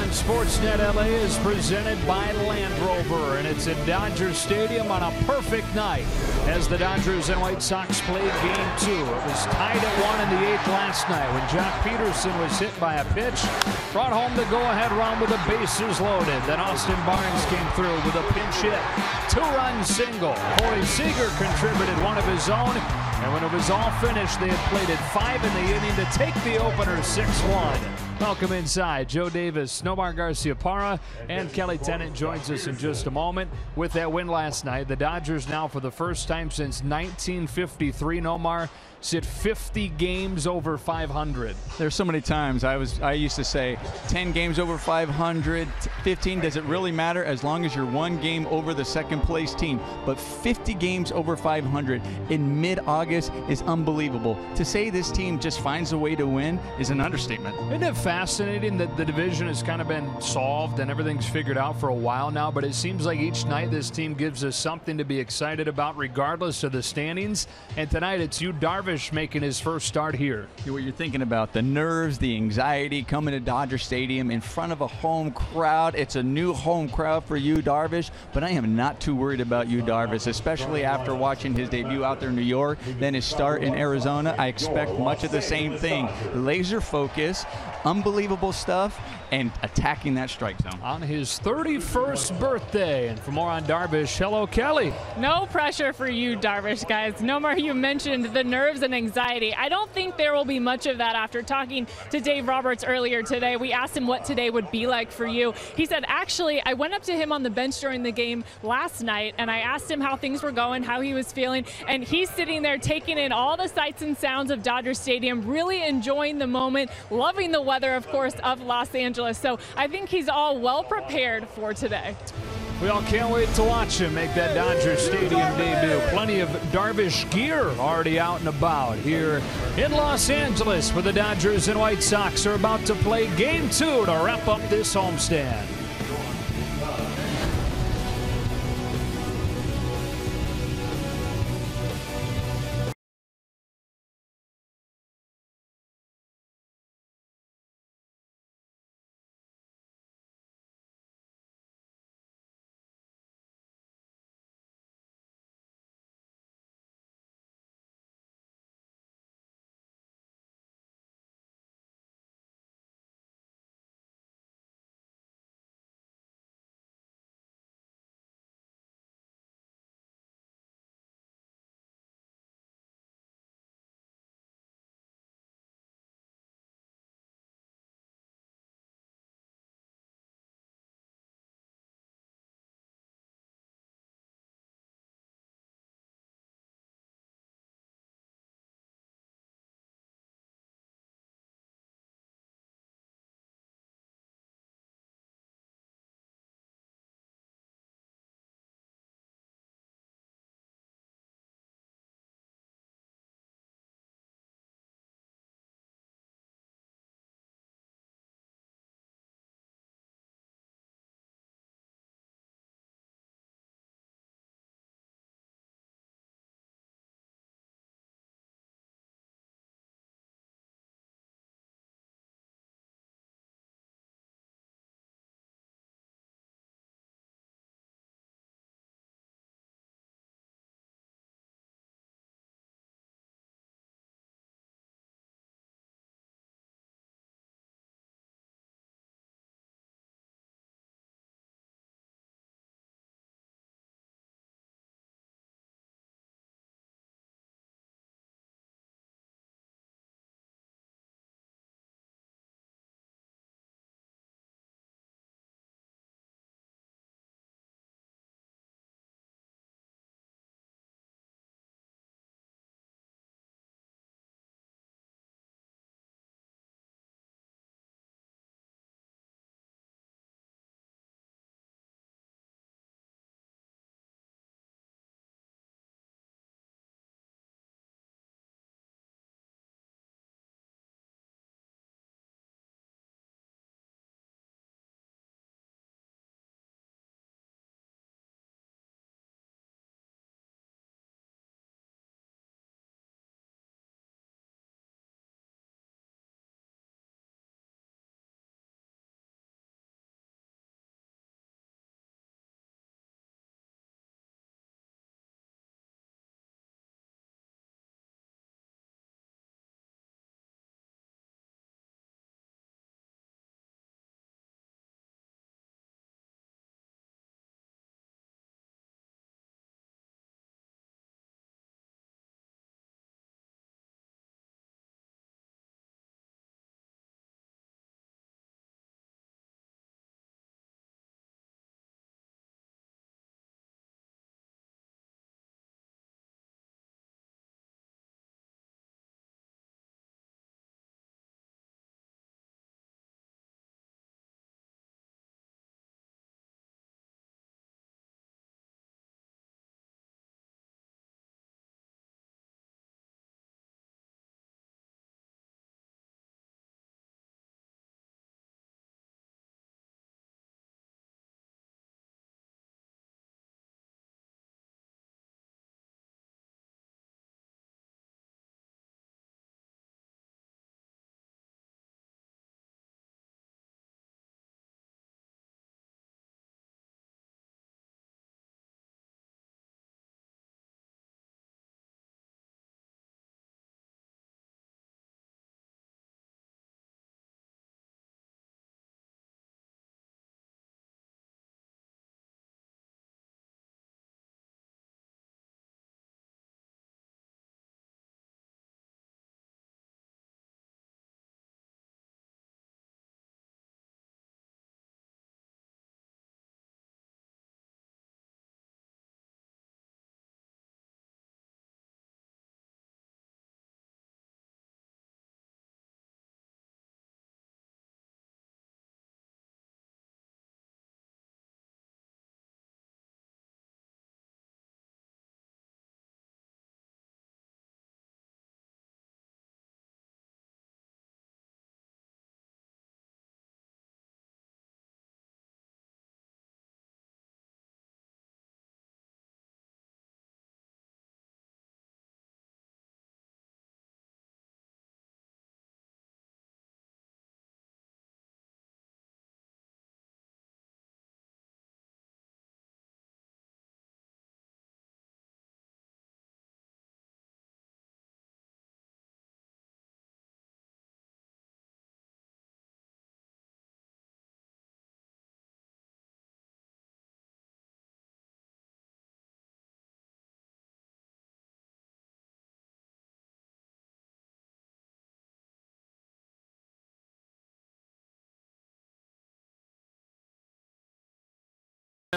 on Sportsnet LA is presented by Land Rover, and it's at Dodger Stadium on a perfect night as the Dodgers and White Sox played Game 2. It was tied at 1 in the 8th last night when Jock Peterson was hit by a pitch, brought home the go-ahead run with the bases loaded. Then Austin Barnes came through with a pinch hit, 2-run single. Corey Seager contributed one of his own, and when it was all finished, they had played at 5 in the inning to take the opener 6-1. Welcome inside. Joe Davis, Nomar Garciaparra, and Kelly Tennant joins us in just a moment. With that win last night, the Dodgers now for the first time since 1953, Nomar, sit 50 games over 500. There's so many times I used to say 10 games over 500, 15, does it really matter as long as you're one game over the second place team? But 50 games over 500 in mid-August is unbelievable. To say this team just finds a way to win is an understatement. Isn't it fascinating that the division has kind of been solved and everything's figured out for a while now, but it seems like each night this team gives us something to be excited about regardless of the standings. And tonight it's Yu Darvish making his first start here. What you're thinking about, the nerves, the anxiety coming to Dodger Stadium in front of a home crowd. It's a new home crowd for Yu Darvish, but I am not too worried about Yu Darvish, especially after watching his debut out there in New York, then his start in Arizona. I expect much of the same thing. Laser focus, unbelievable stuff, and attacking that strike zone. On his 31st birthday. And for more on Darvish, hello, Kelly. No pressure for you, Darvish, guys. Nomar, you mentioned the nerves and anxiety. I don't think there will be much of that after talking to Dave Roberts earlier today. We asked him what today would be like for you. He said, actually, I went up to him on the bench during the game last night, and I asked him how things were going, how he was feeling, and he's sitting there taking in all the sights and sounds of Dodger Stadium, really enjoying the moment, loving the weather, of course, of Los Angeles. So I think he's all well prepared for today. We all can't wait to watch him make that Dodger Stadium debut. Plenty of Darvish gear already out and about here in Los Angeles, where the Dodgers and White Sox are about to play Game 2 to wrap up this homestand.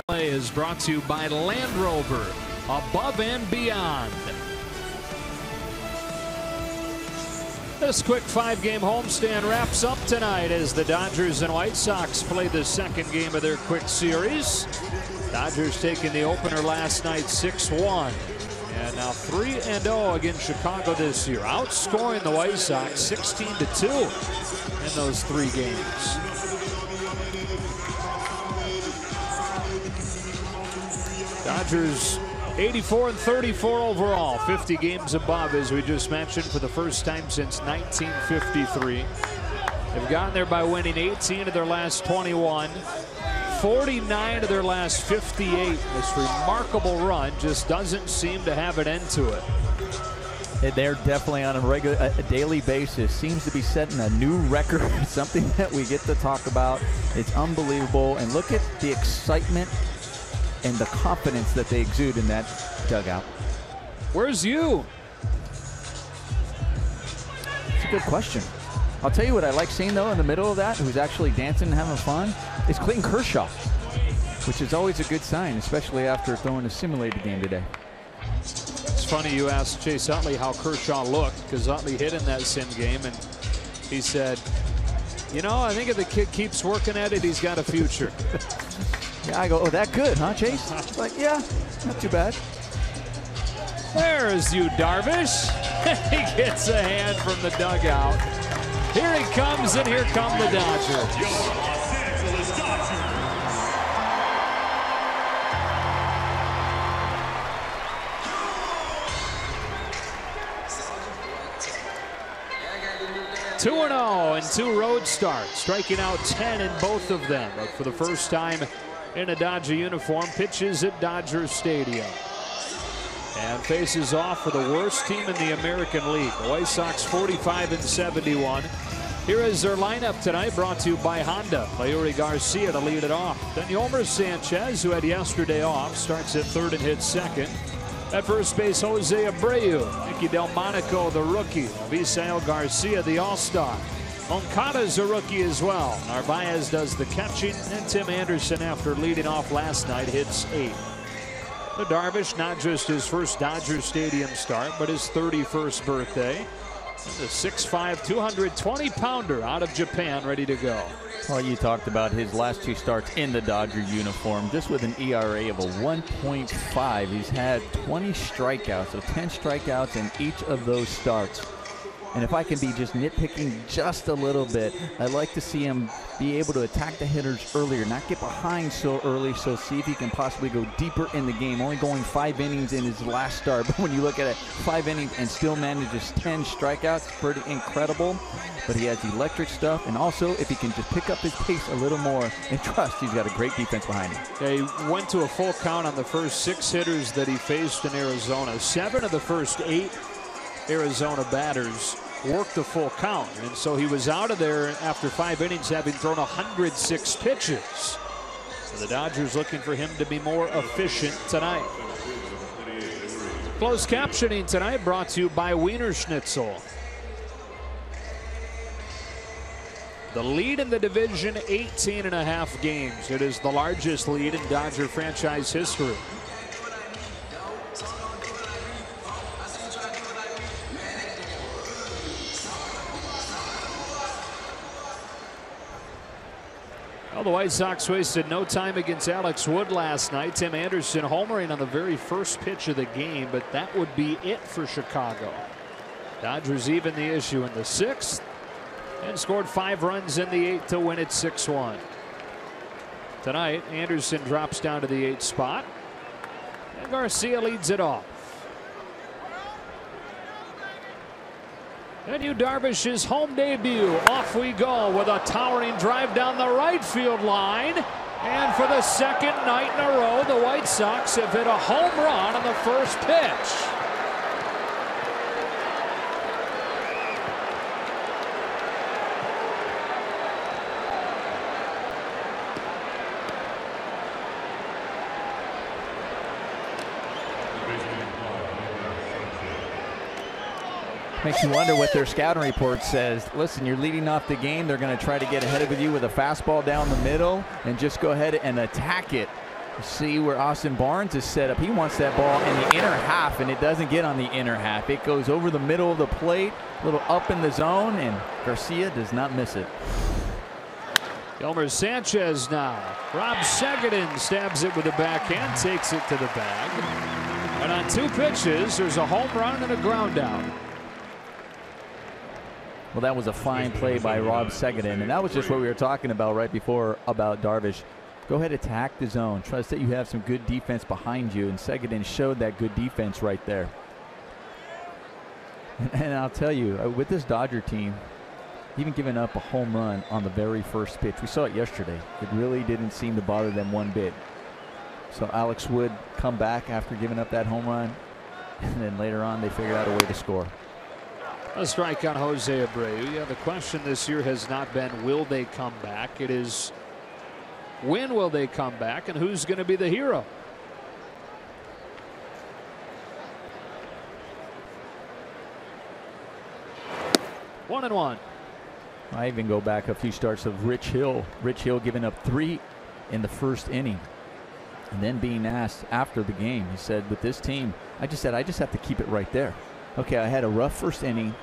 LA is brought to you by Land Rover, above and beyond. This quick 5-game homestand wraps up tonight as the Dodgers and White Sox play the second game of their quick series. Dodgers taking the opener last night 6-1. And now 3-0 against Chicago this year, outscoring the White Sox 16-2 in those 3 games. Dodgers 84 and 34 overall, 50 games above, as we just mentioned, for the first time since 1953. They've gotten there by winning 18 of their last 21, 49 of their last 58. This remarkable run just doesn't seem to have an end to it. They're definitely on a daily basis. Seems to be setting a new record, something that we get to talk about. It's unbelievable. And look at the excitement and the confidence that they exude in that dugout. Where's you? It's a good question. I'll tell you what I like seeing, though, in the middle of that, who's actually dancing and having fun, is Clayton Kershaw, which is always a good sign, especially after throwing a simulated game today. It's funny you asked Chase Utley how Kershaw looked, because Utley hit in that sim game, and he said, you know, I think if the kid keeps working at it, he's got a future. Yeah, I go, oh, that good, huh, Chase? Like, yeah, not too bad. There's you, Darvish. He gets a hand from the dugout. Here he comes, and here come the Dodgers. 2-0 in 2 road starts, striking out 10 in both of them. But for the first time in a Dodger uniform, pitches at Dodger Stadium. And faces off for the worst team in the American League. The White Sox 45 and 71. Here is their lineup tonight, brought to you by Honda. Leury Garcia to lead it off. Then Yomer Sanchez, who had yesterday off, starts at third and hits second. At first base, Jose Abreu. Nicky Delmonico, the rookie. Visael Garcia, the all-star. Moncada's a rookie as well. Narvaez does the catching, and Tim Anderson, after leading off last night, hits 8. The Darvish, not just his first Dodger Stadium start, but his 31st birthday. And the 6'5", 220-pounder out of Japan, ready to go. Well, you talked about his last 2 starts in the Dodger uniform, just with an ERA of a 1.5. He's had 20 strikeouts, so 10 strikeouts in each of those starts. And if I can be just nitpicking just a little bit, I'd like to see him be able to attack the hitters earlier, not get behind so early, so see if he can possibly go deeper in the game. Only going 5 innings in his last start, but when you look at it, 5 innings and still manages 10 strikeouts, pretty incredible. But he has electric stuff, and also if he can just pick up his pace a little more and trust, he's got a great defense behind him. Yeah, he went to a full count on the first 6 hitters that he faced in Arizona. 7 of the first 8 Arizona batters worked the full count, and so he was out of there after 5 innings, having thrown 106 pitches. So the Dodgers looking for him to be more efficient tonight. Closed captioning tonight brought to you by Wiener Schnitzel. The lead in the division, 18.5 games. It is the largest lead in Dodger franchise history. Well, the White Sox wasted no time against Alex Wood last night. Tim Anderson homering on the very first pitch of the game, but that would be it for Chicago. Dodgers even the issue in the 6th and scored 5 runs in the 8th to win it 6-1. Tonight, Anderson drops down to the 8th spot, and Garcia leads it off. And Yu Darvish's home debut. Off we go with a towering drive down the right field line. And for the second night in a row, the White Sox have hit a home run on the first pitch. Makes you wonder what their scouting report says. Listen, you're leading off the game. They're going to try to get ahead of you with a fastball down the middle and just go ahead and attack it. See where Austin Barnes is set up. He wants that ball in the inner half, and it doesn't get on the inner half. It goes over the middle of the plate, a little up in the zone, and Garcia does not miss it. Elmer Sanchez now. Rob Segedin stabs it with a backhand, takes it to the bag. And on 2 pitches, there's a home run and a ground out. Well, that was a fine play by Rob Segedin, and that was just what we were talking about right before about Darvish. Go ahead, attack the zone. Trust that you have some good defense behind you, and Segedin showed that good defense right there. And I'll tell you, with this Dodger team, even giving up a home run on the very first pitch, we saw it yesterday. It really didn't seem to bother them one bit. So Alex Wood come back after giving up that home run, and then later on they figured out a way to score. A strike on Jose Abreu. Yeah, the question this year has not been will they come back. It is when will they come back and who's going to be the hero. One and one. I even go back a few starts of Rich Hill. Rich Hill giving up 3 in the first inning. And then being asked after the game, he said, with this team, I just have to keep it right there. Okay, I had a rough first inning,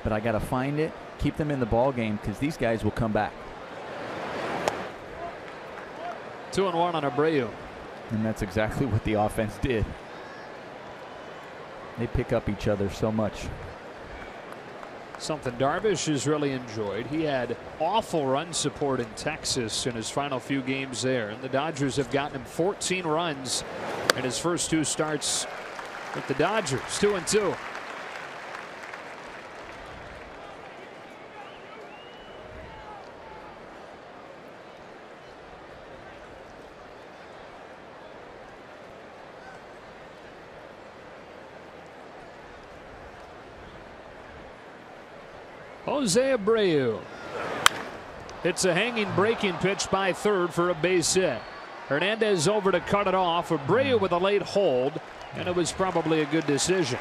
but I got to find it, keep them in the ball game because these guys will come back. 2-1 on Abreu. And that's exactly what the offense did. They pick up each other so much. Something Darvish has really enjoyed. He had awful run support in Texas in his final few games there, and the Dodgers have gotten him 14 runs in his first 2 starts with the Dodgers. 2-2. Jose Abreu hits a hanging breaking pitch by third for a base hit. Hernandez over to cut it off. Abreu with a late hold, and it was probably a good decision.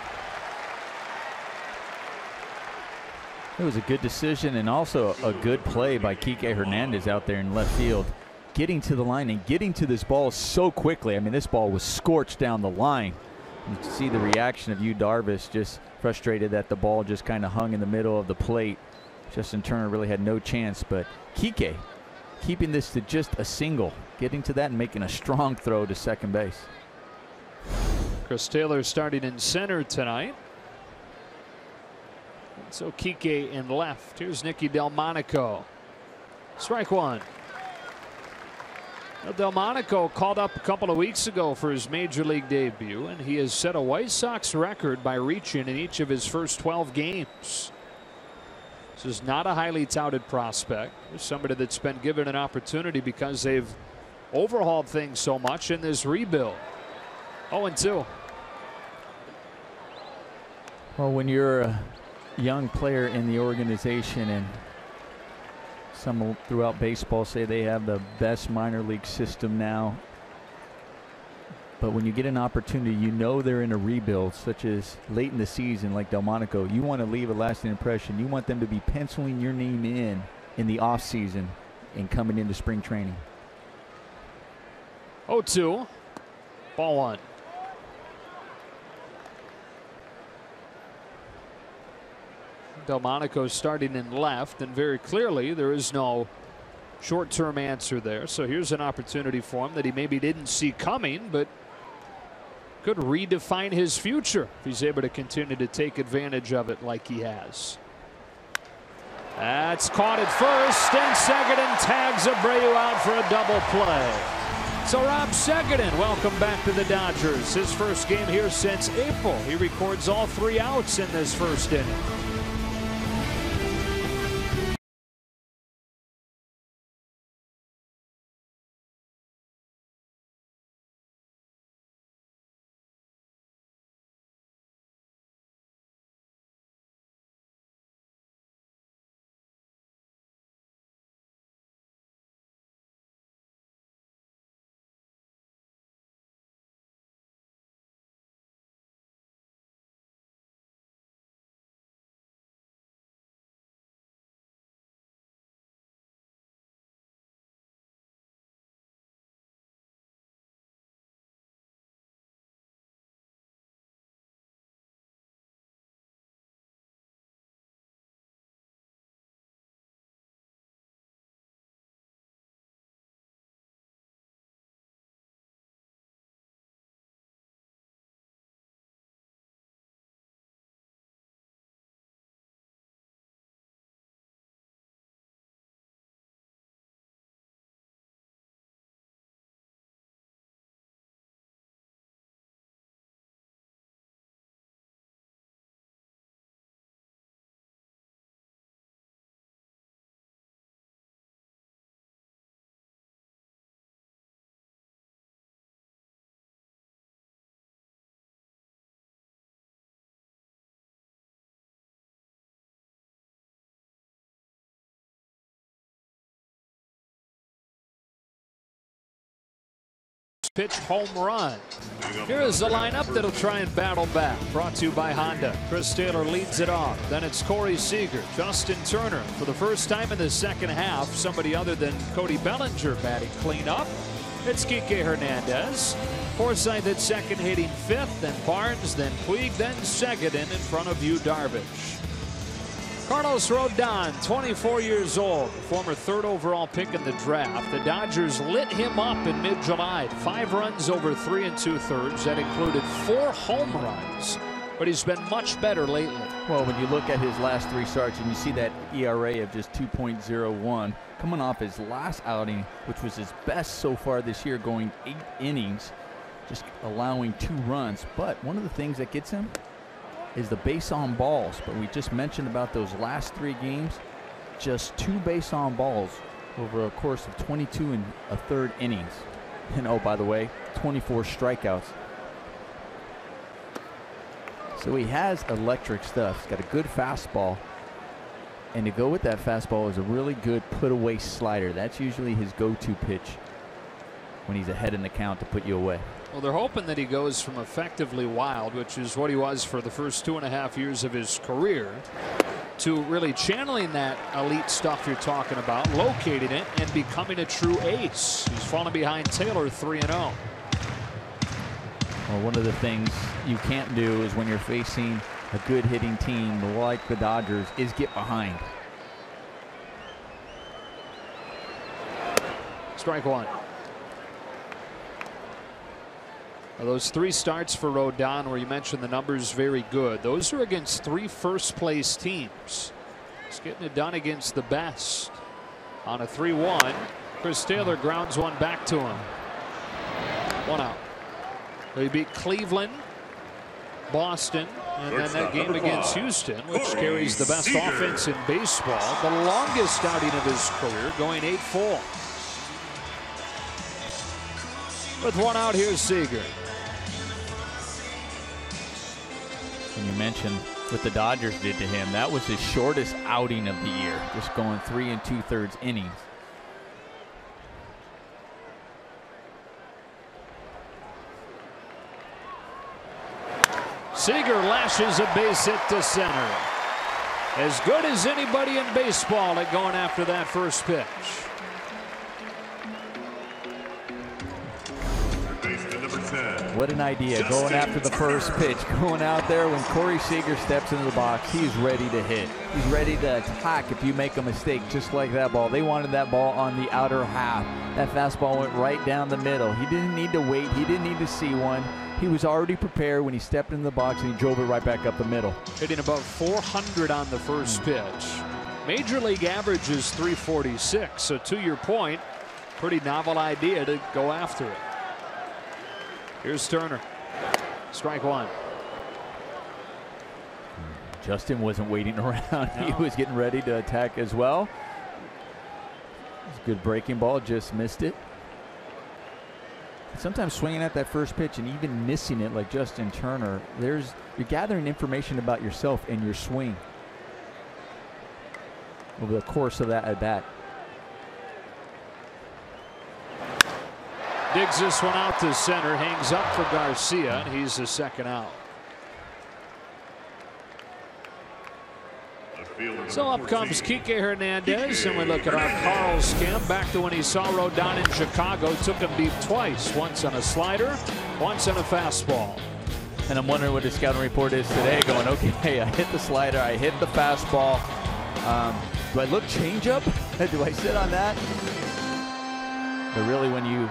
It was a good decision and also a good play by Kike Hernandez out there in left field, getting to the line and getting to this ball so quickly. I mean, this ball was scorched down the line. You can see the reaction of Yu Darvish, just frustrated that the ball just kind of hung in the middle of the plate. Justin Turner really had no chance, but Kike keeping this to just a single, getting to that and making a strong throw to second base. Chris Taylor starting in center tonight. So Kike in left. Here's Nicky Delmonico. Strike one. Well, Delmonico called up a couple of weeks ago for his major league debut, and he has set a White Sox record by reaching in each of his first 12 games. This is not a highly touted prospect. There's somebody that's been given an opportunity because they've overhauled things so much in this rebuild. 0-2. Well, when you're a young player in the organization, and some throughout baseball say they have the best minor league system now, but when you get an opportunity, you know they're in a rebuild, such as late in the season like Delmonico, you want to leave a lasting impression. You want them to be penciling your name in the off season and coming into spring training. 0-2. Ball one. Delmonico starting in left, and very clearly there is no short-term answer there. So here's an opportunity for him that he maybe didn't see coming, but could redefine his future if he's able to continue to take advantage of it like he has. That's caught at first, and Segedin tags Abreu out for a double play. So Rob Segedin, welcome back to the Dodgers. His first game here since April. He records all 3 outs in this first inning. pitch home run. Here is the lineup that'll try and battle back. Brought to you by Honda. Chris Taylor leads it off. Then it's Corey Seager, Justin Turner. For the first time in the second half, somebody other than Cody Bellinger batting cleanup. It's Kike Hernandez. Forsythe at second, hitting fifth. Then Barnes, then Puig, then Seguin in front of Yu Darvish. Carlos Rodon, 24 years old, former third overall pick in the draft. The Dodgers lit him up in mid-July. 5 runs over 3 2/3. That included 4 home runs. But he's been much better lately. Well, when you look at his last 3 starts and you see that ERA of just 2.01, coming off his last outing, which was his best so far this year, going 8 innings, just allowing 2 runs. But one of the things that gets him is the base on balls. But we just mentioned about those last 3 games, just 2 base on balls over a course of 22 1/3 innings. And oh, by the way, 24 strikeouts. So he has electric stuff. He's got a good fastball. And to go with that fastball is a really good put-away slider. That's usually his go-to pitch when he's ahead in the count to put you away. Well, they're hoping that he goes from effectively wild, which is what he was for the first 2.5 years of his career, to really channeling that elite stuff you're talking about, locating it, and becoming a true ace. He's falling behind Taylor 3-0. Well, one of the things you can't do is when you're facing a good hitting team like the Dodgers is get behind. Strike one. Now, those 3 starts for Rodon, where you mentioned the numbers very good, those are against 3 first-place teams. He's getting it done against the best. On a 3-1, Chris Taylor grounds one back to him. 1 out. They beat Cleveland, Boston, and then that game against Houston, which carries the best offense in baseball, the longest outing of his career, going 8-4. With 1 out, here's Seager. And you mentioned what the Dodgers did to him. That was his shortest outing of the year, just going 3 2/3 innings. Seager lashes a base hit to center. As good as anybody in baseball at going after that first pitch. What an idea, going after the first pitch, going out there when Corey Seager steps into the box, he's ready to hit. He's ready to attack if you make a mistake, just like that ball. They wanted that ball on the outer half. That fastball went right down the middle. He didn't need to wait. He didn't need to see one. He was already prepared when he stepped into the box and he drove it right back up the middle. Hitting about 400 on the first pitch. Major league average is 346, so to your point, pretty novel idea to go after it. Here's Turner. Strike one. Justin wasn't waiting around. No. He was getting ready to attack as well. It's a good breaking ball, just missed it. Sometimes swinging at that first pitch and even missing it like Justin Turner, you're gathering information about yourself and your swing over the course of that at bat. Digs this one out to center, hangs up for Garcia, and he's the second out. So up comes Kike Hernandez, and we look at our Carl Skim back to when he saw Rodon in Chicago. Took him deep twice, once on a slider, once on a fastball. And I'm wondering what his scouting report is today, going, okay, I hit the slider, I hit the fastball. Do I look changeup? Do I sit on that? But really, when you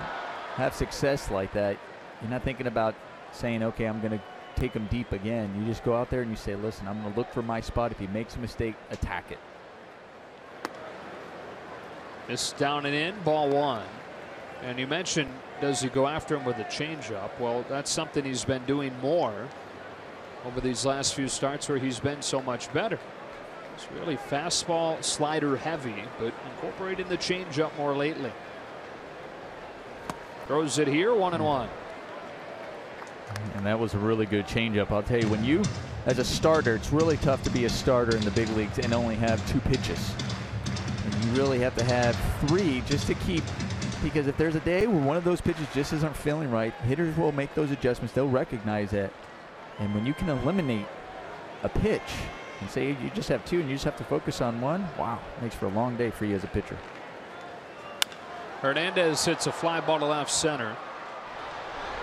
have success like that, you're not thinking about saying, okay, I'm going to take him deep again. You just go out there and you say, listen, I'm going to look for my spot. If he makes a mistake, attack it. This down and in, ball 1. And you mentioned, does he go after him with a changeup? Well, that's something he's been doing more over these last few starts where he's been so much better. It's really fastball, slider heavy, but incorporating the changeup more lately. Throws it here, 1-1. And that was a really good changeup. I'll tell you, when you, as a starter, it's really tough to be a starter in the big leagues and only have 2 pitches. And you really have to have 3 just to keep Because if there's a day where one of those pitches just isn't feeling right, hitters will make those adjustments. They'll recognize it. And when you can eliminate a pitch and say you just have two and you just have to focus on one, wow, makes for a long day for you as a pitcher. Hernandez hits a fly ball to left center.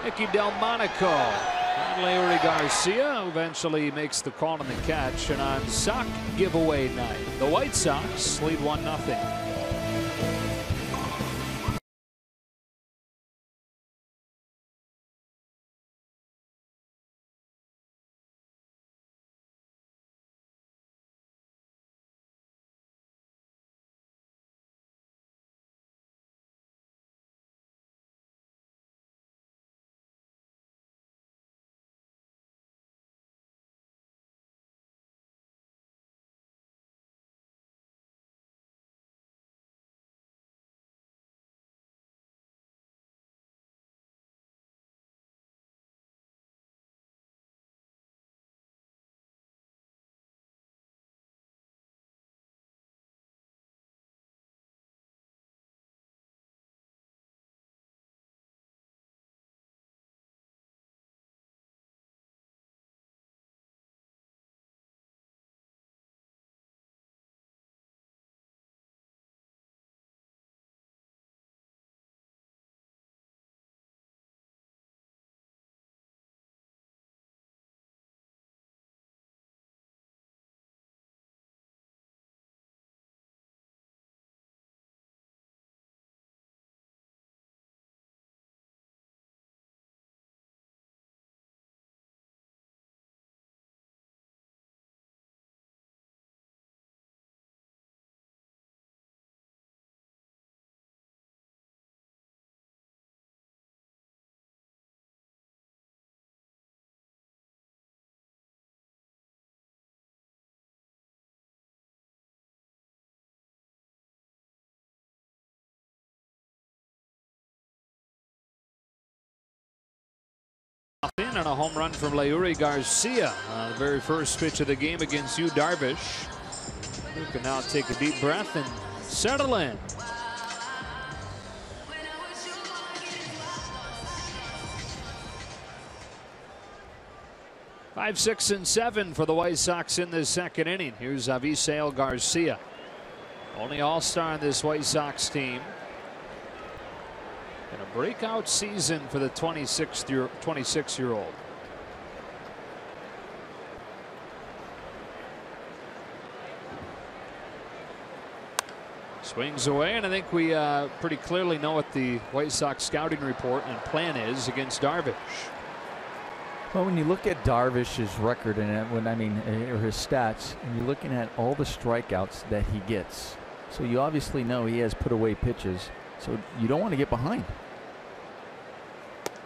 Nicky Delmonico and Leury Garcia eventually makes the call on the catch. And on sock giveaway night, the White Sox lead 1-0. And a home run from Leury Garcia on the very first pitch of the game against Yu Darvish, who can now take a deep breath and settle in. Five, 6, and 7 for the White Sox in the second inning. Here's Avisail Garcia, only all-star on this White Sox team. And a breakout season for the 26-year-old. Swings away, and I think we pretty clearly know what the White Sox scouting report and plan is against Darvish. Well, when you look at Darvish's record and or his stats, and you're looking at all the strikeouts that he gets, so you obviously know he has put away pitches. So you don't want to get behind.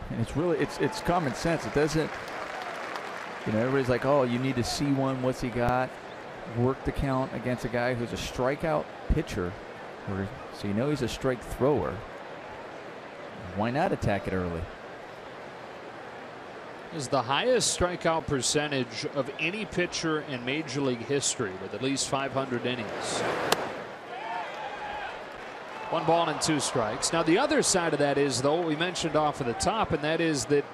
And it's really, it's common sense. It doesn't, everybody's like, oh, you need to see one. What's he got? Work the count against a guy who's a strikeout pitcher. So he's a strike thrower. Why not attack it early? Is the highest strikeout percentage of any pitcher in Major League history with at least 500 innings. 1 ball and 2 strikes. Now the other side of that is, though, what we mentioned off of the top, and that is that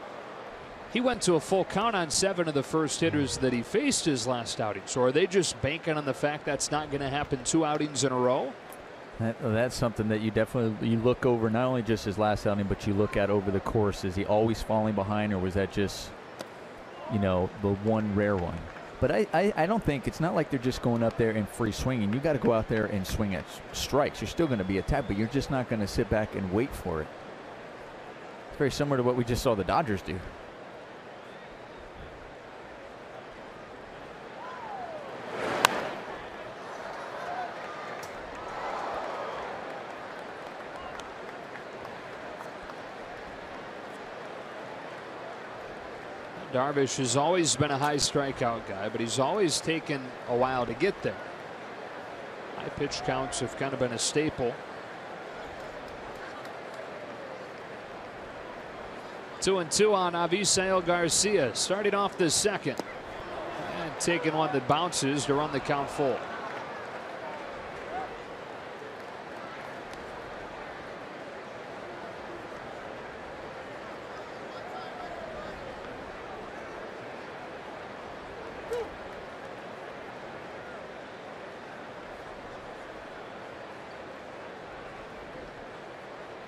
he went to a full count on 7 of the first hitters that he faced his last outing. So are they just banking on the fact that's not going to happen 2 outings in a row? That's something that you definitely look over, not only just his last outing, but you look at over the course. Is he always falling behind, or was that just, the one rare one? But I don't think, it's not like they're just going up there and free swinging. You got to go out there and swing at strikes. You're still going to be attacked, but you're just not going to sit back and wait for it. It's very similar to what we just saw the Dodgers do. Darvish has always been a high strikeout guy, but he's always taken a while to get there. High pitch counts have kind of been a staple. 2-2 on Avisail Garcia, starting off the second and taking one that bounces to run the count full.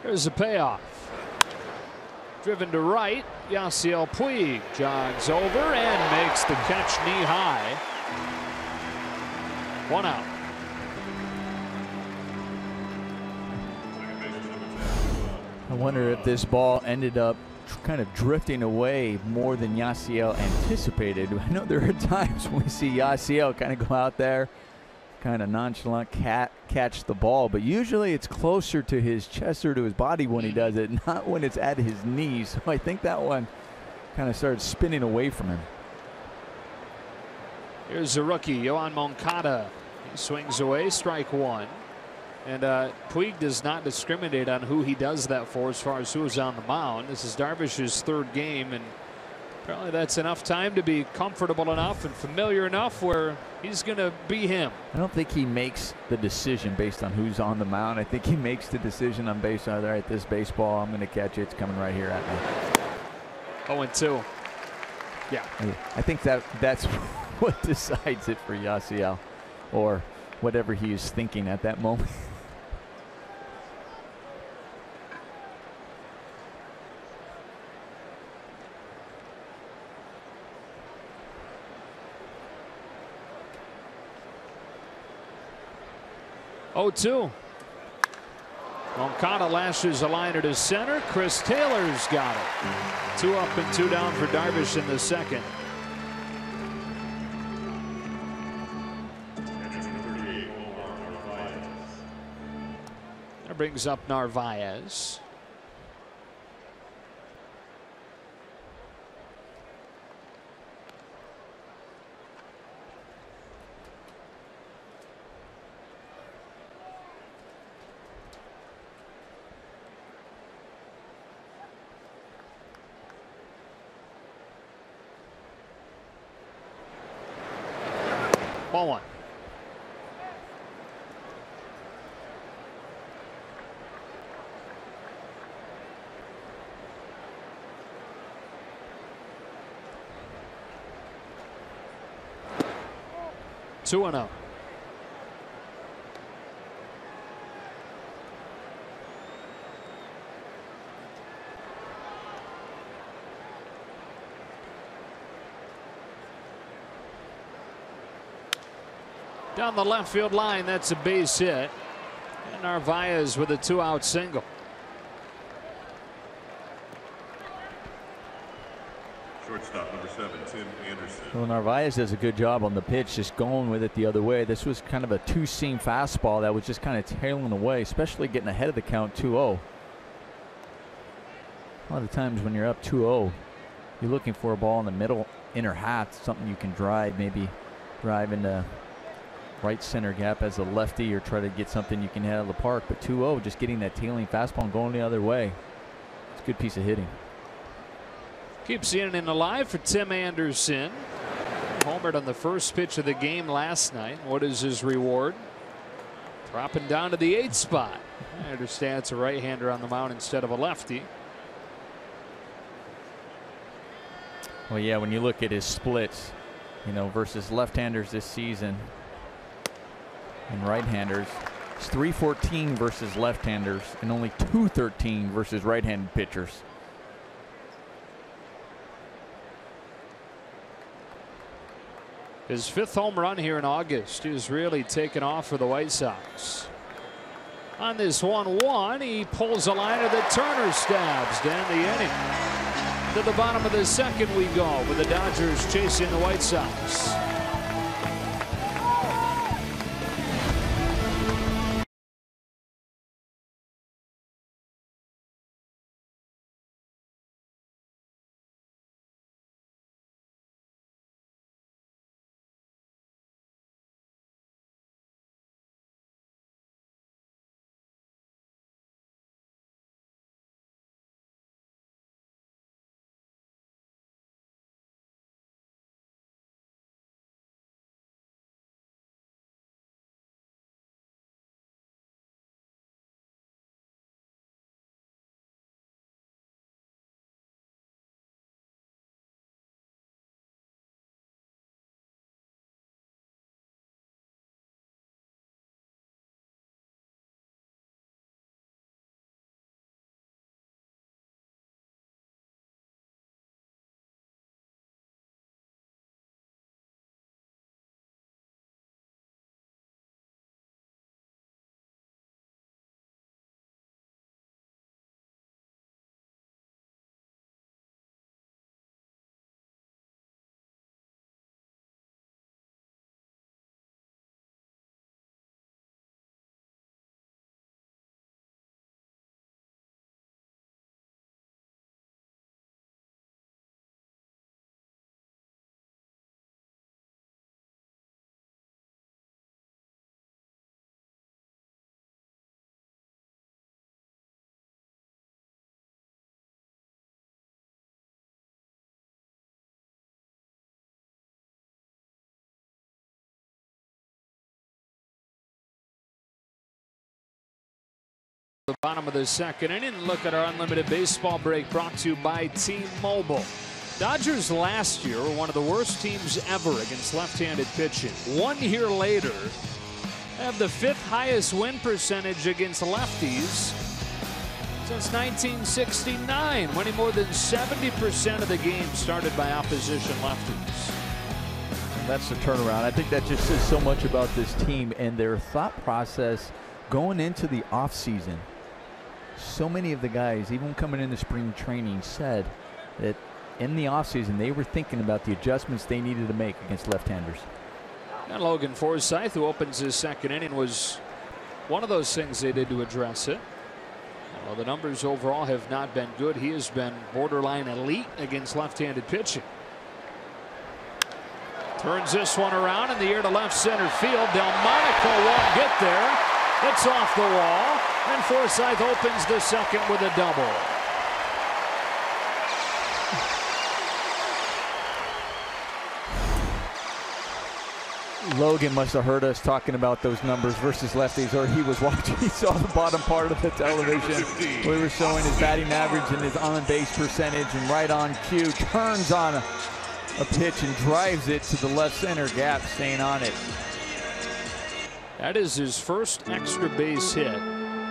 Here's the payoff. Driven to right, Yasiel Puig jogs over and makes the catch knee high. 1 out. I wonder if this ball ended up kind of drifting away more than Yasiel anticipated. I know there are times when we see Yasiel kind of go out there, kind of nonchalant catch the ball, but usually it's closer to his chest or to his body when he does it, not when it's at his knees. So I think that one kind of started spinning away from him. Here's the rookie, Yoan Moncada. He swings away, strike 1. And Puig does not discriminate on who he does that for as far as who is on the mound. This is Darvish's 3rd game, and apparently that's enough time to be comfortable enough and familiar enough where he's going to be him. I don't think he makes the decision based on who's on the mound. I think he makes the decision on base. All right, this baseball, I'm going to catch it. It's coming right here at me. 0-2. Yeah. I think that's what decides it for Yasiel, or whatever he is thinking at that moment. Oh, 2. Moncada lashes a liner to center. Chris Taylor's got it. 2 up and 2 down for Darvish in the 2nd. That brings up Narvaez. Ball 1. Two and up. Down the left field line, that's a base hit. And Narvaez with a 2-out single. Shortstop number 7, Tim Anderson. Well, Narvaez does a good job on the pitch, just going with it the other way. This was kind of a 2-seam fastball that was just kind of tailing away, especially getting ahead of the count 2-0. A lot of times when you're up 2-0, you're looking for a ball in the middle inner half, something you can drive, maybe drive into right center gap as a lefty, or try to get something you can hit out of the park. But 2-0, just getting that tailing fastball and going the other way. It's a good piece of hitting. Keeps the inning alive for Tim Anderson. Homered on the first pitch of the game last night. What is his reward? Dropping down to the 8th spot. I understand it's a right-hander on the mound instead of a lefty. Well, yeah, when you look at his splits, you know, versus left-handers this season and right-handers, it's 314 versus left-handers and only 213 versus right-handed pitchers. His 5th home run here in August is really taken off for the White Sox. On this 1-1, he pulls a liner that Turner stabs down the inning. To the bottom of the 2nd we go, with the Dodgers chasing the White Sox. The bottom of the second inning. Look at our unlimited baseball break brought to you by T-Mobile. Dodgers last year were one of the worst teams ever against left-handed pitching. 1 year later, they have the 5th highest win percentage against lefties since 1969, winning more than 70% of the games started by opposition lefties. And that's the turnaround. I think that just says so much about this team and their thought process going into the offseason. So many of the guys, even coming into spring training, said that in the offseason they were thinking about the adjustments they needed to make against left-handers. And Logan Forsythe, who opens his second inning, was one of those things they did to address it. Well, the numbers overall have not been good. He has been borderline elite against left-handed pitching. Turns this one around in the air to left center field. Delmonico won't get there. It's off the wall, and Forsythe opens the second with a double. Logan must have heard us talking about those numbers versus lefties, or he was watching. He saw the bottom part of the television. We were showing his batting average and his on-base percentage, and right on cue, turns on a pitch and drives it to the left center gap, staying on it. That is his first extra base hit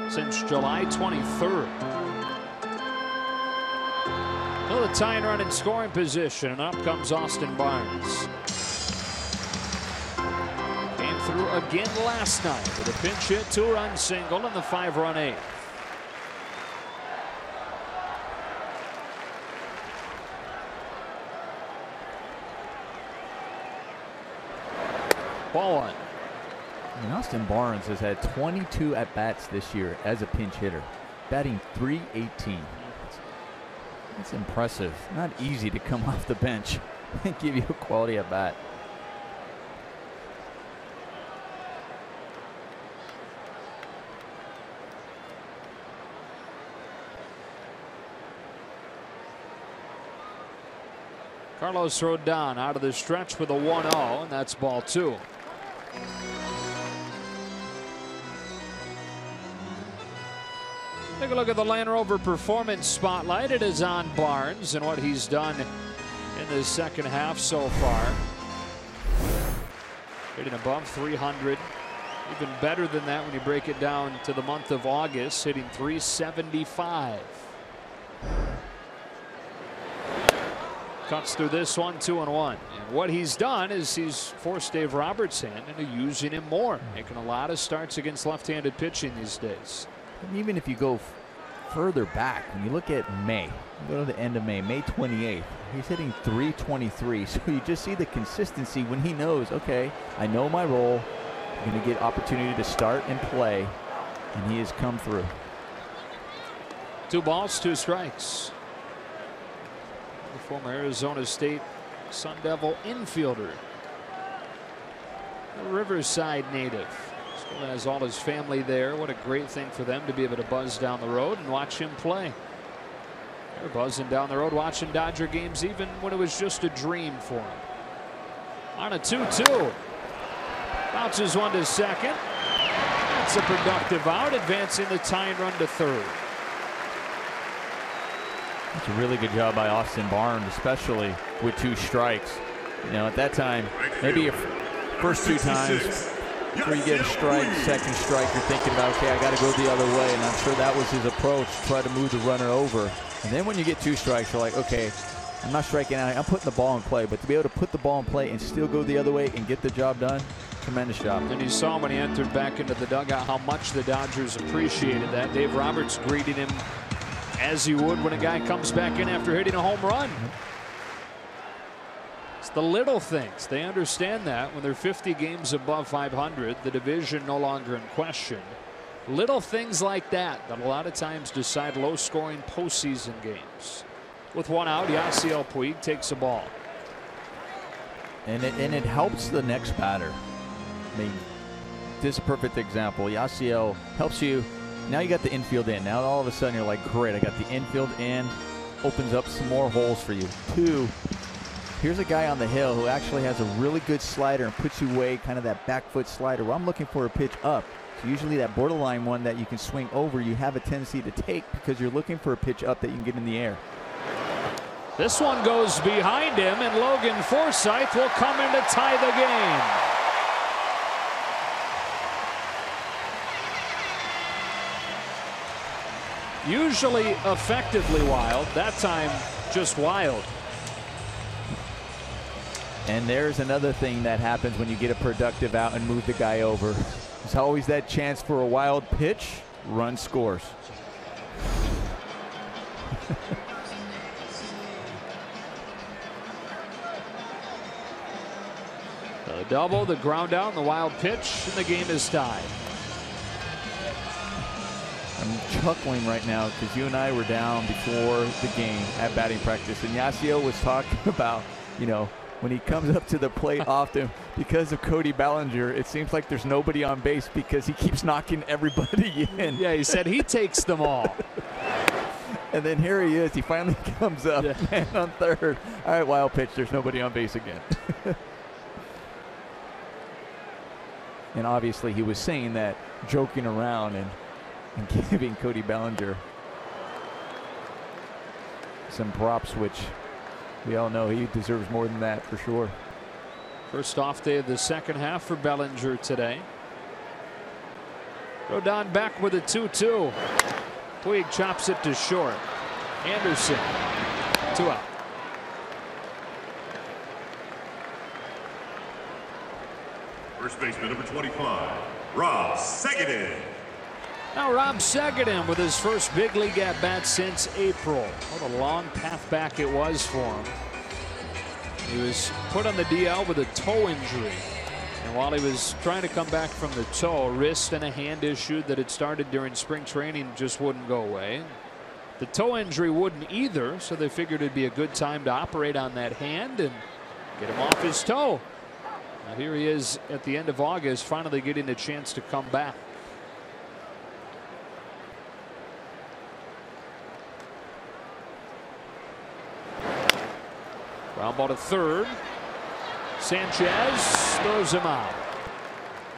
since July 23rd. Well, the tying run in scoring position, and up comes Austin Barnes. Came through again last night with a pinch hit, 2-run single, and the 5-run 8th. Ball one. And Austin Barnes has had 22 at-bats this year as a pinch hitter, batting .318. That's impressive. Not easy to come off the bench and give you a quality at-bat. Carlos Rodon out of the stretch with a 1-0, and that's ball 2. Take a look at the Land Rover Performance Spotlight. It is on Barnes and what he's done in the second half so far. Hitting above 300. Even better than that when you break it down to the month of August, hitting .375. Cuts through this one, 2-1. And what he's done is he's forced Dave Roberts' hand into using him more, making a lot of starts against left-handed pitching these days. And even if you go further back, when you look at May, go to the end of May 28th, he's hitting .323. So you just see the consistency when he knows, okay, I know my role. I'm going to get opportunity to start and play, and he has come through. 2 balls, 2 strikes. The former Arizona State Sun Devil infielder, a Riverside native. Still has all his family there. What a great thing for them to be able to buzz down the road and watch him play. They're buzzing down the road watching Dodger games even when it was just a dream for him. On a 2-2. Bounces one to second. That's a productive out, advancing the tying run to third. It's a really good job by Austin Barnes, especially with 2 strikes. You know, at that time, maybe your first 2 times before you get a strike, second strike, you're thinking about, okay, I got to go the other way. And I'm sure that was his approach, try to move the runner over. And then when you get 2 strikes, you're like, okay, I'm not striking out, I'm putting the ball in play. But to be able to put the ball in play and still go the other way and get the job done, tremendous job. And you saw when he entered back into the dugout how much the Dodgers appreciated that. Dave Roberts greeted him as you would when a guy comes back in after hitting a home run. It's the little things. They understand that when they're 50 games above 500, the division no longer in question. Little things like that that a lot of times decide low-scoring postseason games. With 1 out, Yasiel Puig takes a ball. And it helps the next batter. I mean, this is a perfect example. Yasiel helps you. Now you got the infield in. Now all of a sudden you're like, great, I got the infield in. Opens up some more holes for you. 2, here's a guy on the hill who actually has a really good slider and puts you away, kind of that back foot slider. Well, I'm looking for a pitch up. So usually that borderline one that you can swing over, you have a tendency to take because you're looking for a pitch up that you can get in the air. This one goes behind him, and Logan Forsythe will come in to tie the game. Usually effectively Wild, that time just Wild. And there's another thing that happens when you get a productive out and move the guy over. There's always that chance for a wild pitch, run scores. The double, the ground out, and the wild pitch, and the game is tied. I'm chuckling right now because you and I were down before the game at batting practice, and Yasiel was talking about, you know, when he comes up to the plate often, because of Cody Bellinger, it seems like there's nobody on base because he keeps knocking everybody in. Yeah, he said he takes them all. And then here he is. He finally comes up, man on third. All right, wild pitch. There's nobody on base again. And obviously he was saying that joking around and giving Cody Bellinger some props, which we all know he deserves more than that for sure. First off day of the second half for Bellinger today. Rodon back with a 2-2. Puig chops it to short. Anderson, 2 out. First baseman number 25, Rob Segedin. Now Rob Segedin with his first big league at bat since April. What a long path back it was for him. He was put on the DL with a toe injury. And while he was trying to come back from the toe, wrist and a hand issue that had started during spring training just wouldn't go away. The toe injury wouldn't either, so they figured it'd be a good time to operate on that hand and get him off his toe. Now here he is at the end of August, finally getting a chance to come back. Ground ball to third. Sanchez throws him out.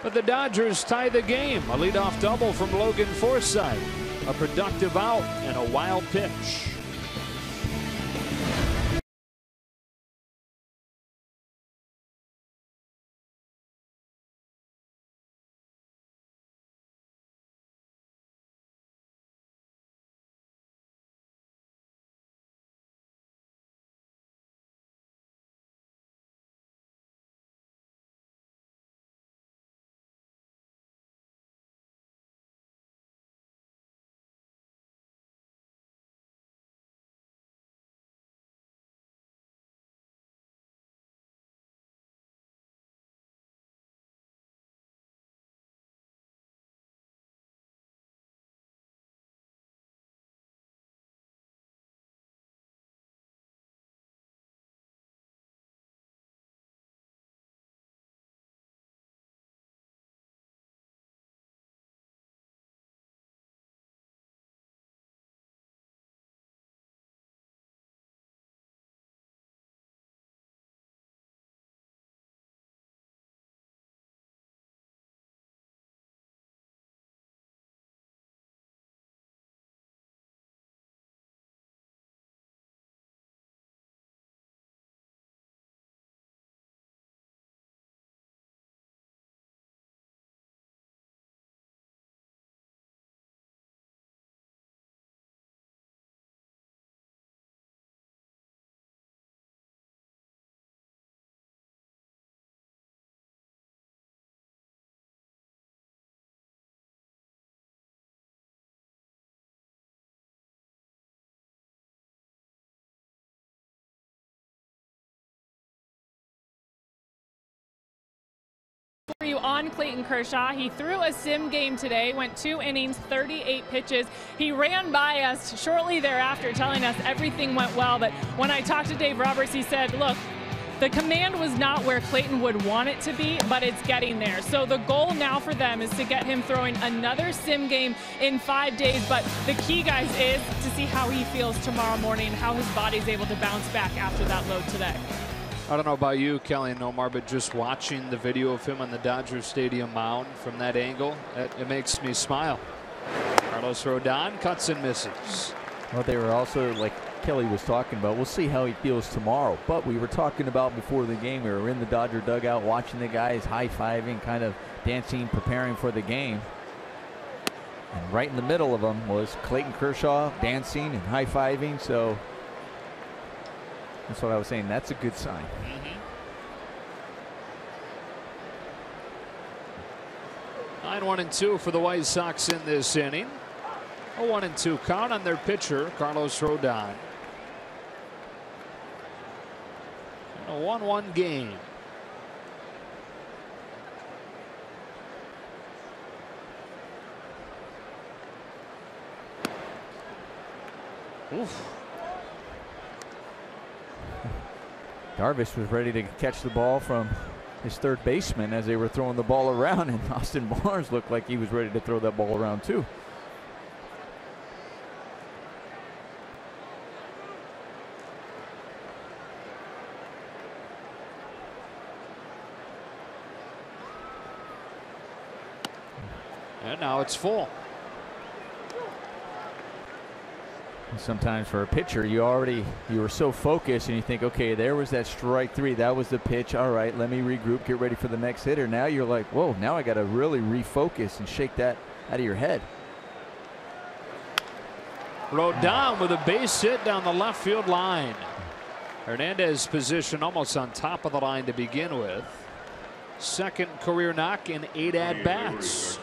But the Dodgers tie the game. A leadoff double from Logan Forsythe. A productive out and a wild pitch. For you on Clayton Kershaw, he threw a sim game today, went 2 innings, 38 pitches. He ran by us shortly thereafter telling us everything went well, but when I talked to Dave Roberts, he said, look, the command was not where Clayton would want it to be, but it's getting there. So the goal now for them is to get him throwing another sim game in 5 days, but the key, guys, is to see how he feels tomorrow morning, how his body's able to bounce back after that load today. I don't know about you, Kelly and Omar, but just watching the video of him on the Dodger Stadium mound from that angle, it makes me smile. Carlos Rodon cuts and misses. Well, they were also, like Kelly was talking about, we'll see how he feels tomorrow. But we were talking about before the game, we were in the Dodger dugout watching the guys high-fiving, kind of dancing, preparing for the game. And right in the middle of them was Clayton Kershaw dancing and high-fiving. So that's what I was saying. That's a good sign. 9-1-2 for the White Sox in this inning. A 1-2 count on their pitcher, Carlos Rodon. A 1-1 game. Oof. Darvish was ready to catch the ball from his third baseman as they were throwing the ball around, and Austin Barnes looked like he was ready to throw that ball around too. And now it's full. Sometimes for a pitcher, you were so focused and you think, okay, there was that strike three, that was the pitch, all right, let me regroup, get ready for the next hitter. Now you're like, whoa, now I got to really refocus and shake that out of your head. Rodon with a base hit down the left field line. Hernandez positioned almost on top of the line to begin with. Second career knock in 8 at-bats.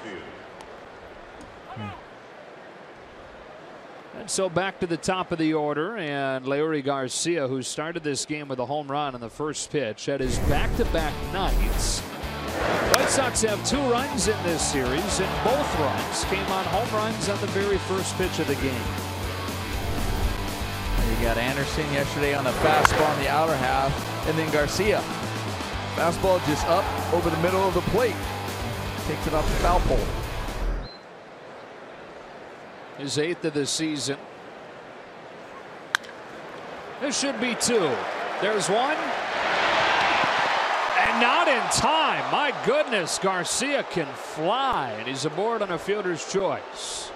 And so back to the top of the order, and Leury Garcia, who started this game with a home run on the first pitch, had his back-to-back nights. White Sox have 2 runs in this series, and both runs came on home runs on the very first pitch of the game. You got Anderson yesterday on a fastball in the outer half, and then Garcia. Fastball just up over the middle of the plate. Takes it off the foul pole. His 8th of the season. This should be 2. There's 1. And not in time. My goodness, Garcia can fly, and he's aboard on a fielder's choice.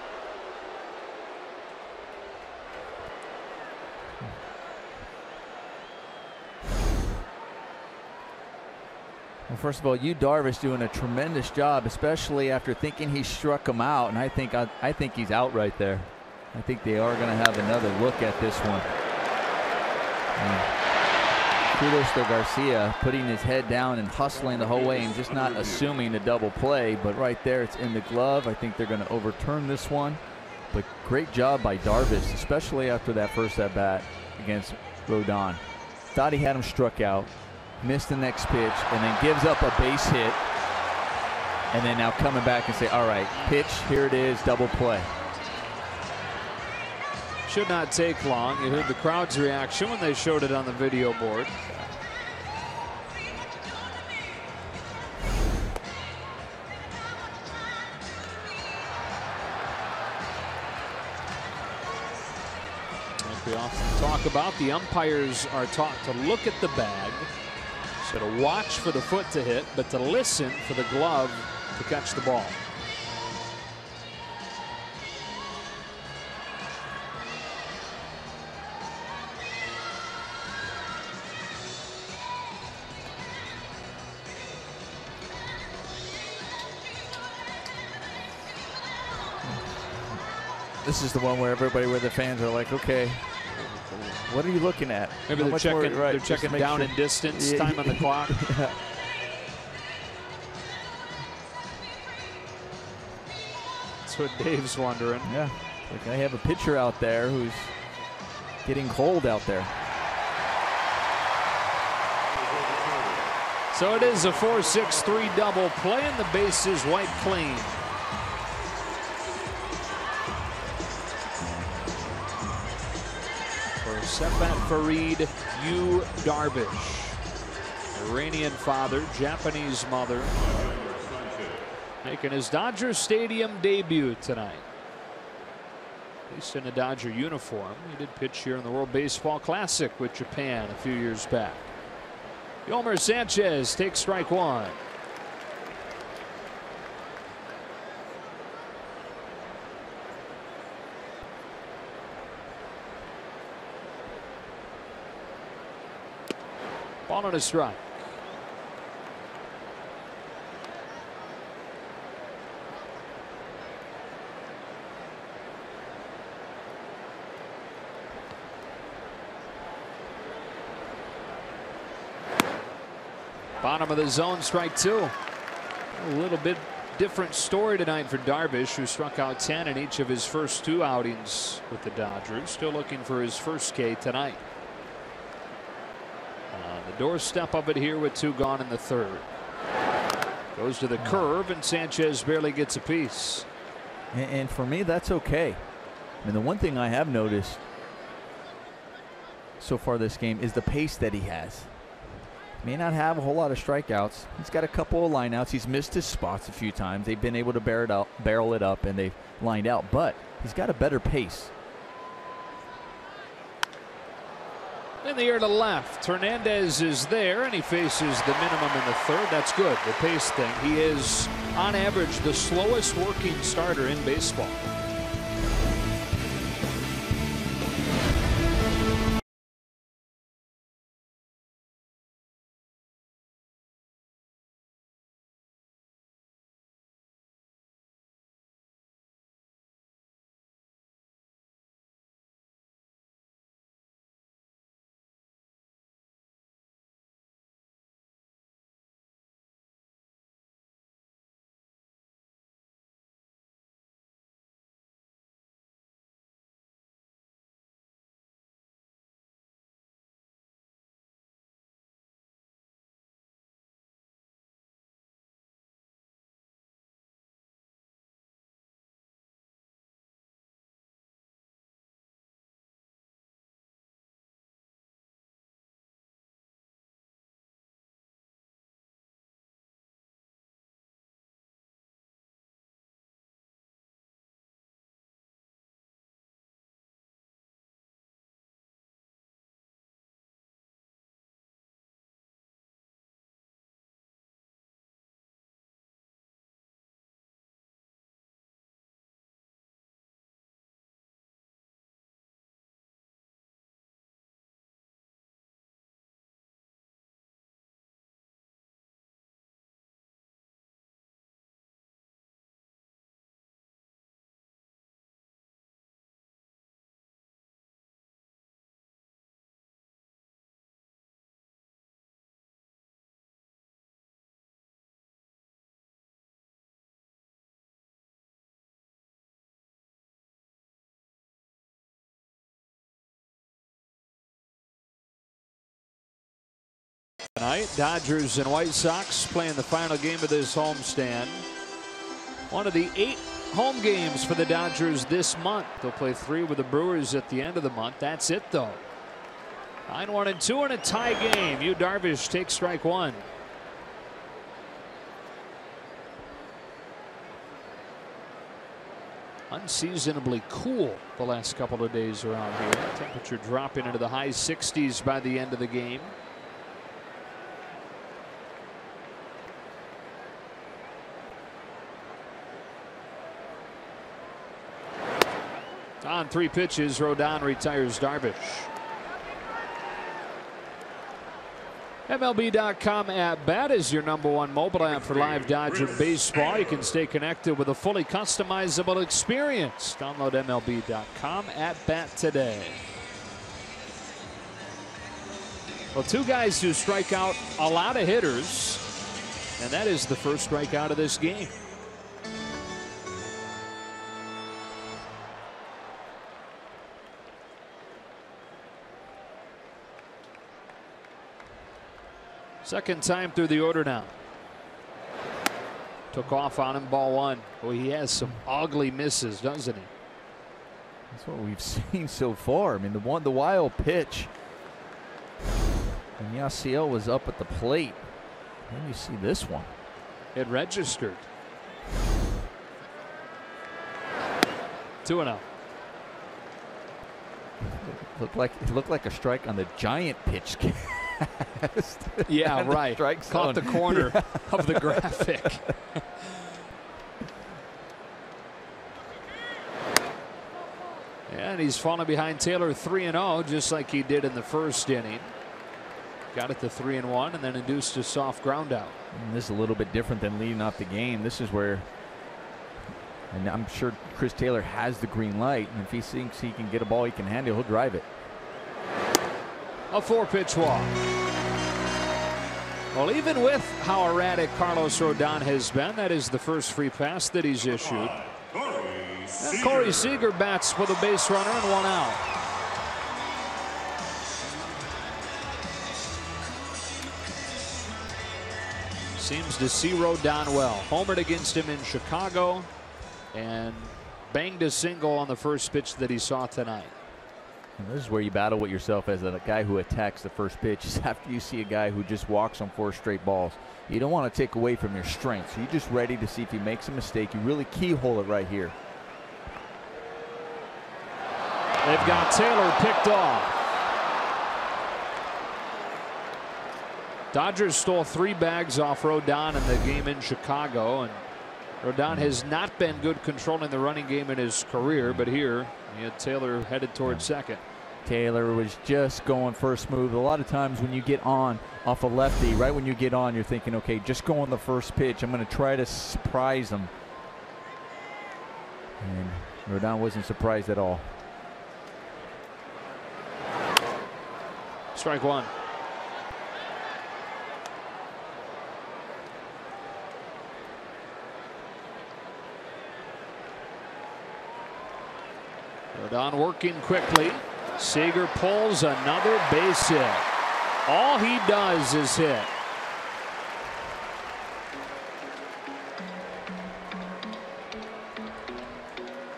Well, first of all, Darvish doing a tremendous job, especially after thinking he struck him out, and I think he's out right there. I think they are going to have another look at this one. And kudos to Garcia, putting his head down and hustling the whole way and just not assuming a double play, but right there it's in the glove. I think they're going to overturn this one, but great job by Darvish, especially after that first at bat against Rodon. Thought he had him struck out. Missed the next pitch, and then gives up a base hit, and then now coming back and say, all right, pitch, here it is, double play. Should not take long. You heard the crowd's reaction when they showed it on the video board. Like we often talk about, the umpires are taught to look at the bag, so to watch for the foot to hit, but to listen for the glove to catch the ball. This is the one where the fans are like, okay, what are you looking at? Maybe they're checking, they're checking down in distance, time on the clock. Yeah. That's what Dave's wondering. Yeah, like I have a pitcher out there who's getting cold out there. So it is a 4-6-3 double play, and the base is wiped clean. Sefat Farid Darvish, Iranian father, Japanese mother, making his Dodger Stadium debut tonight. Placed in a Dodger uniform. He did pitch here in the World Baseball Classic with Japan a few years back. Yolmer Sanchez takes strike one. Ball on a strike. Bottom of the zone, strike two. A little bit different story tonight for Darvish, who struck out 10 in each of his first 2 outings with the Dodgers. Still looking for his first K tonight. On the doorstep of it here with 2 gone in the 3rd. Goes to the curve, and Sanchez barely gets a piece. And for me, that's okay. I mean, the one thing I have noticed so far this game is the pace that he has. May not have a whole lot of strikeouts. He's got a couple of lineouts. He's missed his spots a few times. They've been able to barrel it up, and they've lined out. But he's got a better pace. In the air to left, Hernandez is there, and he faces the minimum in the 3rd. That's good. The pace thing. He is, on average, the slowest working starter in baseball. Tonight, Dodgers and White Sox playing the final game of this homestand. One of the 8 home games for the Dodgers this month. They'll play 3 with the Brewers at the end of the month. That's it, though. 9-1-2 in a tie game. Yu Darvish takes strike one. Unseasonably cool the last couple of days around here. Temperature dropping into the high 60s by the end of the game. On 3 pitches, Rodon retires Darvish. MLB.com at bat is your #1 mobile app for live Dodger baseball. You can stay connected with a fully customizable experience. Download MLB.com at bat today. Well, 2 guys who strike out a lot of hitters, and that is the first strikeout of this game. Second time through the order now. Took off on him, ball 1. Well, he has some ugly misses, doesn't he? That's what we've seen so far. I mean, the wild pitch, and Yasiel was up at the plate. Then you see this one. It registered. 2-0. It looked like a strike on the giant pitch passed. Yeah, right. Caught the corner of the graphic. And he's falling behind Taylor 3-0, just like he did in the first inning. Got it to 3-1 and then induced a soft ground out. And this is a little bit different than leading off the game. This is where, and I'm sure Chris Taylor has the green light, and if he thinks he can get a ball he can handle, he'll drive it. A 4-pitch walk. Well, even with how erratic Carlos Rodon has been, that is the first free pass that he's issued. And Corey Seager bats with a base runner and 1 out. Seems to see Rodon well. Homered against him in Chicago and banged a single on the first pitch that he saw tonight. And this is where you battle with yourself as a guy who attacks the first pitch. Is after you see a guy who just walks on 4 straight balls. You don't want to take away from your strengths. You're just ready to see if he makes a mistake. You really keyhole it right here. They've got Taylor picked off. Dodgers stole 3 bags off Rodon in the game in Chicago, and Rodon has not been good controlling the running game in his career, but here he had Taylor headed towards second. Taylor was just going first move. A lot of times when you get on off a lefty, right when you get on, you're thinking, okay, just go on the first pitch. I'm going to try to surprise him. And Rodon wasn't surprised at all. Strike 1. Rodon working quickly. Seager pulls another base hit. All he does is hit.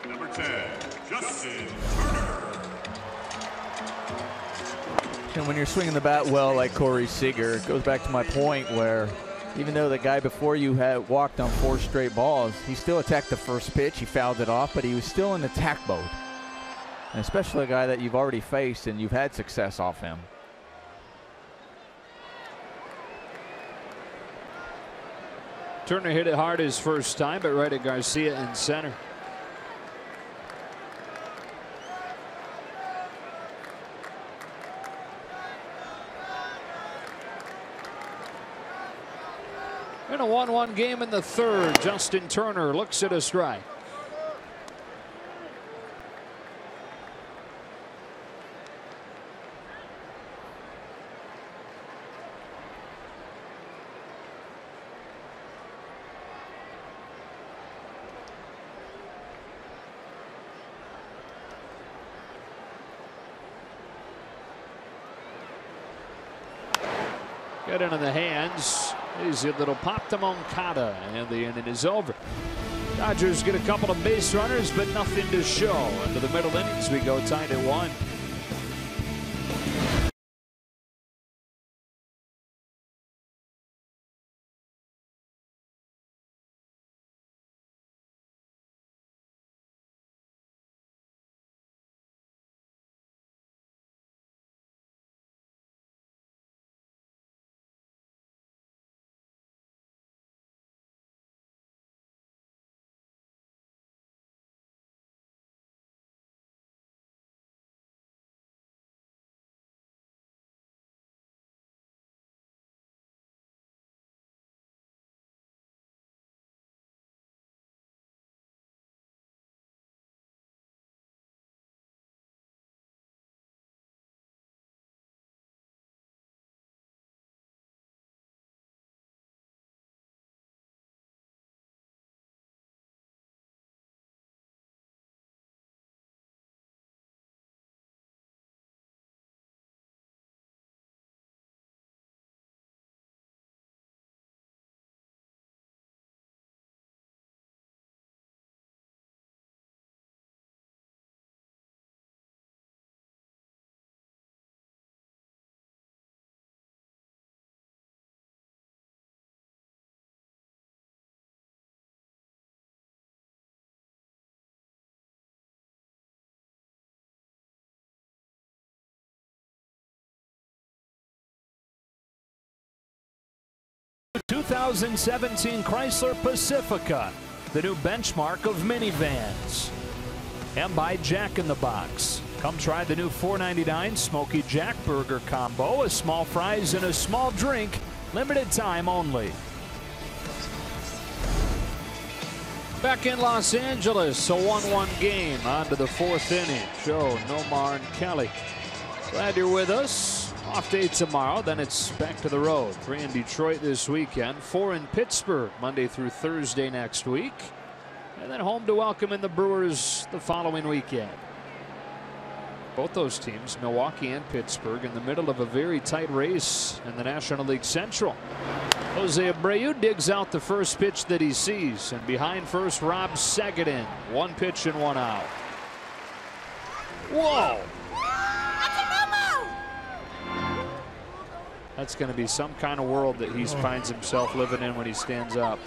Number 10, Justin Turner. And when you're swinging the bat well like Corey Seager, it goes back to my point where even though the guy before you had walked on 4 straight balls, he still attacked the first pitch. He fouled it off, but he was still in attack mode. And especially a guy that you've already faced and you've had success off him. Turner hit it hard his first time, but right at Garcia in center. In a 1-1 game in the third, Justin Turner looks at a strike. Got into the hands. Easy little pop to Moncada, and the inning is over. Dodgers get a couple of base runners, but nothing to show. Into the middle innings we go, tied at 1. 2017 Chrysler Pacifica, the new benchmark of minivans. And by Jack in the Box. Come try the new $4.99 Smoky Jack Burger Combo, a small fries and a small drink, limited time only. Back in Los Angeles, a 1-1 game on to the 4th inning. Joe, Nomar, and Kelly. Glad you're with us. Off day tomorrow, then it's back to the road. 3 in Detroit this weekend, 4 in Pittsburgh Monday through Thursday next week, and then home to welcome in the Brewers the following weekend. Both those teams, Milwaukee and Pittsburgh, in the middle of a very tight race in the National League Central. Jose Abreu digs out the first pitch that he sees, and behind first, Rob Seguin. 1 pitch and 1 out. Whoa! That's going to be some kind of world that he finds himself living in when he stands up.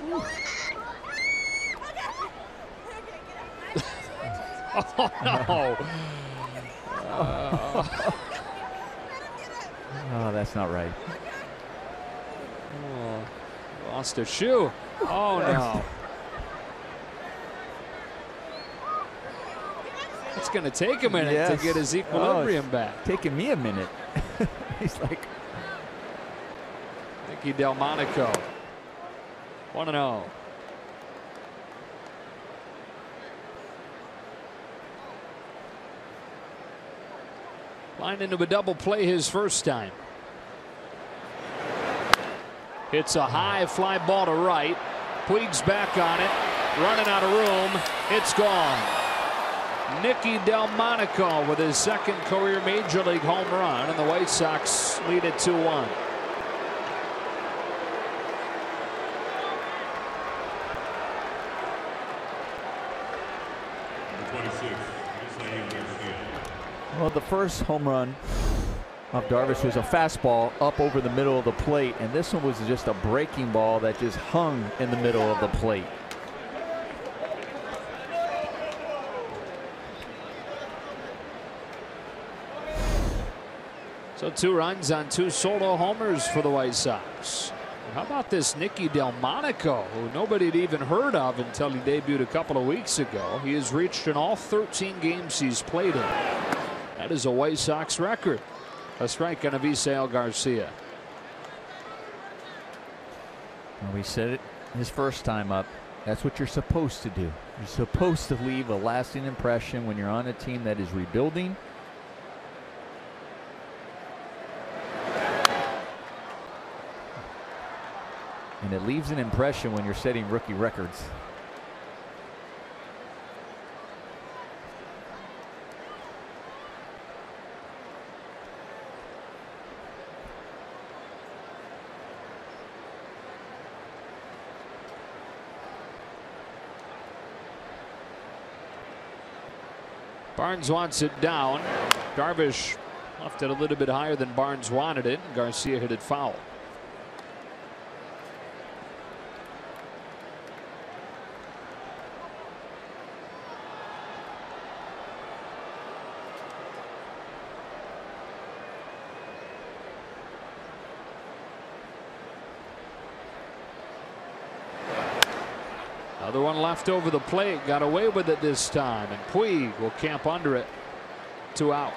Oh, no. Oh, that's not right. Oh, lost a shoe. Oh, no. It's going to take a minute to get his equilibrium back. Taking me a minute. He's like. Nicky Delmonico. 1-0. Line into a double play his first time. Hits a high fly ball to right. Puig's back on it. Running out of room. It's gone. Nicky Delmonico with his 2nd career Major League home run, and the White Sox lead it 2-1. Well, the first home run of Darvish was a fastball up over the middle of the plate, and this one was just a breaking ball that just hung in the middle of the plate. So 2 runs on 2 solo homers for the White Sox. How about this Nicky Delmonico, who nobody had even heard of until he debuted a couple of weeks ago? He has reached in all 13 games he's played in. That is a White Sox record. A strike on Avisail Garcia. Well, we said it his first time up. That's what you're supposed to do. You're supposed to leave a lasting impression when you're on a team that is rebuilding. And it leaves an impression when you're setting rookie records. Barnes wants it down. Darvish left it a little bit higher than Barnes wanted it. Garcia hit it foul. Another one left over the plate, got away with it this time, and Puig will camp under it. 2 out.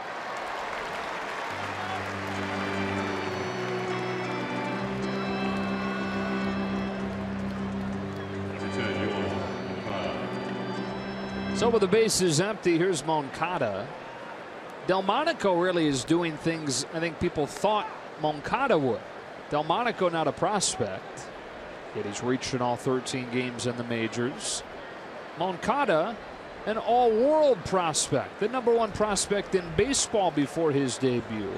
So with the bases empty, here's Moncada. Delmonico really is doing things I think people thought Moncada would. Delmonico not a prospect, yet he's reached in all 13 games in the majors. Moncada, an all-world prospect, the #1 prospect in baseball before his debut.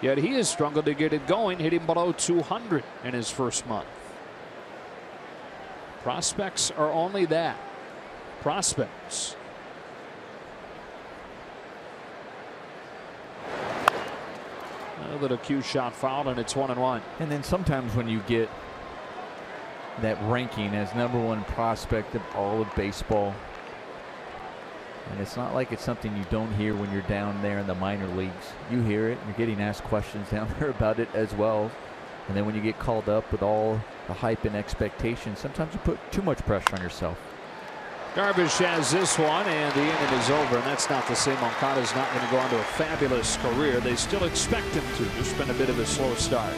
Yet he has struggled to get it going, hitting below 200 in his first month. Prospects are only that. Prospects. A little cue shot fouled, and it's 1-1. And then sometimes when you get that ranking as #1 prospect of all of baseball, and it's not like it's something you don't hear when you're down there in the minor leagues. You hear it. You're getting asked questions down there about it as well. And then when you get called up with all the hype and expectations, sometimes you put too much pressure on yourself. Darvish has this one, and the inning is over, and that's not the same. Moncada's not going to go on to a fabulous career. They still expect him to. There's been a bit of a slow start.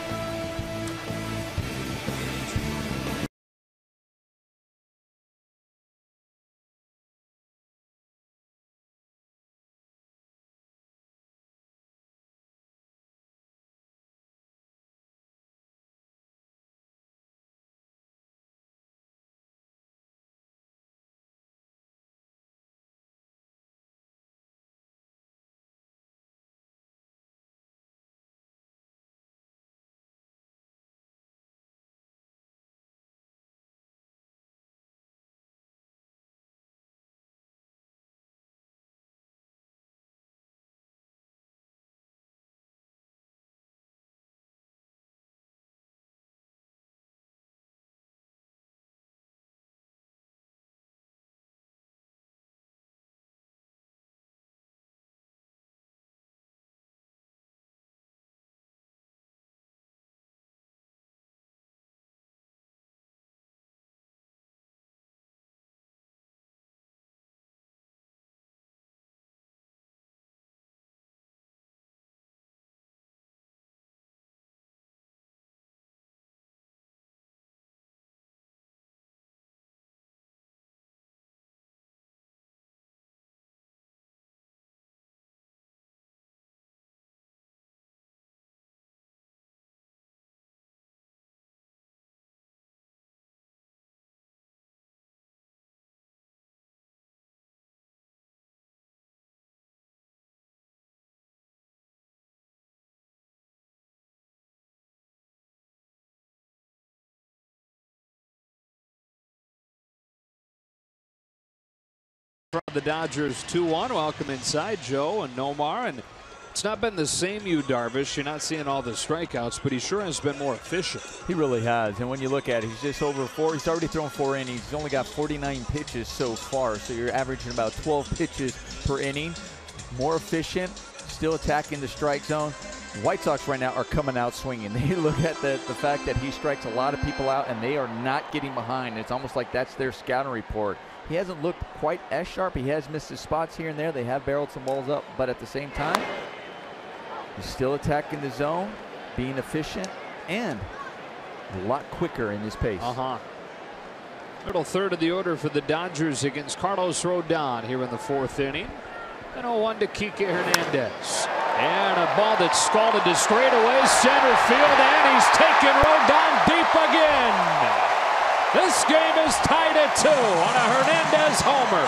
From the Dodgers 2-1. Welcome inside, Joe and Nomar. And it's not been the same, Darvish. You're not seeing all the strikeouts, but he sure has been more efficient. He really has. And when you look at it, he's just over 4. He's already thrown 4 innings. He's only got 49 pitches so far. So you're averaging about 12 pitches per inning. More efficient, still attacking the strike zone. White Sox right now are coming out swinging. They look at the fact that he strikes a lot of people out, and they are not getting behind. It's almost like that's their scouting report. He hasn't looked quite as sharp. He has missed his spots here and there. They have barreled some balls up, but at the same time, he's still attacking the zone, being efficient, and a lot quicker in his pace. Middle third of the order for the Dodgers against Carlos Rodon here in the 4th inning. And 0-1 to Kike Hernandez. And a ball that's scalded to straightaway center field, and he's taken Rodon deep again. This game is tied at 2 on a Hernandez homer.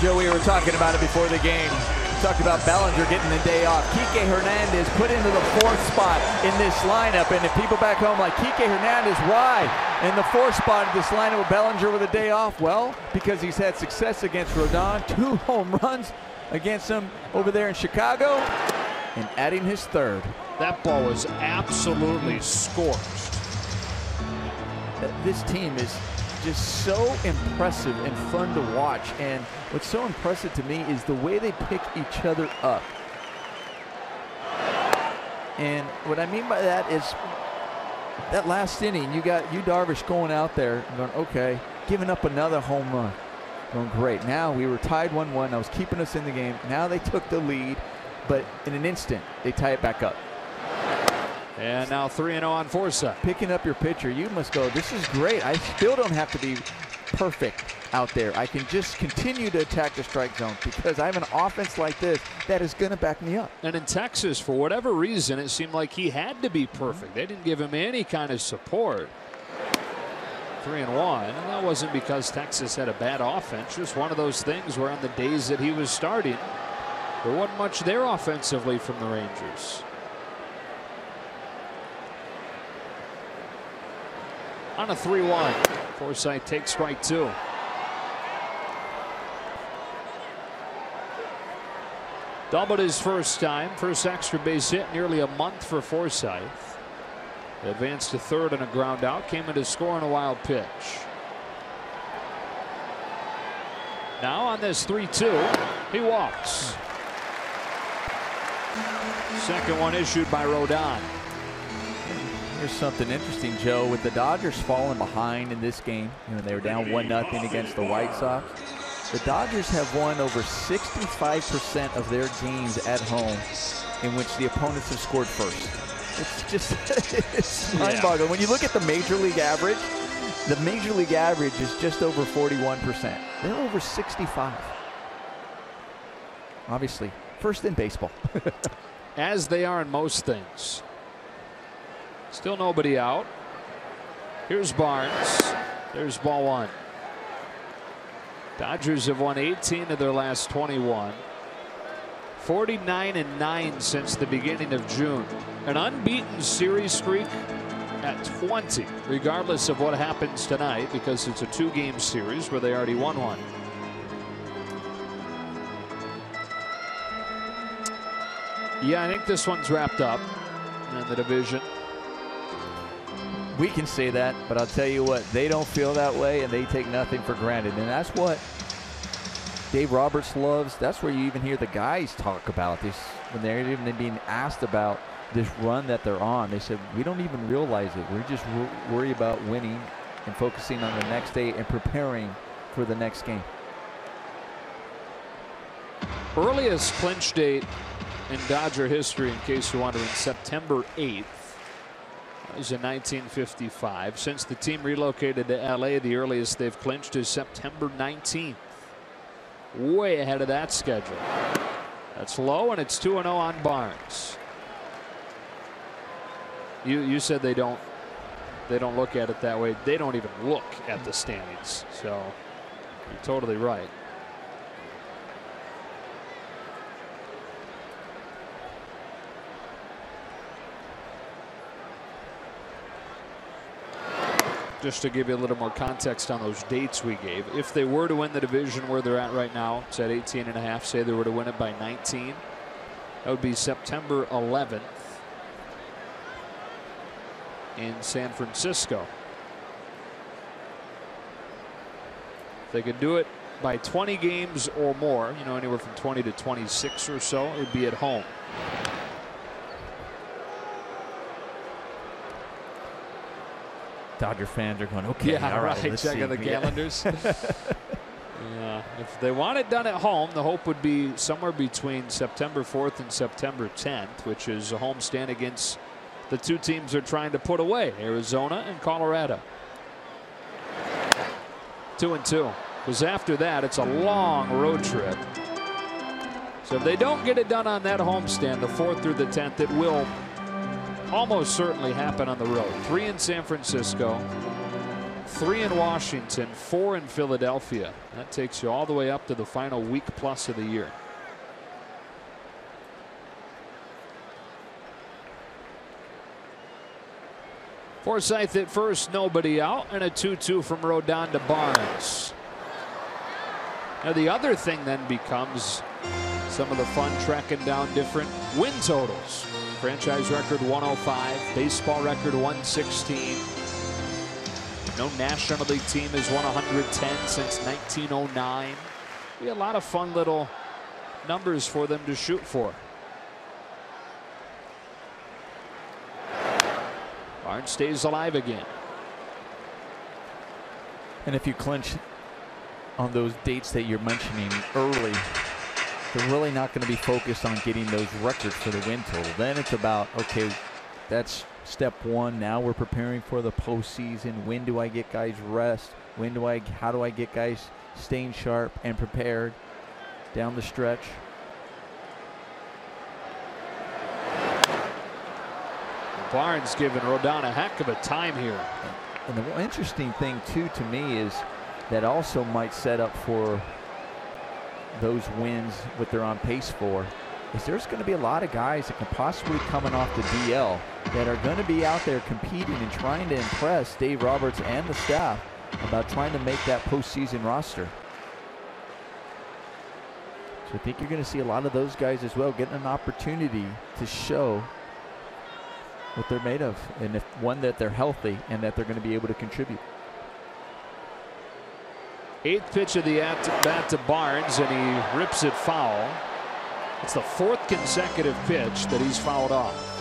Joe, we were talking about it before the game. We talked about Bellinger getting the day off. Kike Hernandez put into the 4th spot in this lineup. And if people back home like, Kike Hernandez, why in the 4th spot in this lineup with Bellinger with a day off? Well, because he's had success against Rodon, 2 home runs against him over there in Chicago, and adding his 3rd. That ball was absolutely scorched. This team is just so impressive and fun to watch, and what's so impressive to me is the way they pick each other up. And what I mean by that is that last inning, you got Darvish going out there and going, okay, giving up another home run. Going, great. Now we were tied 1-1. That was keeping us in the game. Now they took the lead, but in an instant, they tie it back up. And now 3-0 on Forsythe. Picking up your pitcher, you must go, this is great. I still don't have to be perfect out there. I can just continue to attack the strike zone because I have an offense like this that is going to back me up. And in Texas, for whatever reason, it seemed like he had to be perfect. They didn't give him any kind of support. 3-1, and that wasn't because Texas had a bad offense. Just one of those things where on the days that he was starting, there wasn't much there offensively from the Rangers. On a 3-1, Forsythe takes strike 2. Doubled his first time. First extra base hit in nearly a month for Forsythe. Advanced to third and a ground out. Came in to score on a wild pitch. Now on this 3-2, he walks. Second one issued by Rodon. Here's something interesting, Joe. With the Dodgers falling behind in this game, they were down 1-0 against the White Sox. The Dodgers have won over 65% of their games at home in which the opponents have scored first. It's just it's mind-boggling. When you look at the Major League average is just over 41%. They're over 65. Obviously, first in baseball. As they are in most things. Still nobody out. Here's Barnes. There's ball one. Dodgers have won 18 of their last 21. 49-9 since the beginning of June. An unbeaten series streak at 20, regardless of what happens tonight, because it's a 2-game series where they already won one. Yeah, I think this one's wrapped up in the division. We can say that, but I'll tell you what, they don't feel that way, and they take nothing for granted. And that's what Dave Roberts loves. That's where you even hear the guys talk about this when they're even being asked about this run that they're on. They said, we don't even realize it. We're just worried about winning and focusing on the next day and preparing for the next game. Earliest clinch date in Dodger history, in case you're wondering, September 8th. That was in 1955. Since the team relocated to LA, the earliest they've clinched is September 19th. Way ahead of that schedule. That's low, and it's 2-0 on Barnes. You said they don't look at it that way. They don't even look at the standings. So you're totally right. Just to give you a little more context on those dates we gave, if they were to win the division where they're at right now, it's at 18.5. Say they were to win it by 19, that would be September 11th in San Francisco. If they could do it by 20 games or more, anywhere from 20 to 26 or so, it would be at home. Dodger fans are going, okay, yeah, all right, let's check out the calendars. Yeah, if they want it done at home, the hope would be somewhere between September 4th and September 10th, which is a homestand against the two teams they're trying to put away, Arizona and Colorado. 2-2. Because after that, it's a long road trip. So if they don't get it done on that homestand, the 4th through the 10th, it will almost certainly happen on the road. 3 in San Francisco, 3 in Washington, 4 in Philadelphia. That takes you all the way up to the final week plus of the year. Forsythe at first, nobody out, and a 2-2 from Rodon to Barnes. Now the other thing then becomes some of the fun tracking down different win totals. Franchise record 105, baseball record 116. No National League team has won 110 since 1909. Be a lot of fun little numbers for them to shoot for. Barnes stays alive again. And if you clinch on those dates that you're mentioning early, they're really not going to be focused on getting those records for the win total. Then it's about, okay, that's step one. Now we're preparing for the postseason. When do I get guys rest? How do I get guys staying sharp and prepared down the stretch? Barnes giving Rodon a heck of a time here. And the interesting thing too to me is that also might set up for those wins what they're on pace for is there's going to be a lot of guys that can possibly coming off the DL that are going to be out there competing and trying to impress Dave Roberts and the staff about trying to make that postseason roster. So I think you're going to see a lot of those guys as well getting an opportunity to show what they're made of, and if one, that they're healthy and that they're going to be able to contribute. 8th pitch of the at-bat to Barnes, and he rips it foul. It's the 4th consecutive pitch that he's fouled off.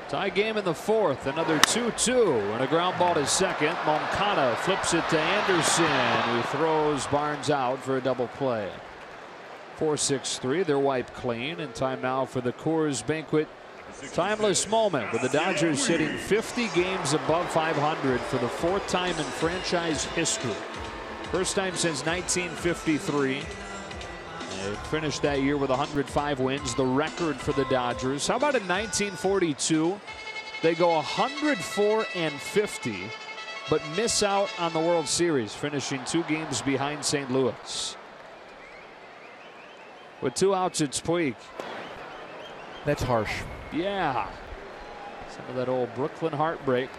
Tie game in the 4th. Another 2-2 and a ground ball to second. Moncada flips it to Anderson, who throws Barnes out for a double play. 4-6-3. They're wiped clean, and time now for the Coors Banquet timeless moment, with the Dodgers sitting 50 games above 500 for the 4th time in franchise history. First time since 1953. They finished that year with 105 wins, the record for the Dodgers. How about in 1942? They go 104-50, but miss out on the World Series, finishing 2 games behind St. Louis. With 2 outs, it's Puig. That's harsh. Yeah. Some of that old Brooklyn heartbreak.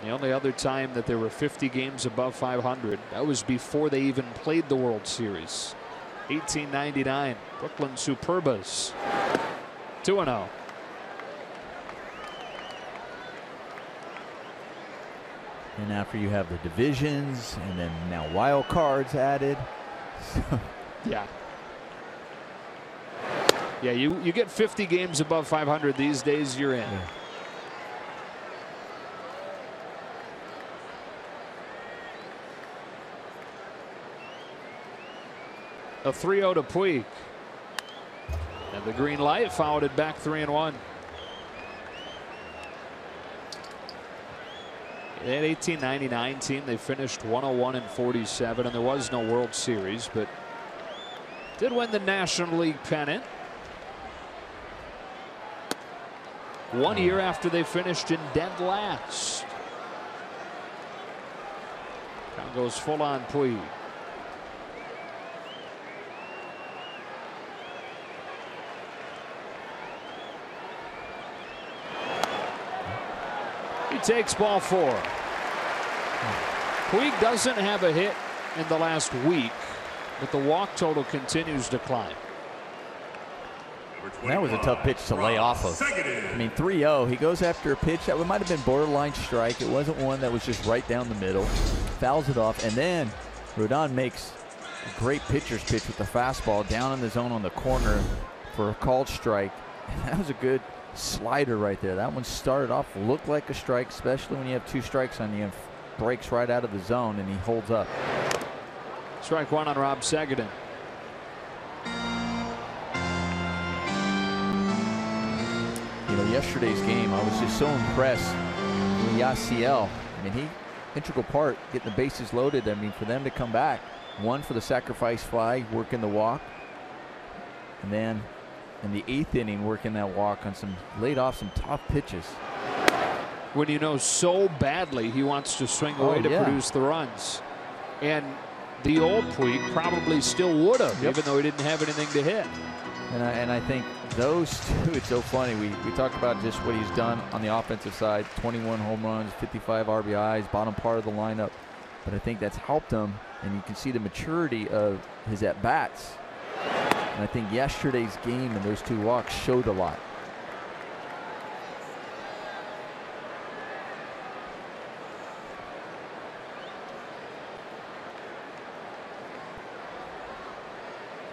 The only other time that there were 50 games above 500, that was before they even played the World Series. 1899, Brooklyn Superbas. 2-0. And after you have the divisions, and then now wild cards added. Yeah. Yeah, you get 50 games above 500 these days, you're in. Yeah. A 3-0 to Puig. And the green light fouled it back 3-1. That 1899 team, they finished 101-47, and there was no World Series, but did win the National League pennant 1 year after they finished in dead last. Count goes full on Puig. He takes ball 4. Puig doesn't have a hit in the last week, but the walk total continues to climb. That was a tough pitch to lay off of. I mean, 3-0. He goes after a pitch that might have been borderline strike. It wasn't one that was just right down the middle. Fouls it off, and then Rodon makes a great pitcher's pitch with the fastball down in the zone on the corner for a called strike. And that was a good slider right there. That one started off, looked like a strike, especially when you have 2 strikes on you, and breaks right out of the zone, and he holds up. Strike 1 on Rob Sagadin. You know, yesterday's game, I was just so impressed with Yasiel. I mean, he integral part getting the bases loaded. I mean, for them to come back, 1 for the sacrifice fly, working the walk, and then in the 8th inning working that walk on some, laid off some tough pitches. When you know so badly he wants to swing away to produce the runs. And the old Puig probably still would have, even though he didn't have anything to hit. And I think those two, it's so funny. We talked about just what he's done on the offensive side, 21 home runs, 55 RBIs, bottom part of the lineup. But I think that's helped him, and you can see the maturity of his at-bats. And I think yesterday's game and those 2 walks showed a lot.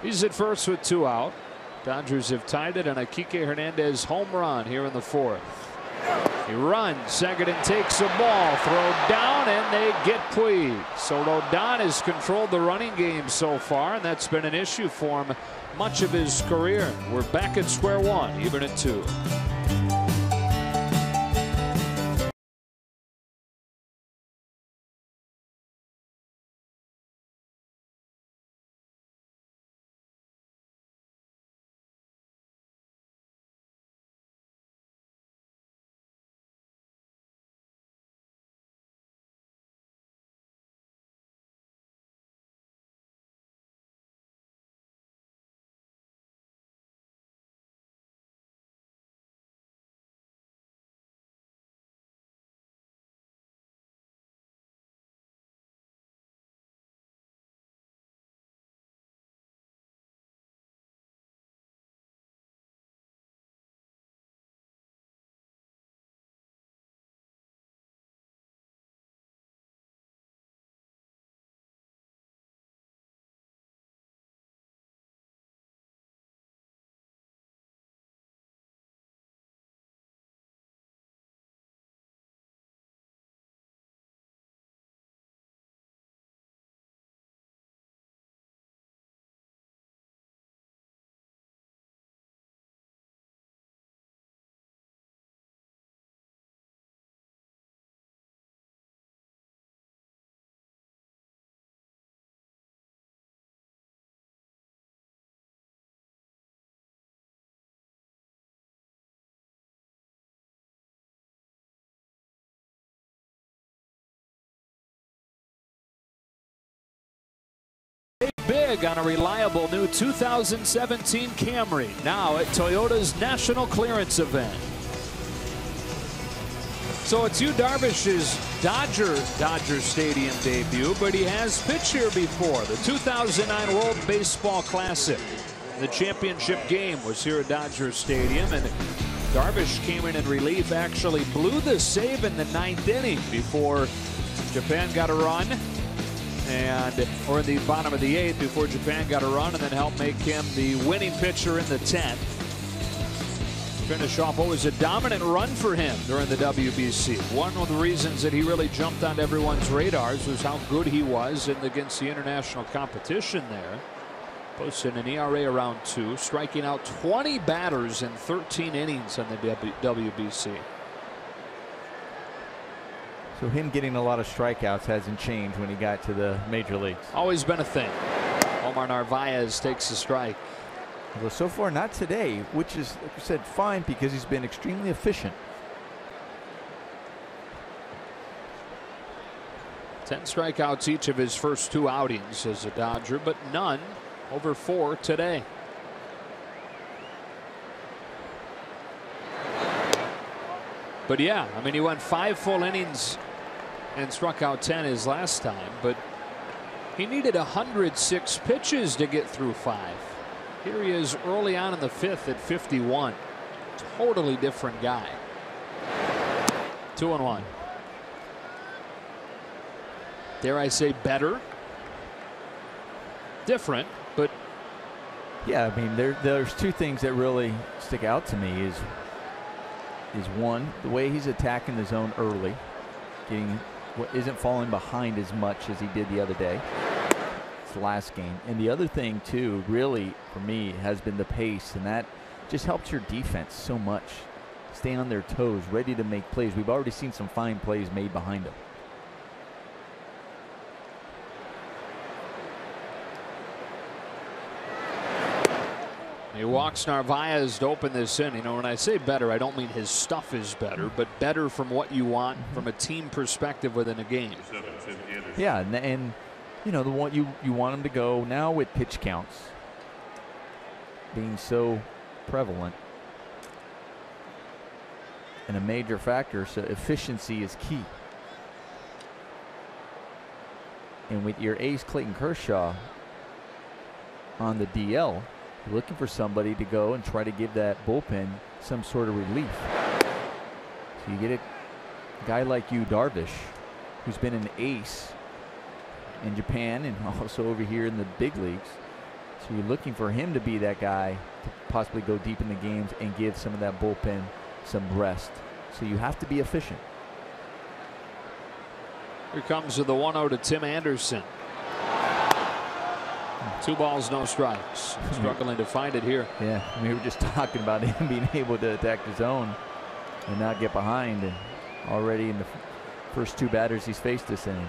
He's at first with 2 out. Dodgers have tied it on a Kike Hernandez home run here in the 4th. He runs, Sagadin takes the ball, throw down, and they get Puig. So Rodon has controlled the running game so far, and that's been an issue for him much of his career. We're back at square 1, even at 2. Big on a reliable new 2017 Camry, now at Toyota's National Clearance Event. So it's Yu Darvish's Dodger Stadium debut, but he has pitched here before. The 2009 World Baseball Classic. The championship game was here at Dodger Stadium, and Darvish came in relief, actually blew the save in the 9th inning before Japan got a run, or in the bottom of the 8th before Japan got a run, and then helped make him the winning pitcher in the 10th. Finish off what was a dominant run for him during the WBC. One of the reasons that he really jumped on everyone's radars was how good he was against the international competition there. Posted an ERA around 2, striking out 20 batters in 13 innings on the WBC. So him getting a lot of strikeouts hasn't changed when he got to the major leagues. Always been a thing. Omar Narvaez takes a strike. Well, so far not today, which is, like I said, fine because he's been extremely efficient. 10 strikeouts each of his first 2 outings as a Dodger, but none over 4 today. But yeah, I mean, he went 5 full innings and struck out 10 his last time, but he needed 106 pitches to get through 5. Here he is early on in the 5th at 51. Totally different guy. 2-1. Dare I say better? Different, but yeah, I mean, there's 2 things that really stick out to me is one, the way he's attacking the zone early, isn't falling behind as much as he did the other day. Last game. And the other thing too, really for me, has been the pace, and that just helps your defense so much. Stay on their toes, ready to make plays. We've already seen some fine plays made behind him. He walks Narvaez to open this in. You know, when I say better, I don't mean his stuff is better, but better from what you want from a team perspective within a game. Yeah, and you know, the one you want him to go now with pitch counts being so prevalent and a major factor, so efficiency is key. And with your ace Clayton Kershaw on the DL, you're looking for somebody to go and try to give that bullpen some sort of relief. So you get a guy like Yu Darvish, who's been an ace in Japan and also over here in the big leagues. So you're looking for him to be that guy to possibly go deep in the games and give some of that bullpen some rest. So you have to be efficient. Here comes the 1-0 to Tim Anderson. 2 balls, no strikes. Struggling to find it here. Yeah, we were just talking about him being able to attack the zone and not get behind, and already in the first 2 batters he's faced this inning.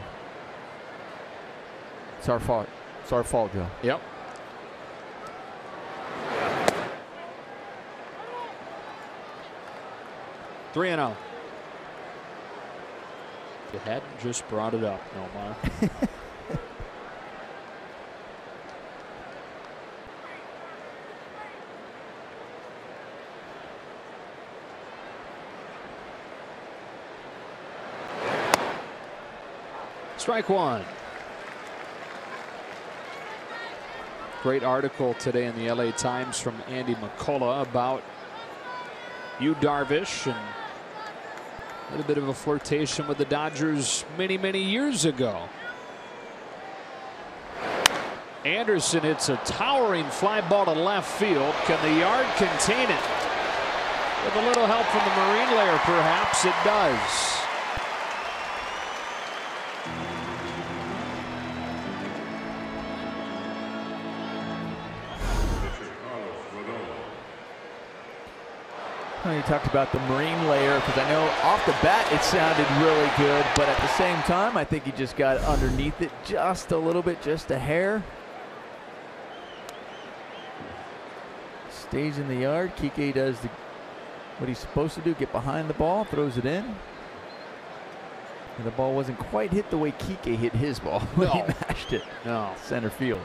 It's our fault. It's our fault, Joe. Yep. Three and 0. You hadn't just brought it up, Nomar. Strike 1. Great article today in the LA Times from Andy McCullough about Yu Darvish and a little bit of a flirtation with the Dodgers many years ago. Anderson hits a towering fly ball to left field. Can the yard contain it? With a little help from the marine layer, perhaps it does. You talked about the marine layer, because I know off the bat it sounded really good, but at the same time I think he just got underneath it just a little bit, just a hair. Stays in the yard. Kike does what he's supposed to do, get behind the ball, throws it in. And the ball wasn't quite hit the way Kike hit his ball when he mashed it. No. Center field.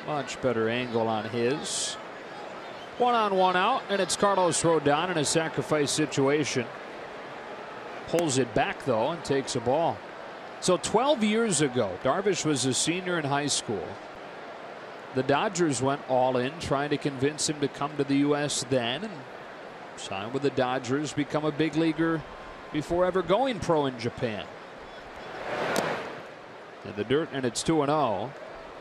Much better angle on his. 1-on-1 out, and it's Carlos Rodon in a sacrifice situation. Pulls it back, though, and takes a ball. So 12 years ago, Darvish was a senior in high school. The Dodgers went all in, trying to convince him to come to the U.S. then, and sign with the Dodgers, become a big leaguer before ever going pro in Japan. In the dirt, and it's 2-0.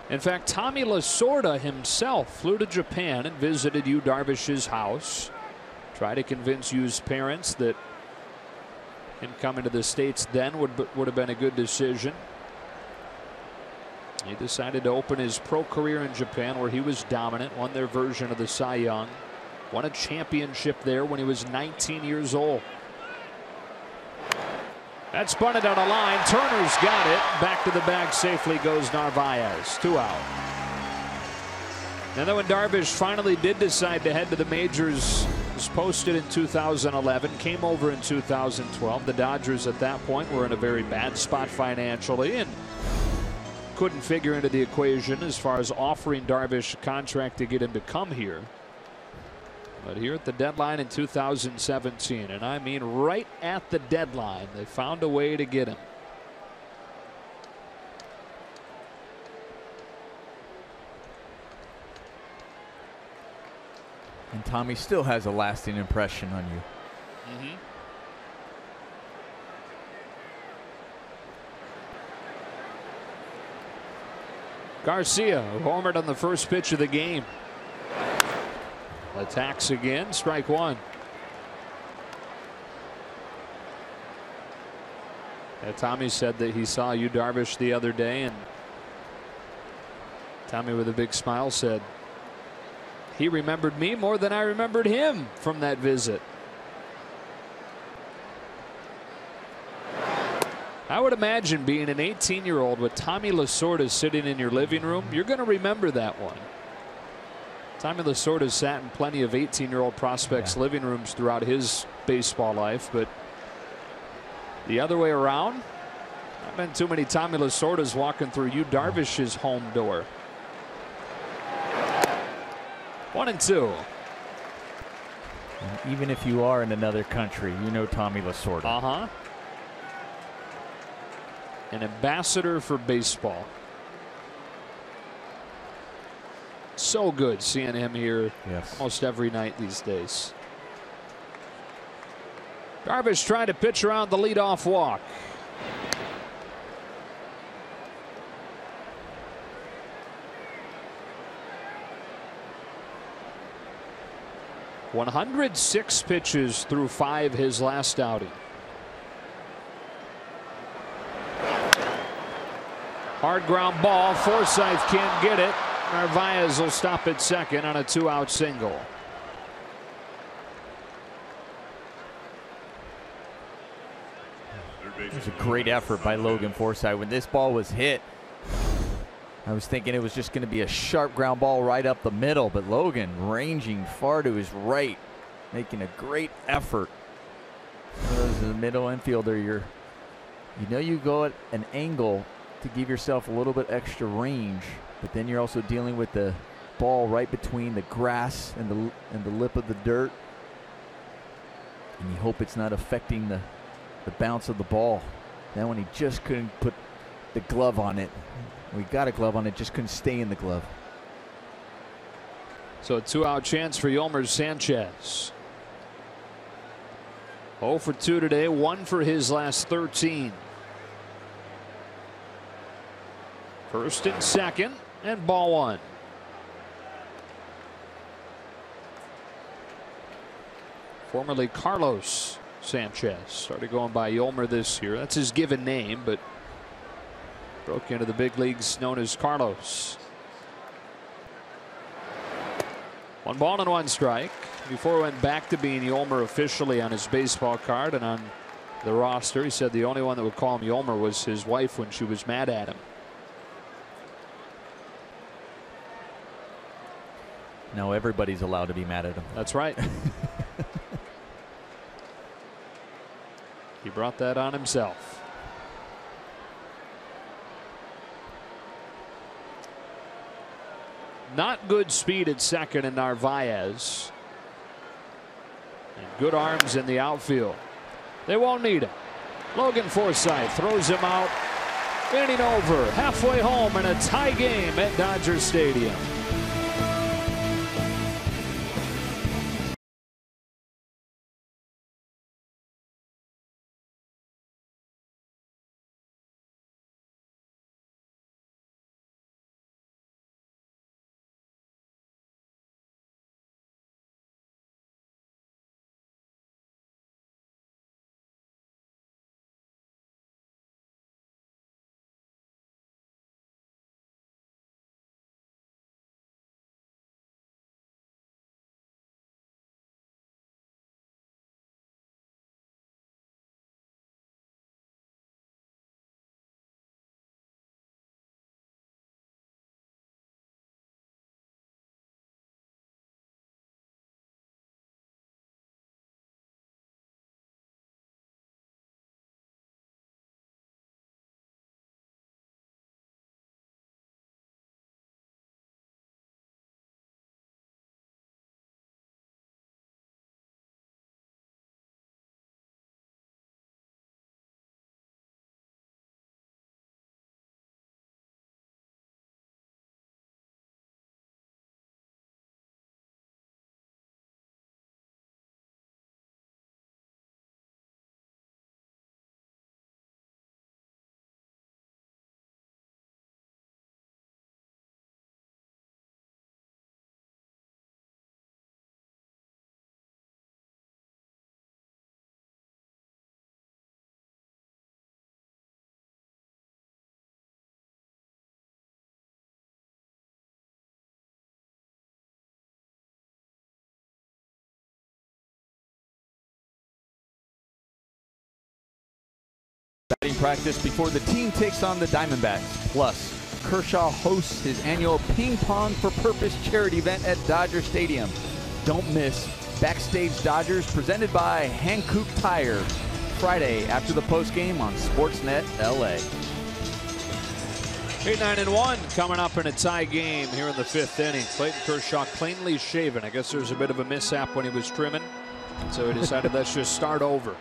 In fact, Tommy Lasorda himself flew to Japan and visited Yu Darvish's house. Tried to convince Yu's parents that him coming to the States then would have been a good decision. He decided to open his pro career in Japan, where he was dominant, won their version of the Cy Young, won a championship there when he was 19 years old. That's bunted on a line. Turner's got it. Back to the bag safely goes Narvaez. 2 out. And then when Darvish finally did decide to head to the majors, was posted in 2011, came over in 2012. The Dodgers at that point were in a very bad spot financially and couldn't figure into the equation as far as offering Darvish a contract to get him to come here. But here at the deadline in 2017, and I mean right at the deadline, they found a way to get him. And Tommy still has a lasting impression on you. Garcia, who homered on the first pitch of the game. Attacks again, strike one. Tommy said that he saw Yu Darvish the other day, and Tommy with a big smile said he remembered me more than I remembered him from that visit. I would imagine being an 18-year-old with Tommy Lasorda sitting in your living room, you're going to remember that one. Tommy Lasorda sat in plenty of 18-year-old prospects' living rooms throughout his baseball life, but the other way around, not been too many Tommy Lasordas walking through Yu Darvish's home door. 1-2. And even if you are in another country, you know Tommy Lasorda. An ambassador for baseball. So good seeing him here almost every night these days. Darvish trying to pitch around the leadoff walk. "106 pitches through 5 his last outing. Hard ground ball. Forsythe can't get it. Narvaez will stop at second on a 2-out single. It was a great effort by Logan Forsythe. When this ball was hit, I was thinking it was just going to be a sharp ground ball right up the middle, but Logan ranging far to his right, making a great effort. As a middle infielder, you go at an angle to give yourself a little bit extra range, but then you're also dealing with the ball right between the grass and the lip of the dirt, and you hope it's not affecting the bounce of the ball. That one, he just couldn't put the glove on it. We got a glove on it, just couldn't stay in the glove. So a 2-out chance for Yolmer Sanchez. 0 for 2 today, 1 for his last 13. First and second, and ball 1. Formerly Carlos Sanchez, started going by Yolmer this year. That's his given name, but broke into the big leagues known as Carlos. 1 ball and 1 strike. Before he went back to being Yolmer officially on his baseball card and on the roster, he said the only one that would call him Yolmer was his wife when she was mad at him. No, everybody's allowed to be mad at him. That's right. He brought that on himself. Not good speed at second in Narvaez. And good arms in the outfield. They won't need him. Logan Forsythe throws him out. Inning over. Halfway home in a tie game at Dodger Stadium. Batting practice before the team takes on the Diamondbacks. Plus, Kershaw hosts his annual Ping Pong for Purpose charity event at Dodger Stadium. Don't miss Backstage Dodgers presented by Hankook Tire. Friday after the postgame on Sportsnet LA. 8-9-1 coming up in a tie game here in the 5th inning. Clayton Kershaw cleanly shaven. I guess there's a bit of a mishap when he was trimming, so he decided let's just start over.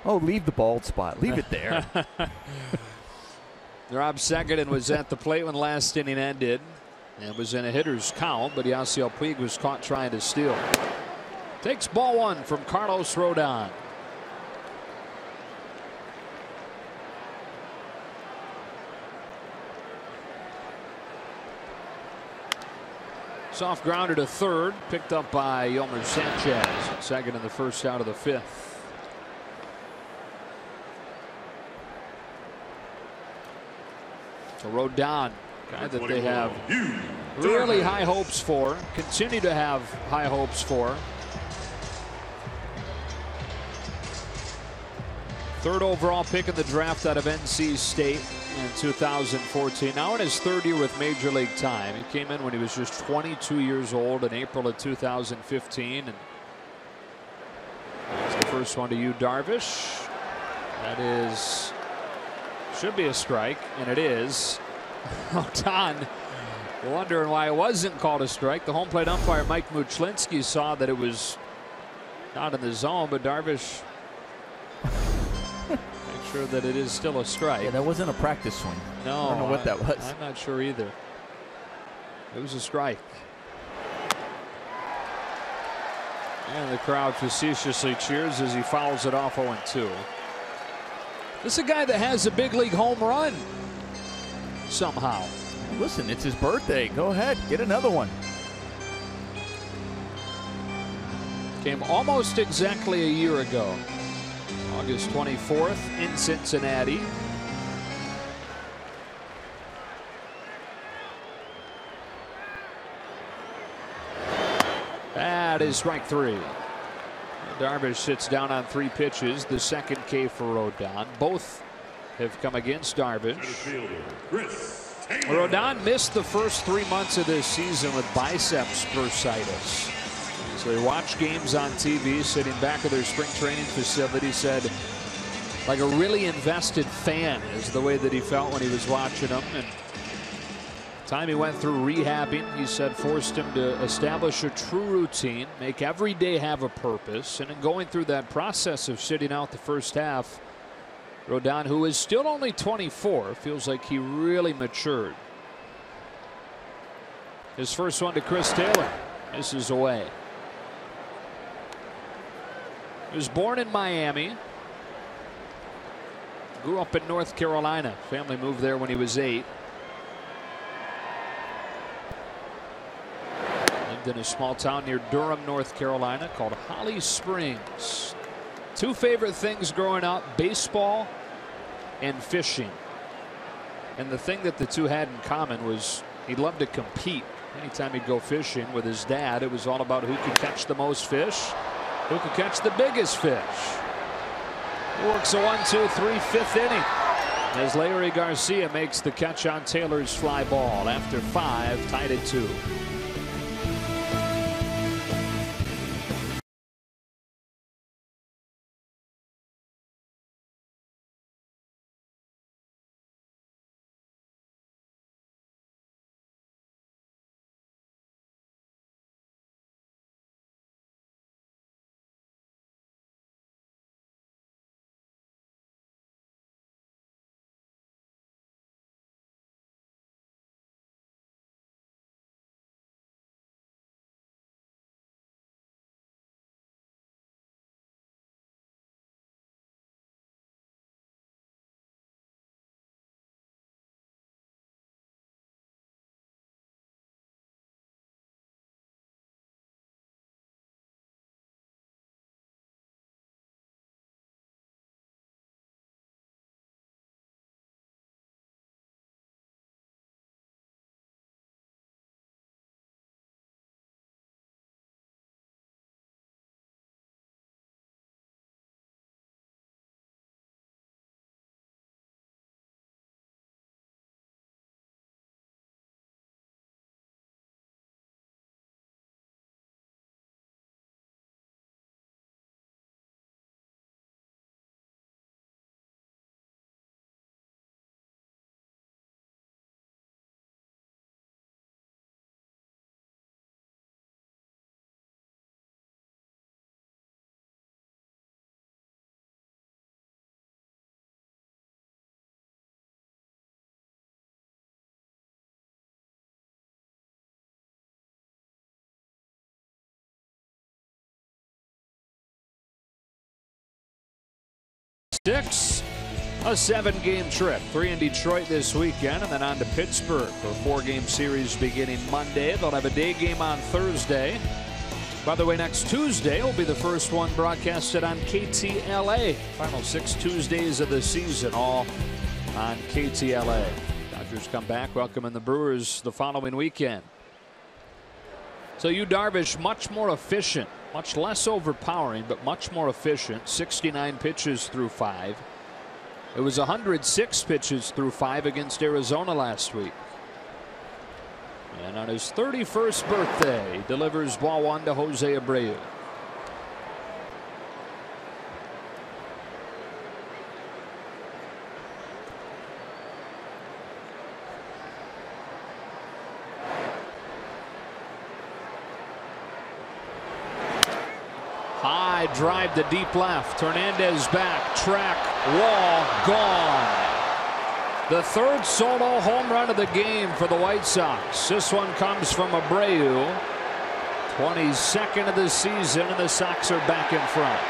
Oh, leave the bald spot. Leave it there. Rob Seguin was at the plate when last inning ended. And was in a hitter's count, but Yasiel Puig was caught trying to steal. Takes ball one from Carlos Rodon. Soft grounder to third, picked up by Yomer Sanchez. Second in the first out of the 5th. So Rodon, guy that they have really high hopes for, continue to have high hopes for. Third overall pick in the draft out of NC State in 2014. Now in his 3rd year with Major League time. He came in when he was just 22 years old in April of 2015. And that's the first one to Yu Darvish. That is, should be a strike, and it is. Rodon wondering why it wasn't called a strike. The home plate umpire Mike Muchlinski saw that it was not in the zone, but Darvish make sure that it is still a strike. Yeah, that wasn't a practice swing. No, I don't know what that was. I'm not sure either. It was a strike. And the crowd facetiously cheers as he fouls it off 0-2. This is a guy that has a big league home run somehow. Listen, it's his birthday. Go ahead, get another one. Came almost exactly a year ago. August 24th in Cincinnati. That is strike 3. Darvish sits down on 3 pitches. The second K for Rodon. Both have come against Darvish. Rodon missed the first 3 months of this season with biceps bursitis. So he watched games on TV, sitting back at their spring training facility, said like a really invested fan is the way that he felt when he was watching them. And Time he went through rehabbing, he said, forced him to establish a true routine, make every day have a purpose. And in going through that process of sitting out the first half, Rodon, who is still only 24, feels like he really matured. His first one to Chris Taylor. Misses away. He was born in Miami. Grew up in North Carolina. Family moved there when he was 8. Lived in a small town near Durham, North Carolina called Holly Springs. 2 favorite things growing up: baseball and fishing. And the thing that the 2 had in common was he loved to compete. Anytime he'd go fishing with his dad, it was all about who could catch the most fish, who could catch the biggest fish. He works a 1-2-3 5th inning as Larry Garcia makes the catch on Taylor's fly ball. After 5, tied at 2. A 7-game trip. 3 in Detroit this weekend, and then on to Pittsburgh for a 4-game series beginning Monday. They'll have a day game on Thursday. By the way, next Tuesday will be the first one broadcasted on KTLA. Final 6 Tuesdays of the season, all on KTLA. Dodgers come back, welcoming the Brewers the following weekend. So Yu Darvish, much more efficient, much less overpowering, but much more efficient. 69 pitches through 5. It was 106 pitches through 5 against Arizona last week. And on his 31st birthday, he delivers ball 1 to Jose Abreu. High drive to deep left. Hernandez back, track, wall, gone. The 3rd solo home run of the game for the White Sox. This one comes from Abreu. 22nd of the season, and the Sox are back in front.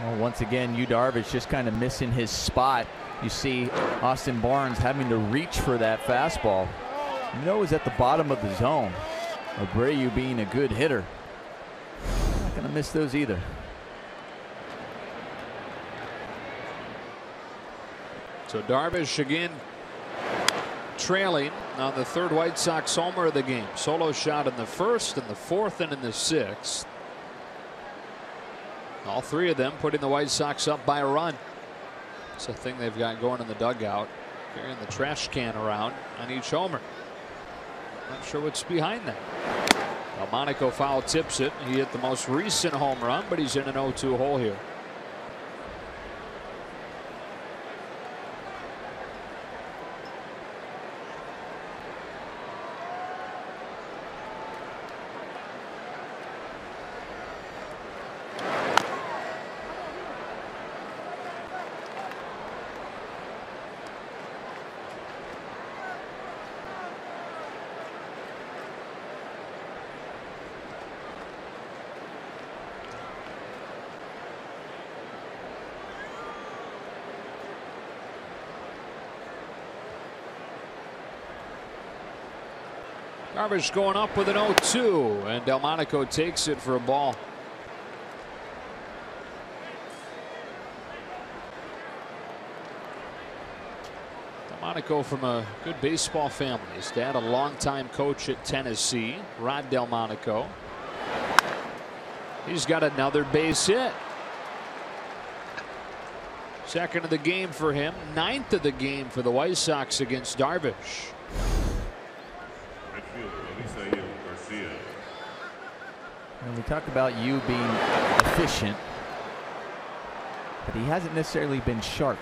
Well, once again, Yu Darvish just kind of missing his spot. You see Austin Barnes having to reach for that fastball. You know, he's at the bottom of the zone. Abreu being a good hitter. Not going to miss those either. So Darvish again trailing on the 3rd White Sox homer of the game. Solo shot in the 1st, in the 4th, and in the 6th. All 3 of them putting the White Sox up by a run. It's a thing they've got going in the dugout, carrying the trash can around on each homer. Not sure what's behind that. Delmonico foul tips it. He hit the most recent home run, but he's in an 0-2 hole here. Darvish going up with an 0-2, and Delmonico takes it for a ball. Delmonico from a good baseball family. His dad, a longtime coach at Tennessee, Rod Delmonico. He's got another base hit. Second of the game for him, 9th of the game for the White Sox against Darvish. And we talk about you being efficient, but he hasn't necessarily been sharp.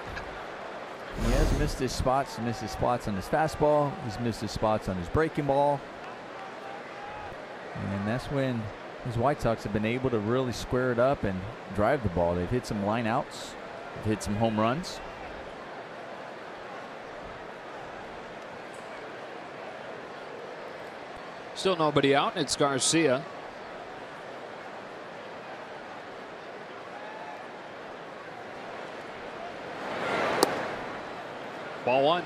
He has missed his spots. He missed his spots on his fastball. He's missed his spots on his breaking ball. And that's when his White Sox have been able to really square it up and drive the ball. They've hit some line outs. They've hit some home runs. Still nobody out, and it's Garcia. Ball one.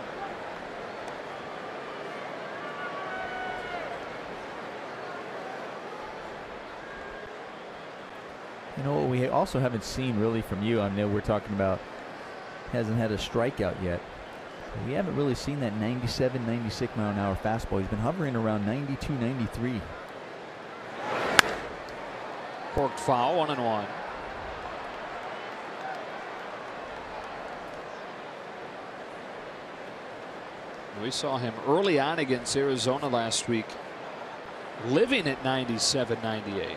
You know what we also haven't seen really from you, I know we're talking about hasn't had a strikeout yet. We haven't really seen that 97, 96 mile an hour fastball. He's been hovering around 92, 93. Corked foul, 1-1. We saw him early on against Arizona last week, living at 97, 98.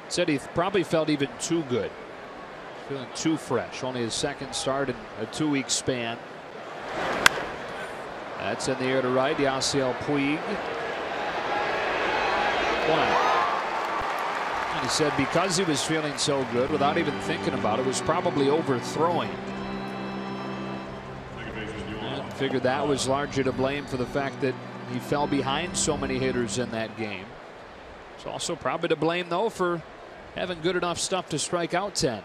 Said he probably felt even too good. Feeling too fresh. Only his second start in a 2-week span. That's in the air to right. Yasiel Puig. One. And he said because he was feeling so good, without even thinking about it, was probably overthrowing. And figured that was largely to blame for the fact that he fell behind so many hitters in that game. It's also probably to blame, though, for having good enough stuff to strike out 10.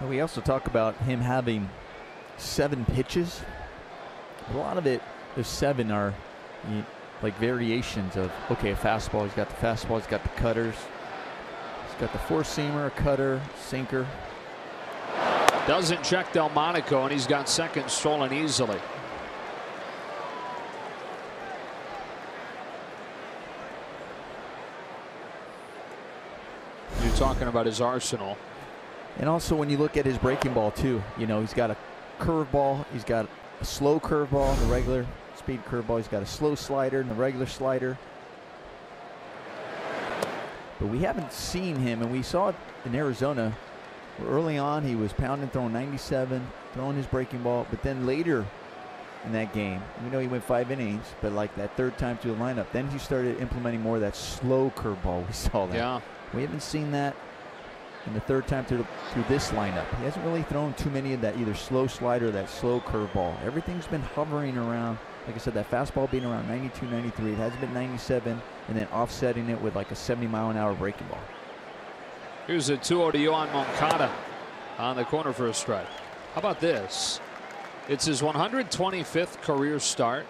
We also talk about him having 7 pitches. A lot of it, the 7 are like variations of, okay, a fastball. He's got the fastball. He's got the cutters. He's got the four-seamer, a cutter, sinker. Doesn't check Delmonico, and he's got second stolen easily. You're talking about his arsenal. And also when you look at his breaking ball too, you know, he's got a curveball, he's got a slow curveball, the regular speed curveball, he's got a slow slider and the regular slider. But we haven't seen him, and we saw it in Arizona. Early on he was pounding, throwing 97, throwing his breaking ball, but then later in that game, we know he went 5 innings, but like that third time through the lineup, then he started implementing more of that slow curveball. We saw that. Yeah. We haven't seen that in the third time through this lineup. He hasn't really thrown too many of that either slow slider or that slow curveball. Everything's been hovering around, like I said, that fastball being around 92, 93. It hasn't been 97, and then offsetting it with like a 70-mile-an-hour breaking ball. Here's a 2-0 to Yohan Moncada on the corner for a strike. How about this? It's his 125th career start.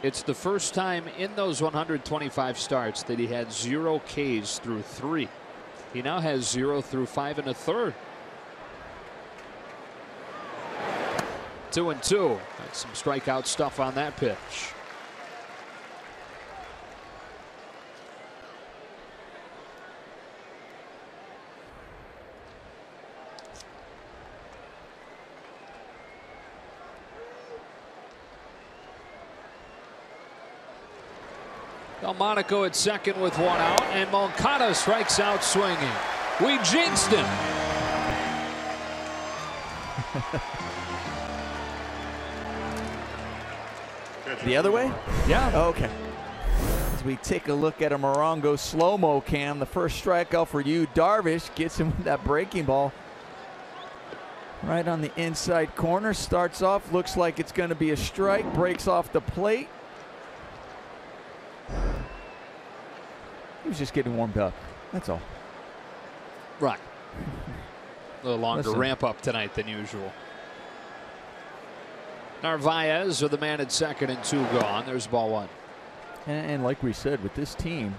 It's the first time in those 125 starts that he had 0 Ks through 3. He now has 0 through 5 1/3. 2-2. That's some strikeout stuff on that pitch. Delmonico at second with one out, and Moncada strikes out swinging. We jinxed him. The other way? Yeah. Okay. As we take a look at a Morongo slow-mo cam, the first strikeout for you, Darvish gets him with that breaking ball. Right on the inside corner, starts off, looks like it's going to be a strike, breaks off the plate. He was just getting warmed up, that's all. Right. A little longer Listen. ramp up tonight than usual. Narvaez with the man at second and 2 gone. There's ball 1. And like we said, with this team,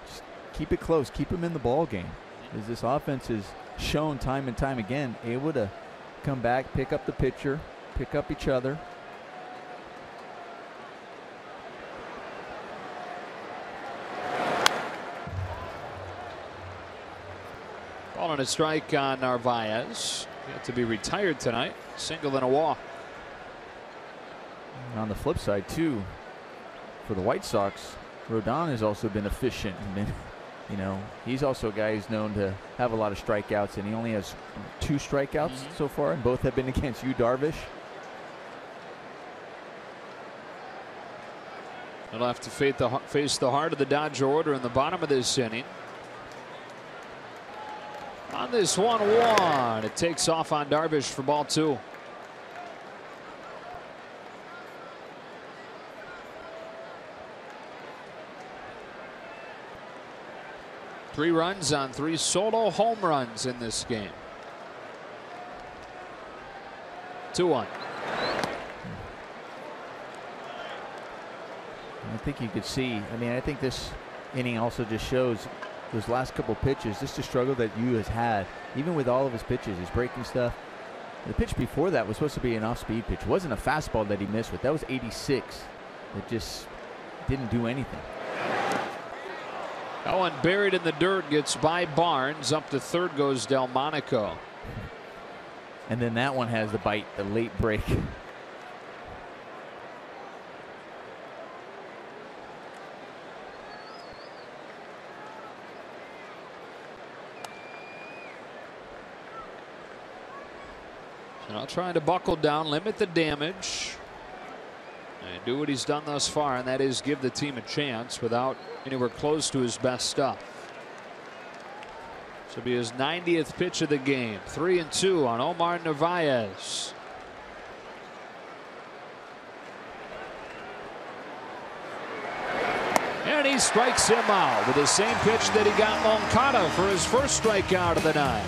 just keep it close, keep them in the ball game. As this offense is shown time and time again, able to come back, pick up the pitcher, pick up each other. Ball and a strike on Narvaez. Yet to be retired tonight. Single and a walk. And on the flip side, too, for the White Sox, Rodon has also been efficient. And you know, he's also a guy who's known to have a lot of strikeouts, and he only has 2 strikeouts so far, and both have been against you, Darvish. He'll have to face the heart of the Dodger order in the bottom of this inning. On this 1-1, it takes off on Darvish for ball 2. Three runs on 3 solo home runs in this game. 2-1. I think you could see, I mean, I think this inning also just shows those last couple pitches, just the struggle that Yu has had, even with all of his pitches, his breaking stuff. The pitch before that was supposed to be an off-speed pitch. It wasn't a fastball that he missed with. That was 86. It just didn't do anything. That one buried in the dirt, gets by Barnes. Up to third goes Delmonico. And then that one has the bite, the late break. So now trying to buckle down, limit the damage, and do what he's done thus far, and that is give the team a chance without anywhere close to his best stuff. This will be his 90th pitch of the game. 3-2 on Omar Narvaez. And he strikes him out with the same pitch that he got Moncada for his first strikeout of the night.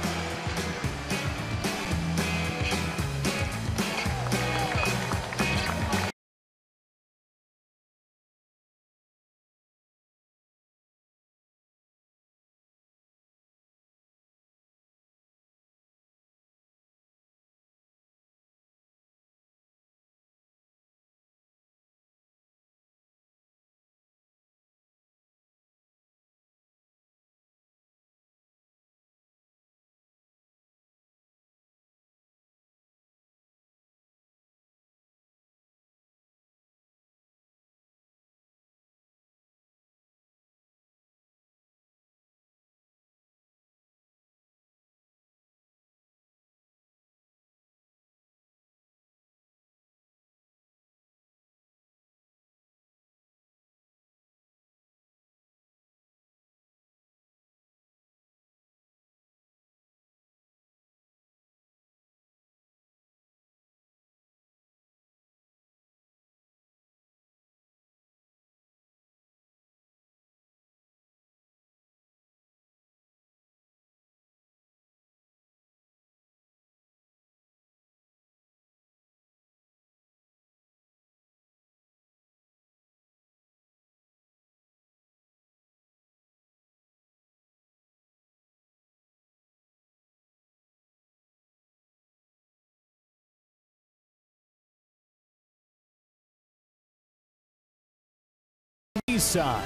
Nissan.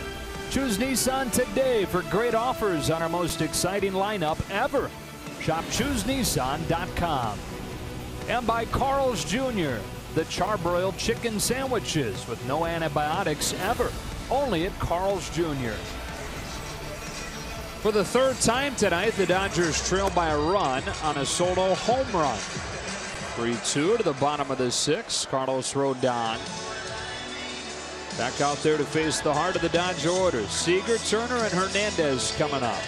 Choose Nissan today for great offers on our most exciting lineup ever. Shop ChooseNissan.com. And by Carl's Jr., the charbroiled chicken sandwiches with no antibiotics ever. only at Carl's Jr. For the third time tonight, the Dodgers trail by a run on a solo home run. 3-2 to the bottom of the sixth. Carlos Rodon back out there to face the heart of the Dodger order. Seager, Turner, and Hernandez coming up.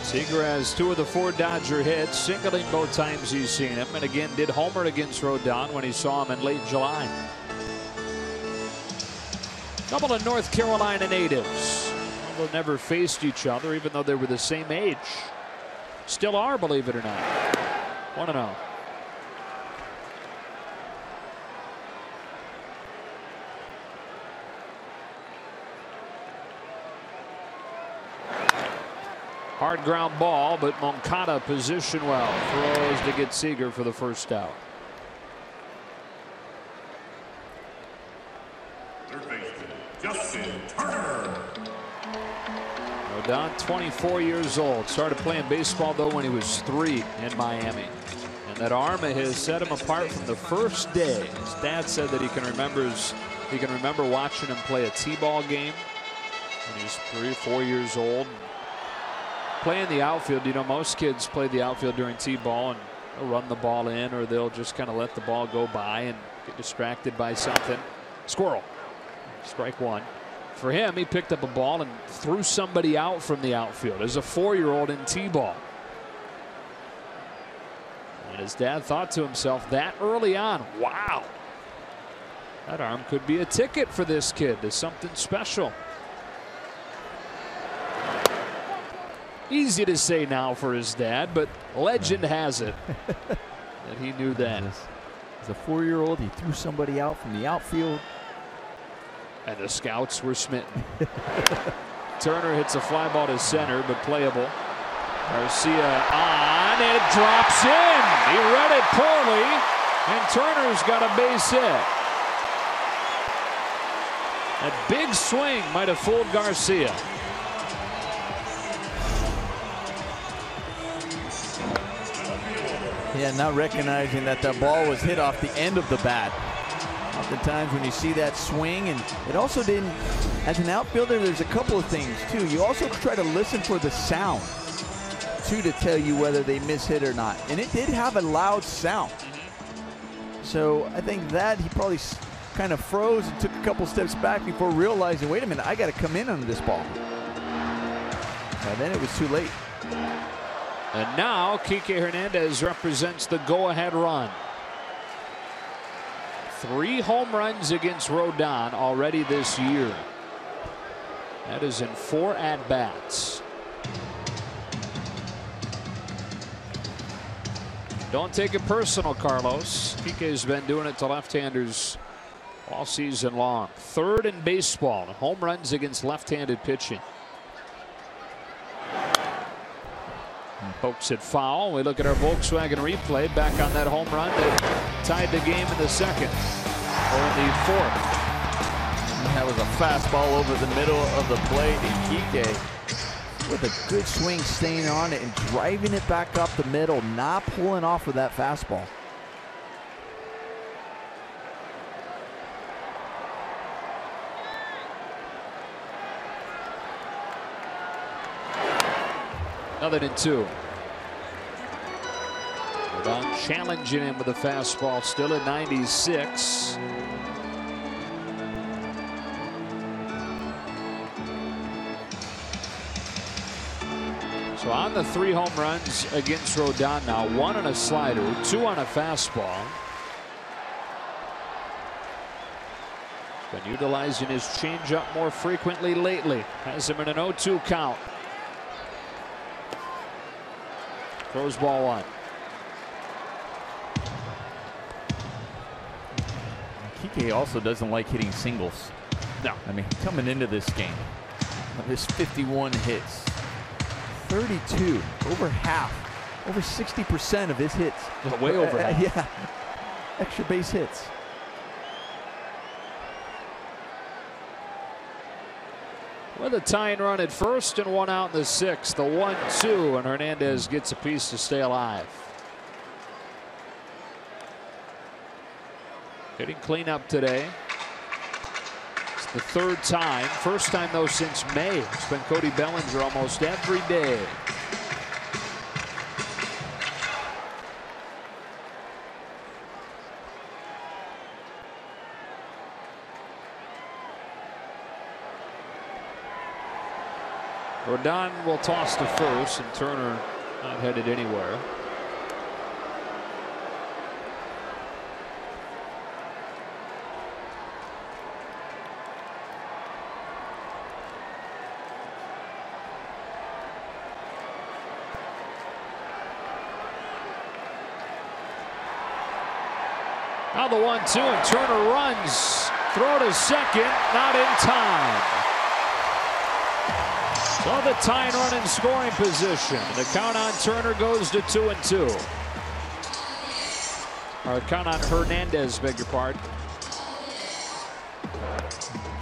Seager has 2 of the 4 Dodger hits, singling both times he's seen him, and again did homer against Rodon when he saw him in late July. Couple of North Carolina natives. They've never faced each other, even though they were the same age. Still are, believe it or not. 1-0. Hard ground ball, but Moncada position well. Throws to get Seager for the first out. Third baseman, Justin Turner. Rodon, 24 years old. Started playing baseball, though, when he was 3 in Miami. And that arm of his set him apart from the first day. His dad said that he can remember watching him play a T-ball game when he was 3 or 4 years old. Playing the outfield, you know, most kids play the outfield during T-ball and they'll run the ball in, or they'll just kind of let the ball go by and get distracted by something. Squirrel. Strike 1. For him, he picked up a ball and threw somebody out from the outfield as a 4-year-old in T-ball. And his dad thought to himself that early on, wow, that arm could be a ticket for this kid to something special. Easy to say now for his dad, but legend has it that he knew that. As a 4-year-old, he threw somebody out from the outfield. And the scouts were smitten. Turner hits a fly ball to center, but playable. Garcia on, and it drops in. He read it poorly, and Turner's got a base hit. That big swing might have fooled Garcia. Yeah, not recognizing that the ball was hit off the end of the bat. Oftentimes when you see that swing, and it also didn't, as an outfielder, there's a couple of things too. You also try to listen for the sound too to tell you whether they mishit or not. And it did have a loud sound. So I think that he probably kind of froze and took a couple steps back before realizing, wait a minute, I got to come in on this ball. And then it was too late. And now Kike Hernandez represents the go-ahead run. 3 home runs against Rodon already this year. That is in 4 at-bats. Don't take it personal, Carlos. Kike's been doing it to left-handers all season long. 3rd in baseball in home runs against left-handed pitching. Pokes it foul. We look at our Volkswagen replay back on that home run that tied the game in the 2nd or in the 4th. That was a fastball over the middle of the plate, and Kike with a good swing staying on it and driving it back up the middle, not pulling off with that fastball. Another than 2. Rodon challenging him with a fastball, still at 96. So on the 3 home runs against Rodon now, 1 on a slider, 2 on a fastball. Been utilizing his changeup more frequently lately. Has him in an 0-2 count. Throws ball 1. Kike also doesn't like hitting singles. No. I mean, coming into this game, of his 51 hits, 32, over half, over 60% of his hits. Way over half. Yeah, extra base hits. With a tying run at first and 1 out in the 6th. The 1-2, and Hernandez gets a piece to stay alive. Hitting cleanup today. The third time. First time, though, since May. It's been Cody Bellinger almost every day. Rodon will toss to first, and Turner not headed anywhere. Now the 1-2, and Turner runs. Throw to second, not in time. So the tying run in scoring position. The count on Turner goes to 2-2. Or count on Hernandez, beg your pardon.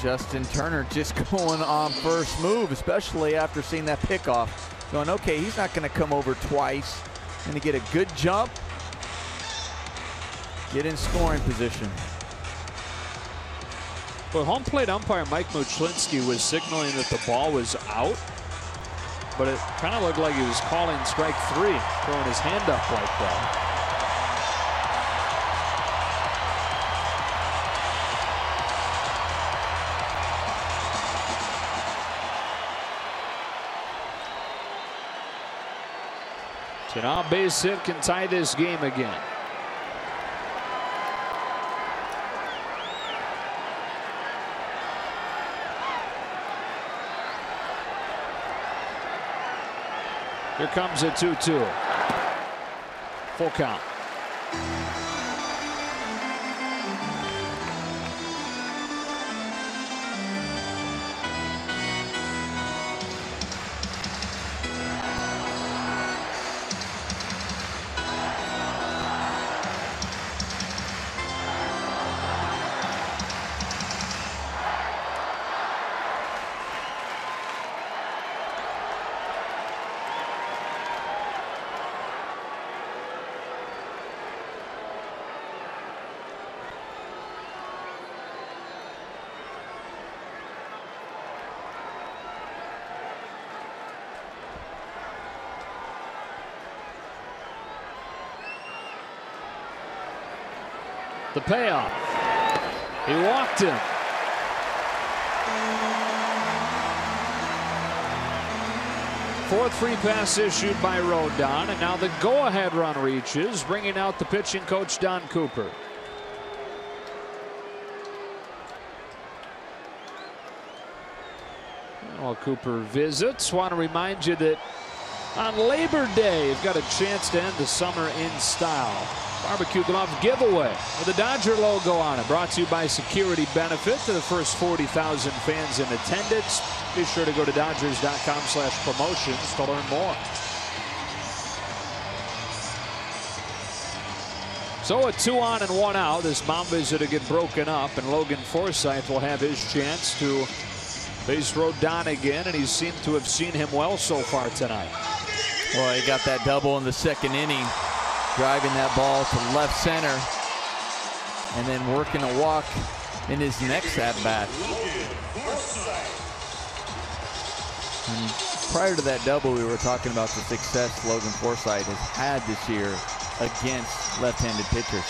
Justin Turner just going on first move, especially after seeing that pickoff. Going, okay, he's not going to come over twice. Going to get a good jump. Get in scoring position. Well, home plate umpire Mike Muchlinski was signaling that the ball was out, but it kind of looked like he was calling strike 3, throwing his hand up like that. So now base hit can tie this game again. Here comes a 2-2. Full count. The payoff. He walked him. Fourth free pass issued by Rodon, and now the go-ahead run reaches, bringing out the pitching coach Don Cooper. While Cooper visits, want to remind you that on Labor Day, you've got a chance to end the summer in style. Barbecue glove giveaway with a Dodger logo on it. Brought to you by Security Benefit to the first 40,000 fans in attendance. Be sure to go to Dodgers.com/promotions to learn more. So a 2 on and 1 out. This mound visit to get broken up, and Logan Forsythe will have his chance to face Rodon again, and he seemed to have seen him well so far tonight. Well, he got that double in the second inning, driving that ball to left center, and then working a walk in his next at-bat. Prior to that double, we were talking about the success Logan Forsythe has had this year against left-handed pitchers.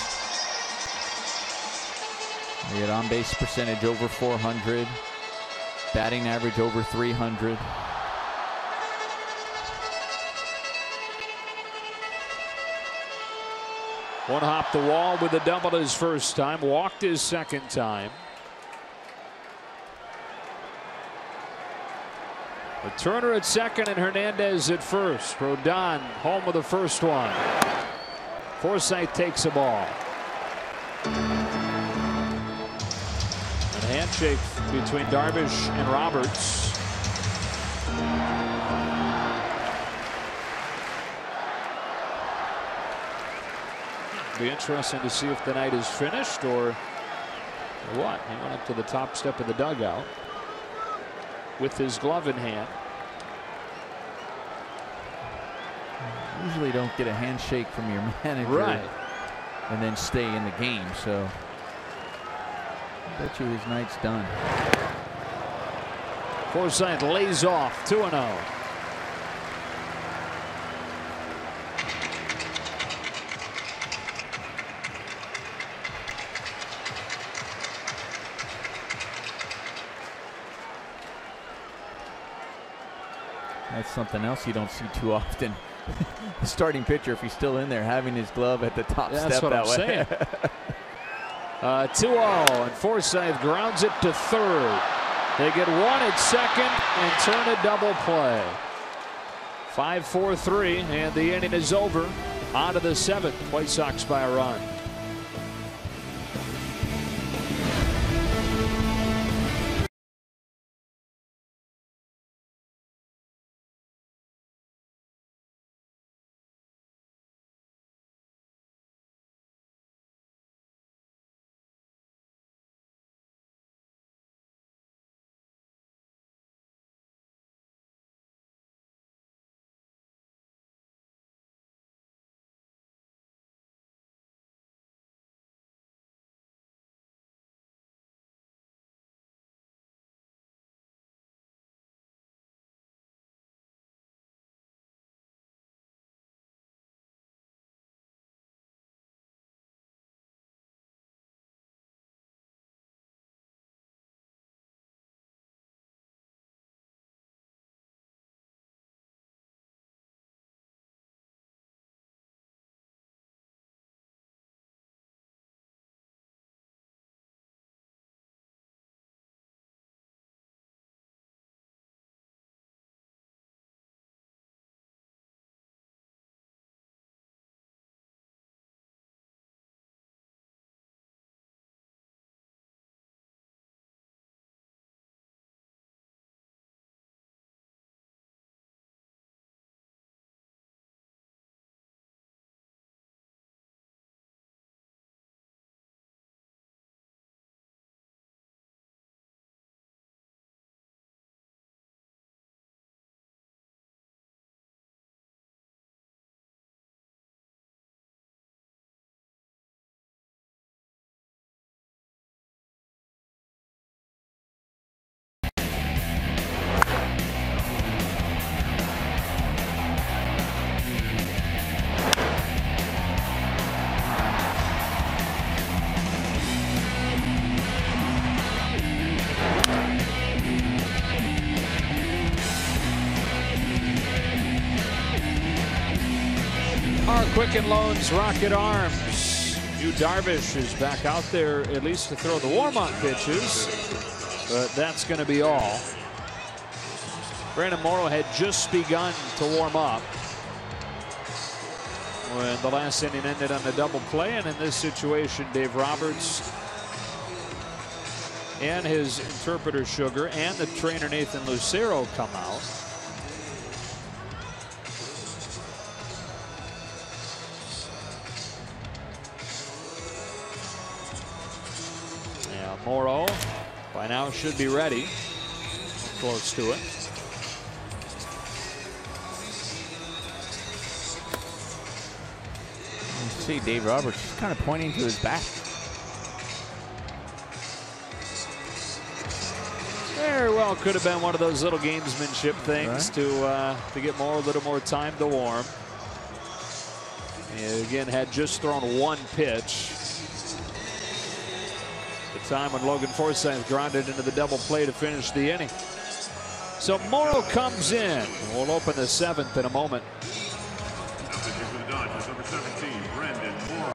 He had on-base percentage over 400, batting average over 300. One hop the wall with a double his first time, walked his second time. With Turner at second and Hernandez at first. Rodon home with the first one. Forsythe takes a ball. A handshake between Darvish and Roberts. Be interesting to see if the night is finished or what. He went up to the top step of the dugout with his glove in hand. Usually don't get a handshake from your manager, right, and then stay in the game. So I bet you his night's done. Forsythe lays off 2-0. That's something else you don't see too often. The starting pitcher, if he's still in there, having his glove at the top That's step what that I'm way. saying. 2-0, and Forsythe grounds it to third. They get one at second and turn a double play. 5-4-3, and the inning is over. On to the seventh. White Sox by a run. Our Quicken Loans Rocket Arms. Yu Darvish is back out there at least to throw the warm-up pitches, but that's going to be all. Brandon Morrow had just begun to warm up when the last inning ended on a double play, and in this situation, Dave Roberts and his interpreter Sugar and the trainer Nathan Lucero come out. Morrow by now should be ready, close to it. You see Dave Roberts just kind of pointing to his back. Very well could have been one of those little gamesmanship things, right, to get a little more time to warm. And again, had just thrown one pitch. Time when Logan Forsythe grounded into the double play to finish the inning. So Morrow comes in. We'll open the seventh in a moment. Number 17, Brandon Morrow.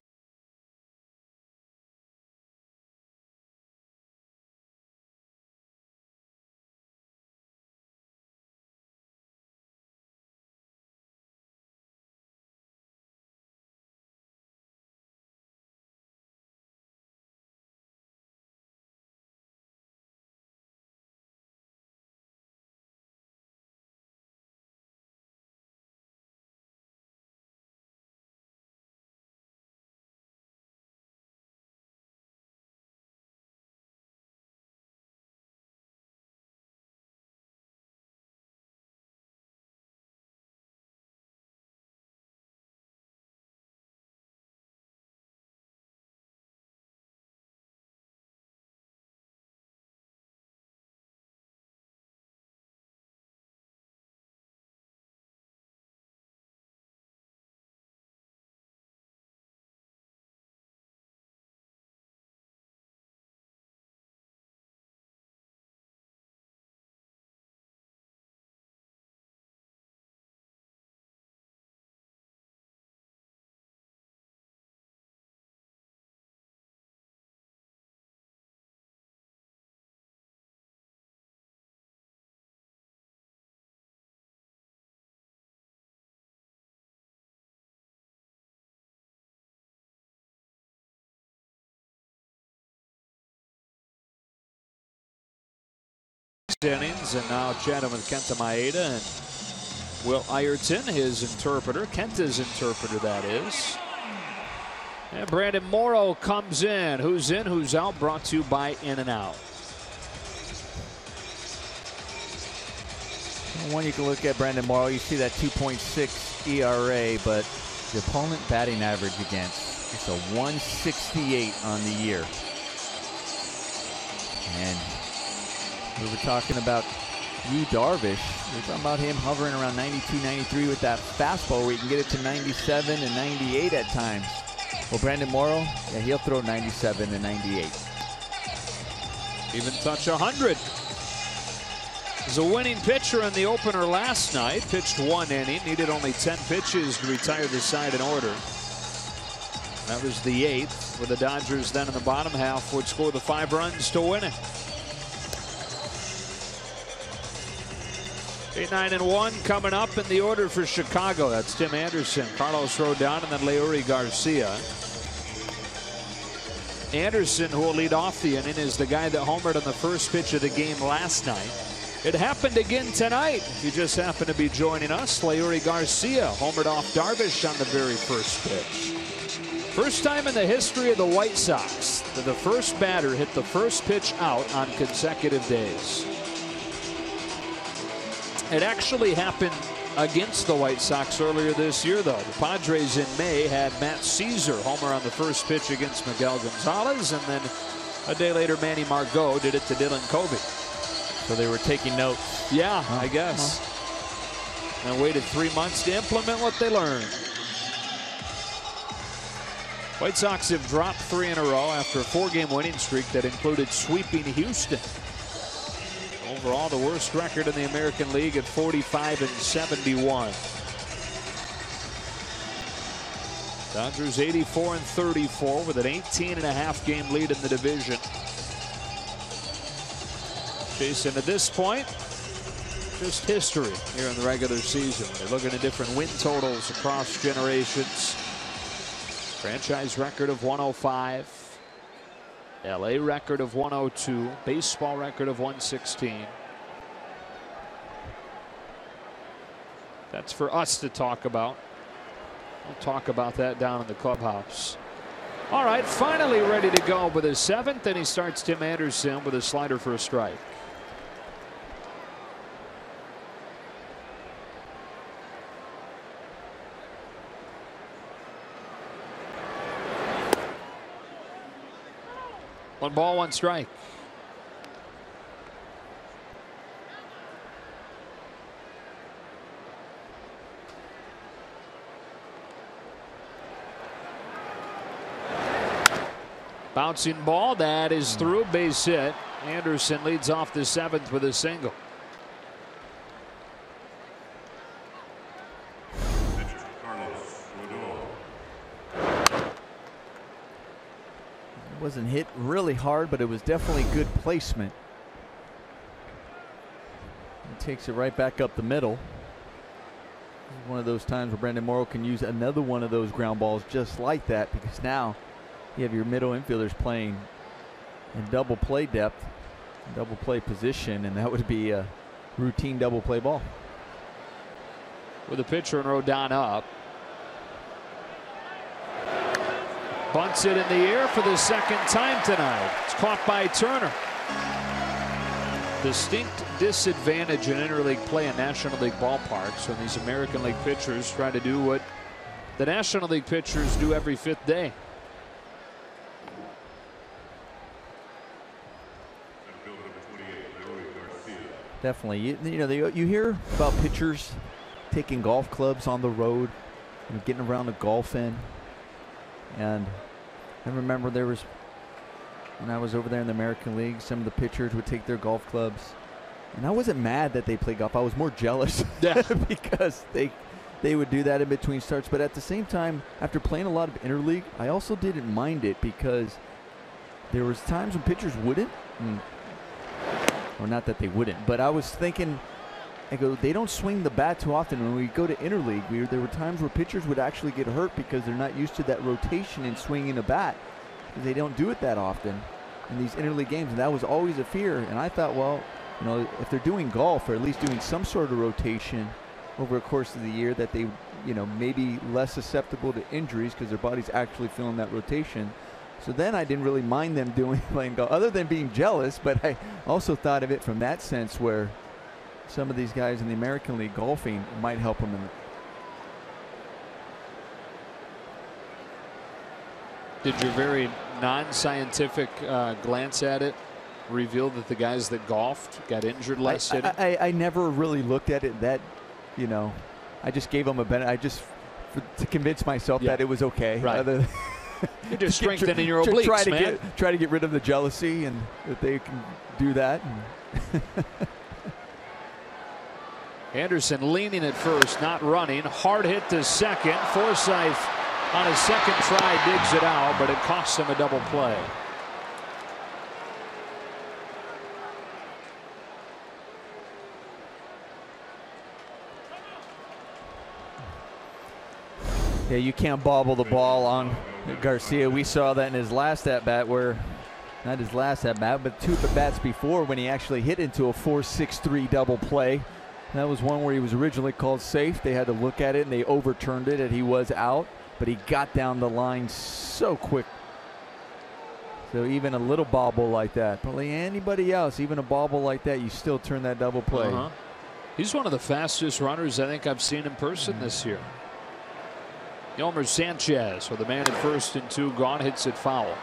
innings, and now chatting with Kenta Maeda and Will Ayrton, his interpreter, Kenta's interpreter, that is. And Brandon Morrow comes in. Who's in, who's out, brought to you by In-N-Out. When you can look at Brandon Morrow, you see that 2.6 ERA, but the opponent batting average against, it's a 168 on the year. And we were talking about Yu Darvish. We're talking about him hovering around 92, 93 with that fastball where you can get it to 97 and 98 at times. Well, Brandon Morrow, yeah, he'll throw 97 and 98. Even touch 100. He's a winning pitcher in the opener last night. Pitched 1 inning, needed only 10 pitches to retire the side in order. That was the 8th, where the Dodgers then in the bottom half would score the 5 runs to win it. 8, 9, and 1 coming up in the order for Chicago. That's Tim Anderson, Carlos Rodon, and then Leury Garcia. Anderson, who will lead off the inning, is the guy that homered on the first pitch of the game last night. It happened again tonight. If you just happen to be joining us, Leury Garcia homered off Darvish on the very first pitch. First time in the history of the White Sox that the first batter hit the first pitch out on consecutive days. It actually happened against the White Sox earlier this year, though. The Padres in May had Matt Caesar homer on the first pitch against Miguel Gonzalez, and then a day later Manny Margot did it to Dylan Covey. So they were taking notes. Yeah, I guess. And waited 3 months to implement what they learned. White Sox have dropped 3 in a row after a 4-game winning streak that included sweeping Houston. Overall, the worst record in the American League at 45 and 71. Dodgers 84 and 34 with an 18.5 game lead in the division. Chasing at this point, just history here in the regular season. They're looking at different win totals across generations. Franchise record of 105. LA record of 102. Baseball record of 116. That's for us to talk about. We'll talk about that down in the clubhouse. All right, finally ready to go with his 7th, and he starts Tim Anderson with a slider for a strike. One ball, one strike. Bouncing ball, that is through, base hit. Anderson leads off the 7th with a single. Wasn't hit really hard, but it was definitely good placement. He takes it right back up the middle. This is one of those times where Brandon Morrow can use another one of those ground balls just like that, because now you have your middle infielders playing in double play depth, double play position, and that would be a routine double play ball. With the pitcher and Rodon up. Bunts it in the air for the 2nd time tonight. It's caught by Turner. Distinct disadvantage in interleague play in National League ballparks when these American League pitchers try to do what the National League pitchers do every 5th day. Definitely. You know, you hear about pitchers taking golf clubs on the road and getting around to golfing. And I remember there was, when I was over there in the American League, some of the pitchers would take their golf clubs. And I wasn't mad that they played golf. I was more jealous because they would do that in between starts. But at the same time, after playing a lot of interleague, I also didn't mind it because there was times when pitchers wouldn't. Or not that they wouldn't, but I was thinking, I go, they don't swing the bat too often. When we go to interleague, there were times where pitchers would actually get hurt because they're not used to that rotation and swinging a bat. They don't do it that often in these interleague games, and that was always a fear. And I thought, well, you know, if they're doing golf or at least doing some sort of rotation over the course of the year, that they, you know, maybe less susceptible to injuries because their body's actually feeling that rotation. So then I didn't really mind them playing golf, other than being jealous. But I also thought of it from that sense where some of these guys in the American League golfing might help them. Did your very non-scientific glance at it reveal that the guys that golfed got injured last hitting? I never really looked at it that, you know, I just gave them a benefit. I just to convince myself that it was okay. Right. You're just strengthening your obliques, man. Try to get rid of the jealousy and that they can do that. Anderson leaning at first, not running. Hard hit to second. Forsythe on his second try digs it out, but it costs him a double play. Yeah, you can't bobble the ball on Garcia. We saw that in his last at-bat, where, not his last at-bat, but 2 at-bats before, when he actually hit into a 4-6-3 double play. That was one where he was originally called safe. They had to look at it, and they overturned it, and he was out. But he got down the line so quick. So even a little bobble like that, probably anybody else, even a bobble like that, you still turn that double play. He's one of the fastest runners I think I've seen in person this year. Yolmer Sanchez with a man at first and 2 gone, hits it foul.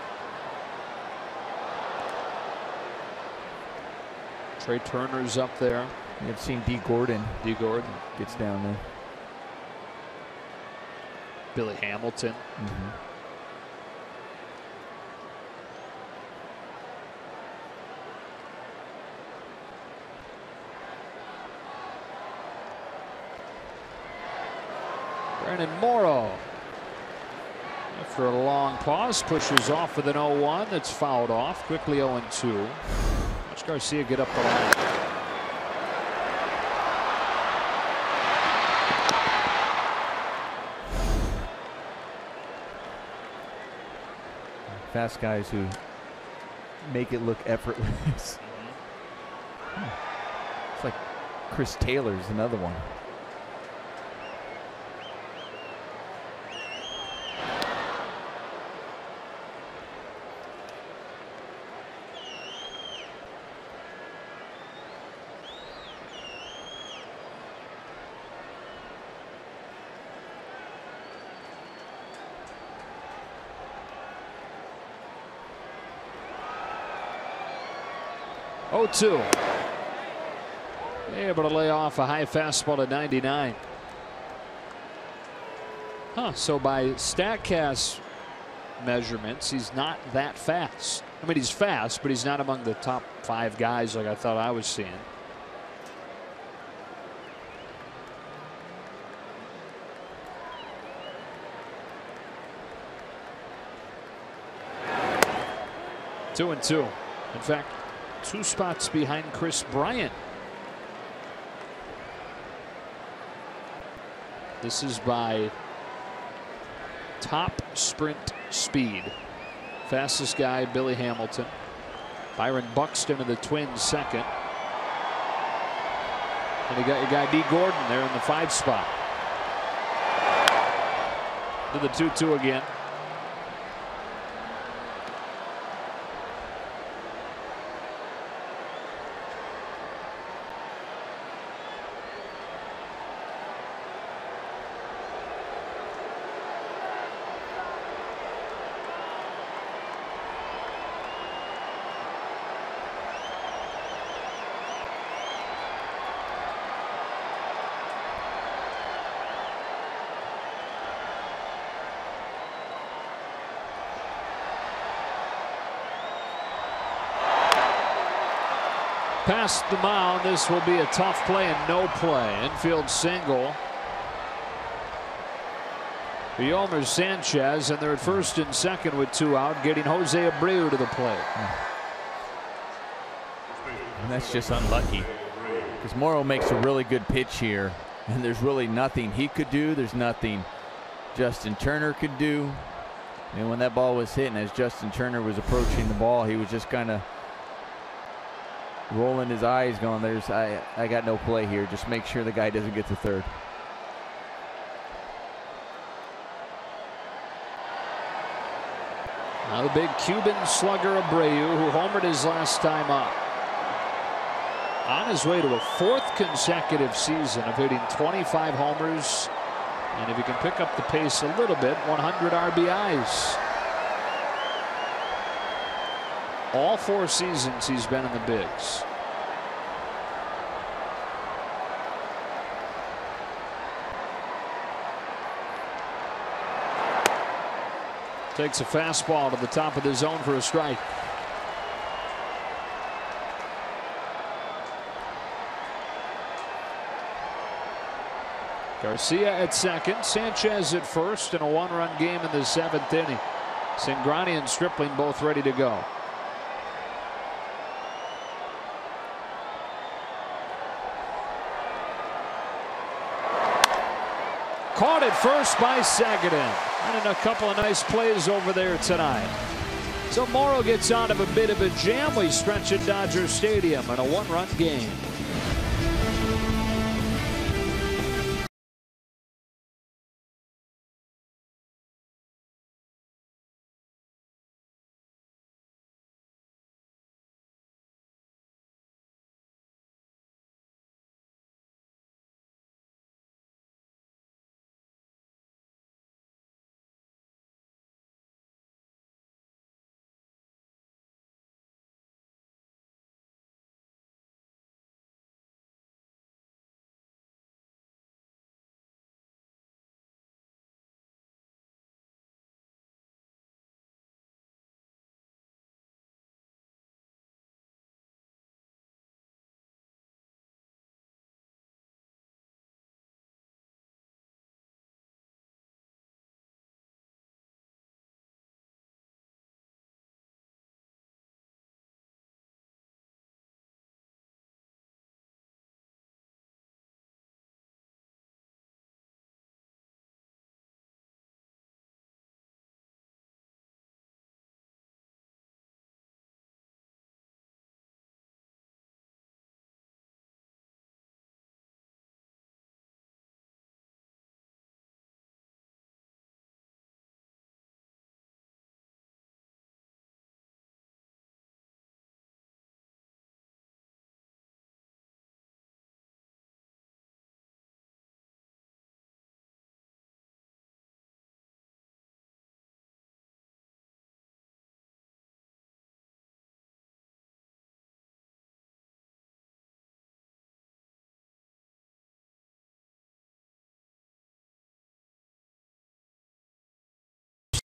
Trey Turner's up there. You've seen D. Gordon. D. Gordon gets down there. Billy Hamilton. Brandon Morrow, after a long pause, pushes off with an 0-1 that's fouled off. Quickly 0-2. Watch Garcia get up the line. Fast guys who make it look effortless. It's like Chris Taylor's another one. Able to lay off a high fastball to 99. So by StatCast measurements, he's not that fast. I mean, he's fast, but he's not among the top 5 guys like I thought I was seeing. Two and 2. In fact, 2 spots behind Chris Bryant. This is by top sprint speed. Fastest guy, Billy Hamilton. Byron Buxton of the Twins second. And you got your guy D. Gordon there in the 5 spot. To the 2-2 again. Past the mound, this will be a tough play and no play. Infield single. Yolmer Sanchez, and they're at first and second with 2 out, getting Jose Abreu to the plate. And that's just unlucky, because Morrow makes a really good pitch here, and there's really nothing he could do. There's nothing Justin Turner could do. And when that ball was hit, and as Justin Turner was approaching the ball, he was just kind of rolling his eyes going, I got no play here. Just make sure the guy doesn't get to third. Now the big Cuban slugger Abreu, who homered his last time up. On his way to a 4th consecutive season of hitting 25 homers. And if he can pick up the pace a little bit, 100 RBIs. All 4 seasons he's been in the bigs. Takes a fastball to the top of the zone for a strike. Garcia at second, Sanchez at first, and a 1-run game in the 7th inning. Cingrani and Stripling both ready to go. Caught at first by Sagadan. And a couple of nice plays over there tonight. So Morrow gets out of a bit of a jam. We stretch at Dodger Stadium in a 1-run game.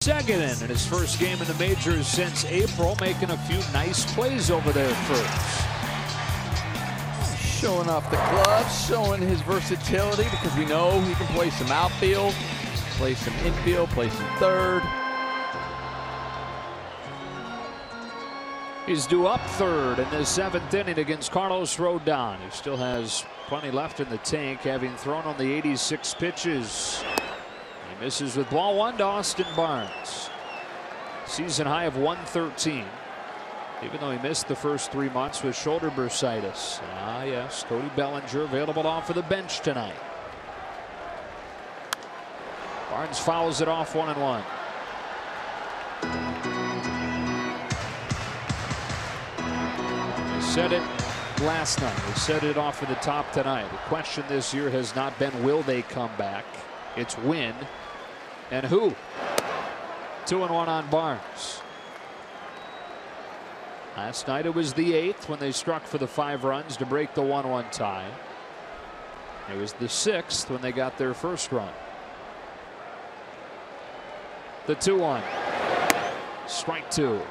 Sagadan in his first game in the majors since April, making a few nice plays over there first. Showing off the gloves, showing his versatility, because we know he can play some outfield, play some infield, play some third. He's due up third in the 7th inning against Carlos Rodon, who still has plenty left in the tank, having thrown on the 86 pitches. He misses with ball 1 to Austin Barnes. Season high of 113. Even though he missed the first 3 months with shoulder bursitis. Ah, yes, Cody Bellinger available off of the bench tonight. Barnes fouls it off 1-1. We said it last night. We said it off of the top tonight. The question this year has not been will they come back. It's when and who. 2-1 on Barnes. Last night it was the 8th when they struck for the 5 runs to break the 1-1 tie. It was the 6th when they got their first run. The 2-1. Strike 2.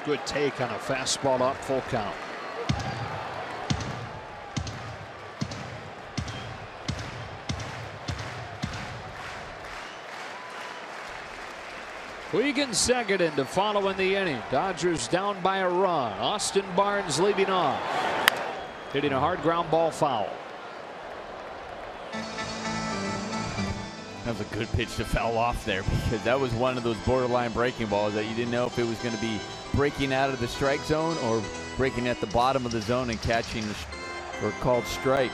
Good take on a fastball up, full count. Puig second in to follow in the inning. Dodgers down by a run. Austin Barnes leading off, hitting a hard ground ball foul. That was a good pitch to foul off there, because that was one of those borderline breaking balls that you didn't know if it was going to be breaking out of the strike zone or breaking at the bottom of the zone and catching or called strike.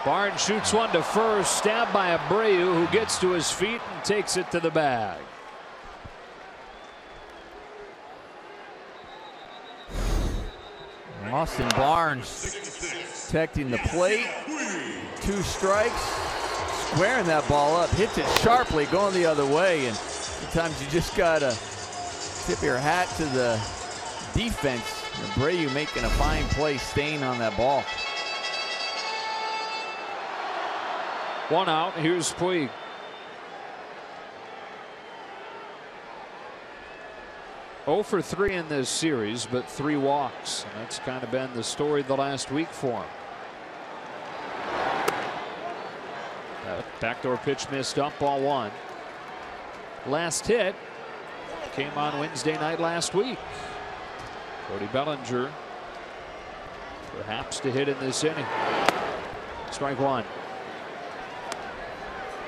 Barnes shoots one to first, stabbed by Abreu, who gets to his feet and takes it to the bag. Austin Barnes protecting the plate. 2 strikes. Squaring that ball up. Hits it sharply going the other way. And sometimes you just got to tip your hat to the defense. Abreu making a fine play, staying on that ball. 1 out. Here's Puig. Oh for 3 in this series, but 3 walks. And that's kind of been the story the last week for him. Backdoor pitch missed up, ball 1. Last hit came on Wednesday night last week. Cody Bellinger perhaps to hit in this inning. Strike 1.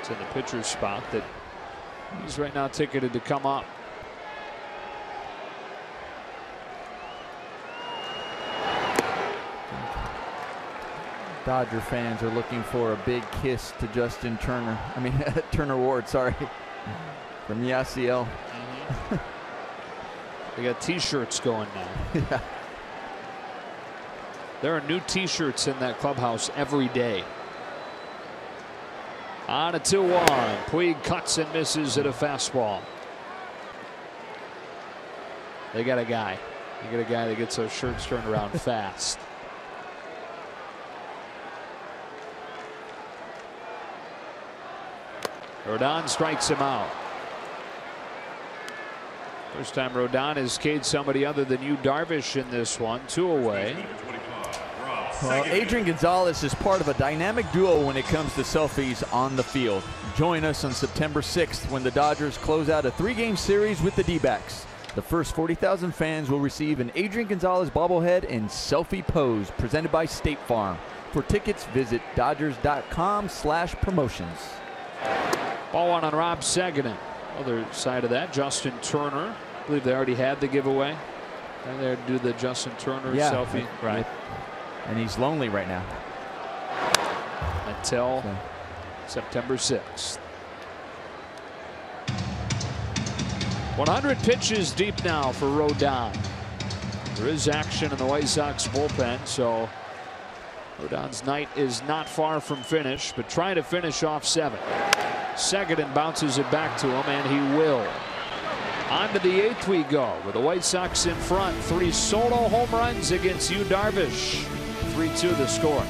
It's in the pitcher's spot that he's right now ticketed to come up. Dodger fans are looking for a big kiss to Justin Turner. I mean, Turner Ward, sorry, from Yasiel. They got T-shirts going now. Yeah. There are new T-shirts in that clubhouse every day. On a 2-1. Puig cuts and misses at a fastball. They got a guy. They got a guy that gets those shirts turned around fast. Rodon strikes him out. First time Rodon has K'd somebody other than Yu Darvish in this one. 2 away. Well, Adrian Gonzalez is part of a dynamic duo when it comes to selfies on the field. Join us on September 6th when the Dodgers close out a 3-game series with the D-backs. The first 40,000 fans will receive an Adrian Gonzalez bobblehead and selfie pose presented by State Farm. For tickets, visit Dodgers.com/promotions. Ball 1 on Rob Seguin. Other side of that, Justin Turner. I believe they already had the giveaway. And there to do the Justin Turner selfie. Right. And he's lonely right now. Until September 6th. 100 pitches deep now for Rodon. There is action in the White Sox bullpen, so Rodon's night is not far from finish, but trying to finish off 7. Seguin bounces it back to him, and he will. On to the 8th we go, with the White Sox in front. 3 solo home runs against Yu Darvish. 3-2 the score.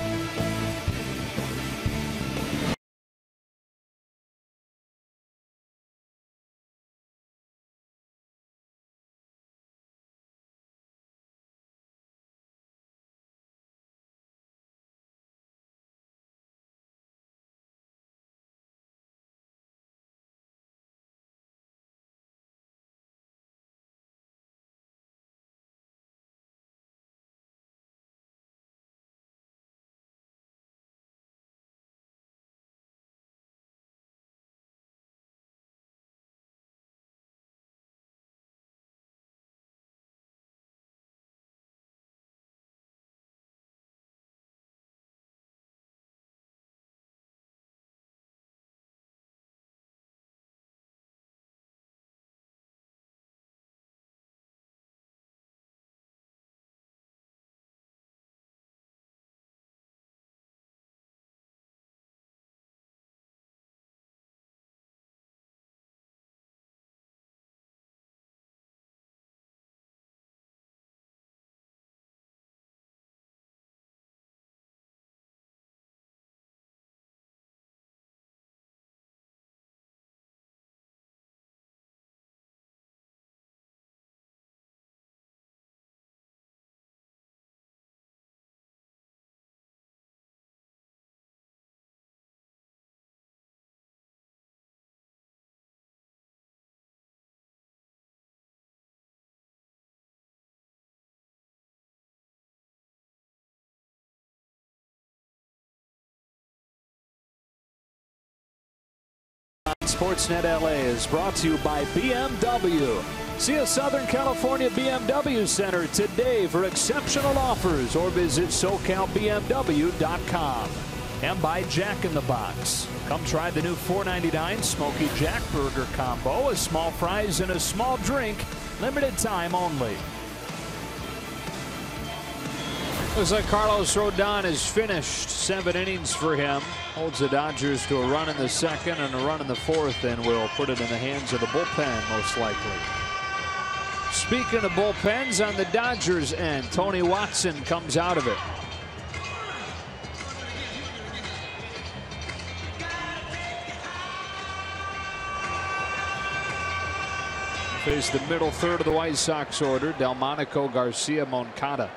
Sportsnet LA is brought to you by BMW. See a Southern California BMW Center today for exceptional offers, or visit SoCalBMW.com. And by Jack in the Box. Come try the new $4.99 Smoky Jack Burger Combo. A small fries and a small drink. Limited time only. Looks like Carlos Rodon is finished. 7 innings for him. Holds the Dodgers to a run in the second and a run in the fourth, and will put it in the hands of the bullpen most likely. Speaking of bullpens, on the Dodgers end, Tony Watson comes out of it. Face the middle third of the White Sox order: Delmonico, Garcia, Moncada.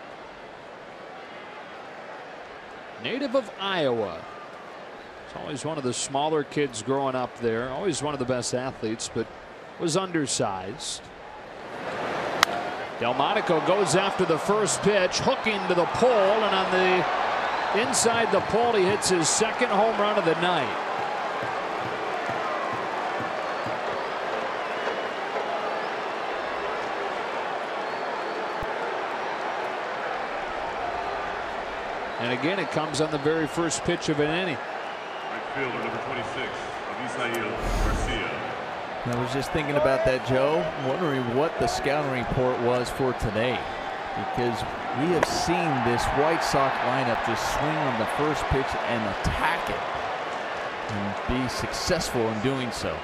Native of Iowa. He's always one of the smaller kids growing up there. Always one of the best athletes, but was undersized. Delmonico goes after the first pitch, hooking to the pole, and on the inside the pole, he hits his second home run of the night. And again, it comes on the very first pitch of an inning. Right fielder, number 26, Avisail Garcia. I was just thinking about that, Joe. Wondering what the scouting report was for today, because we have seen this White Sox lineup just swing on the first pitch and attack it and be successful in doing so.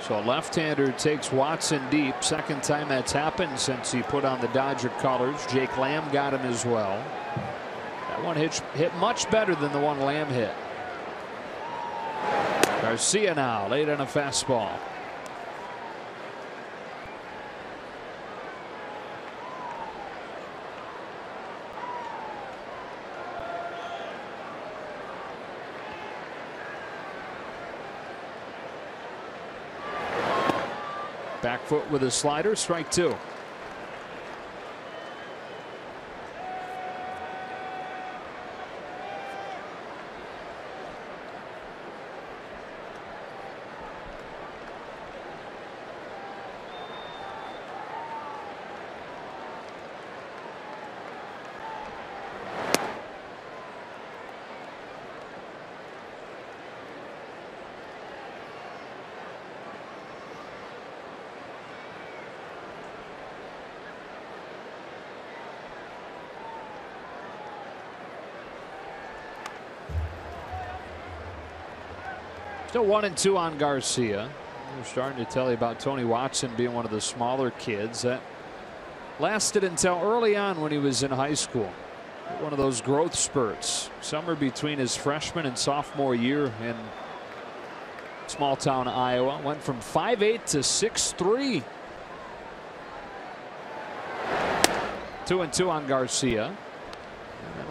So a left-hander takes Watson deep. Second time that's happened since he put on the Dodger colors. Jake Lamb got him as well. That one hit much better than the one Lamb hit. Garcia now late on a fastball. Back foot with a slider, strike two. Still 1-2 on Garcia. We're starting to tell you about Tony Watson being one of the smaller kids. That lasted until early on when he was in high school. One of those growth spurts. Somewhere between his freshman and sophomore year in small town Iowa. Went from 5'8" to 6'3". 2-2 on Garcia.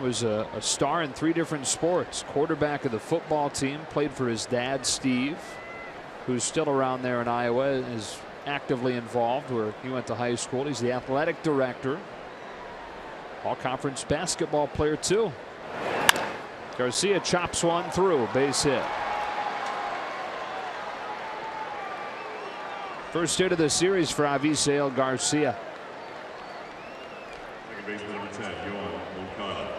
Was a star in 3 different sports. Quarterback of the football team, played for his dad Steve, who's still around there in Iowa, is actively involved where he went to high school. He's the athletic director. All-conference basketball player too. Garcia chops one through, base hit. First hit of the series for Avisail Garcia. Second baseman, number 10, Moncada.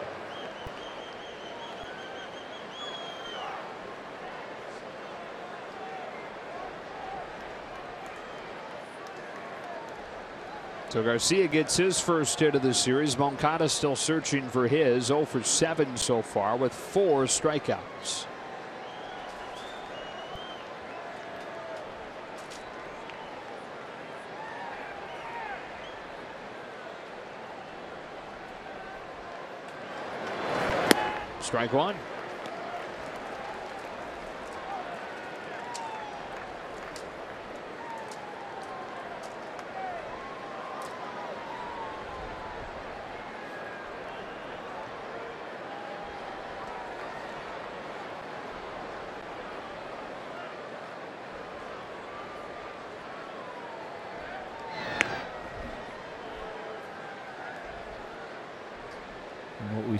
So Garcia gets his first hit of the series. Moncada still searching for his. 0 for 7 so far with 4 strikeouts. Strike one.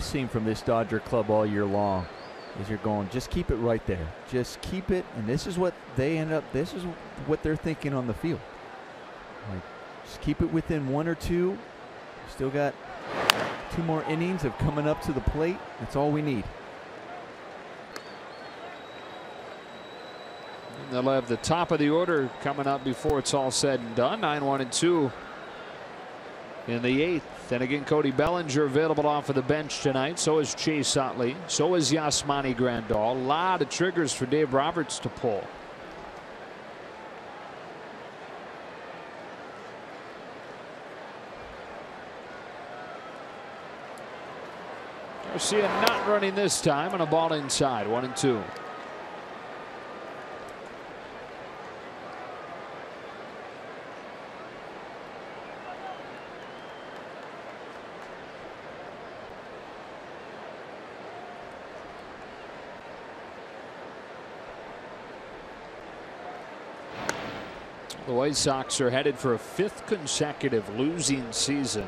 we've seen from this Dodger club all year long is you're going, just keep it right there. Just keep it, and this is what they end up, this is what they're thinking on the field. Like, just keep it within 1 or 2. Still got 2 more innings of coming up to the plate. That's all we need. And they'll have the top of the order coming up before it's all said and done. 9-1-2 in the 8th. Then again, Cody Bellinger available off of the bench tonight. So is Chase Utley. So is Yasmani Grandal. A lot of triggers for Dave Roberts to pull. Garcia not running this time on a ball inside. 1-2. The White Sox are headed for a 5th consecutive losing season.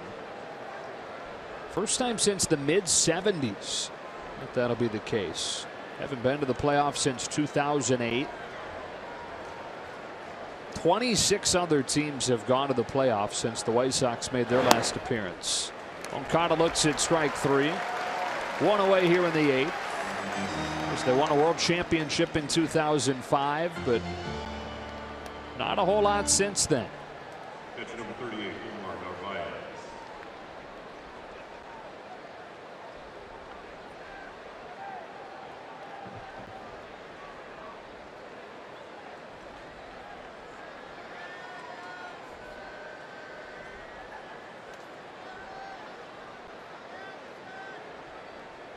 First time since the mid-70s that that'll be the case. Haven't been to the playoffs since 2008. 26 other teams have gone to the playoffs since the White Sox made their last appearance. Moncada looks at strike 3. 1 away here in the 8th. As they won a world championship in 2005, but not a whole lot since then. Pitch number 38, Narvaez.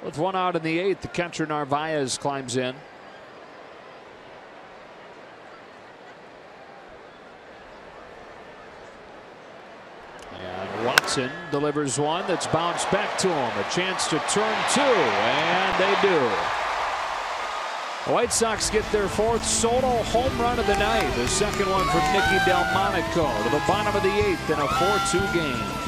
With 1 out in the 8th, the catcher Narvaez climbs in. Watson delivers one that's bounced back to him. A chance to turn 2, and they do. The White Sox get their 4th solo home run of the night. The second one from Nicky Delmonico to the bottom of the 8th in a 4-2 game.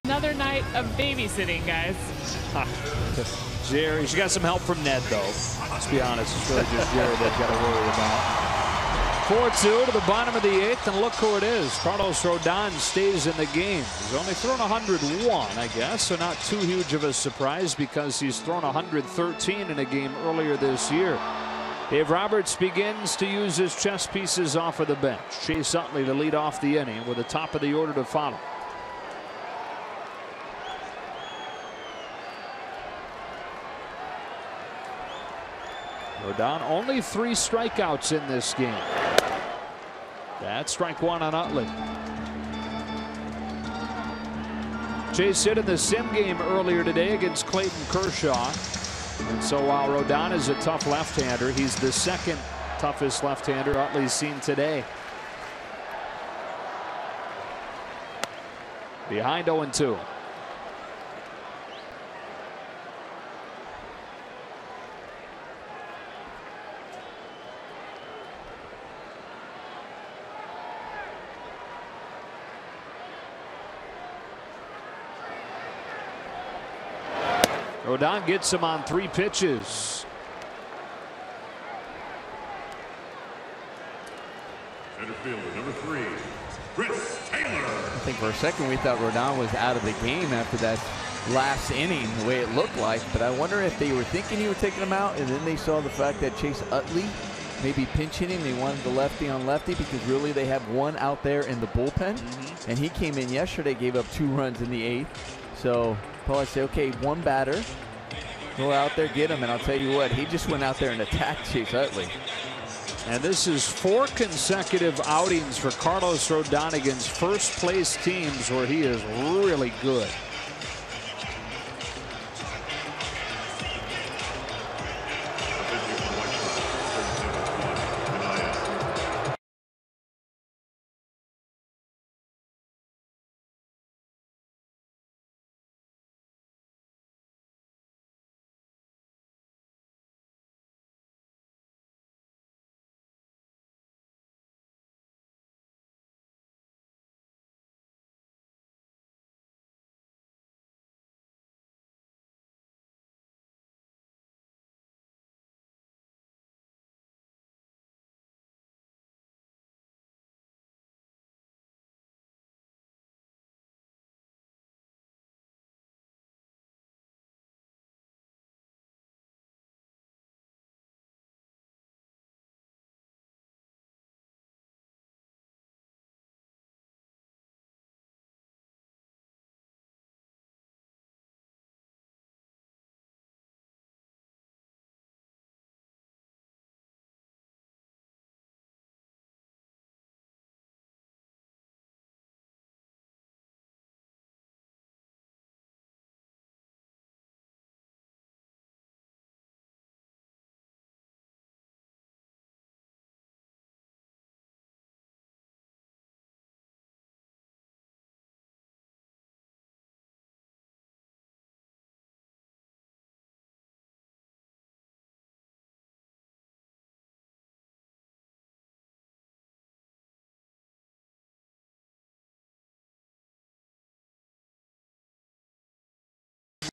Another night of babysitting, guys. Jerry, she got some help from Ned, though. Let's be honest, it's really just Jerry they've got to worry about. 4-2 to the bottom of the 8th, and look who it is. Carlos Rodon stays in the game. He's only thrown 101, I guess, so not too huge of a surprise because he's thrown 113 in a game earlier this year. Dave Roberts begins to use his chess pieces off of the bench. Chase Utley to lead off the inning with the top of the order to follow. Rodon only 3 strikeouts in this game. That's strike 1 on Utley. Chase hit in the sim game earlier today against Clayton Kershaw. And so while Rodon is a tough left-hander, he's the second toughest left-hander Utley's seen today. Behind 0-2. Rodon gets him on 3 pitches. Center fielder, number 3, Chris Taylor. I think for a second we thought Rodon was out of the game after that last inning, the way it looked like. But I wonder if they were thinking he was taking him out, and then they saw the fact that Chase Utley may be pinch hitting. They wanted the lefty on lefty because really they have one out there in the bullpen. And he came in yesterday, gave up 2 runs in the 8th. So probably say, okay, one batter, go out there, get him. And I'll tell you what, he just went out there and attacked Chase Utley. And this is 4 consecutive outings for Carlos Rodon against first place teams where he is really good.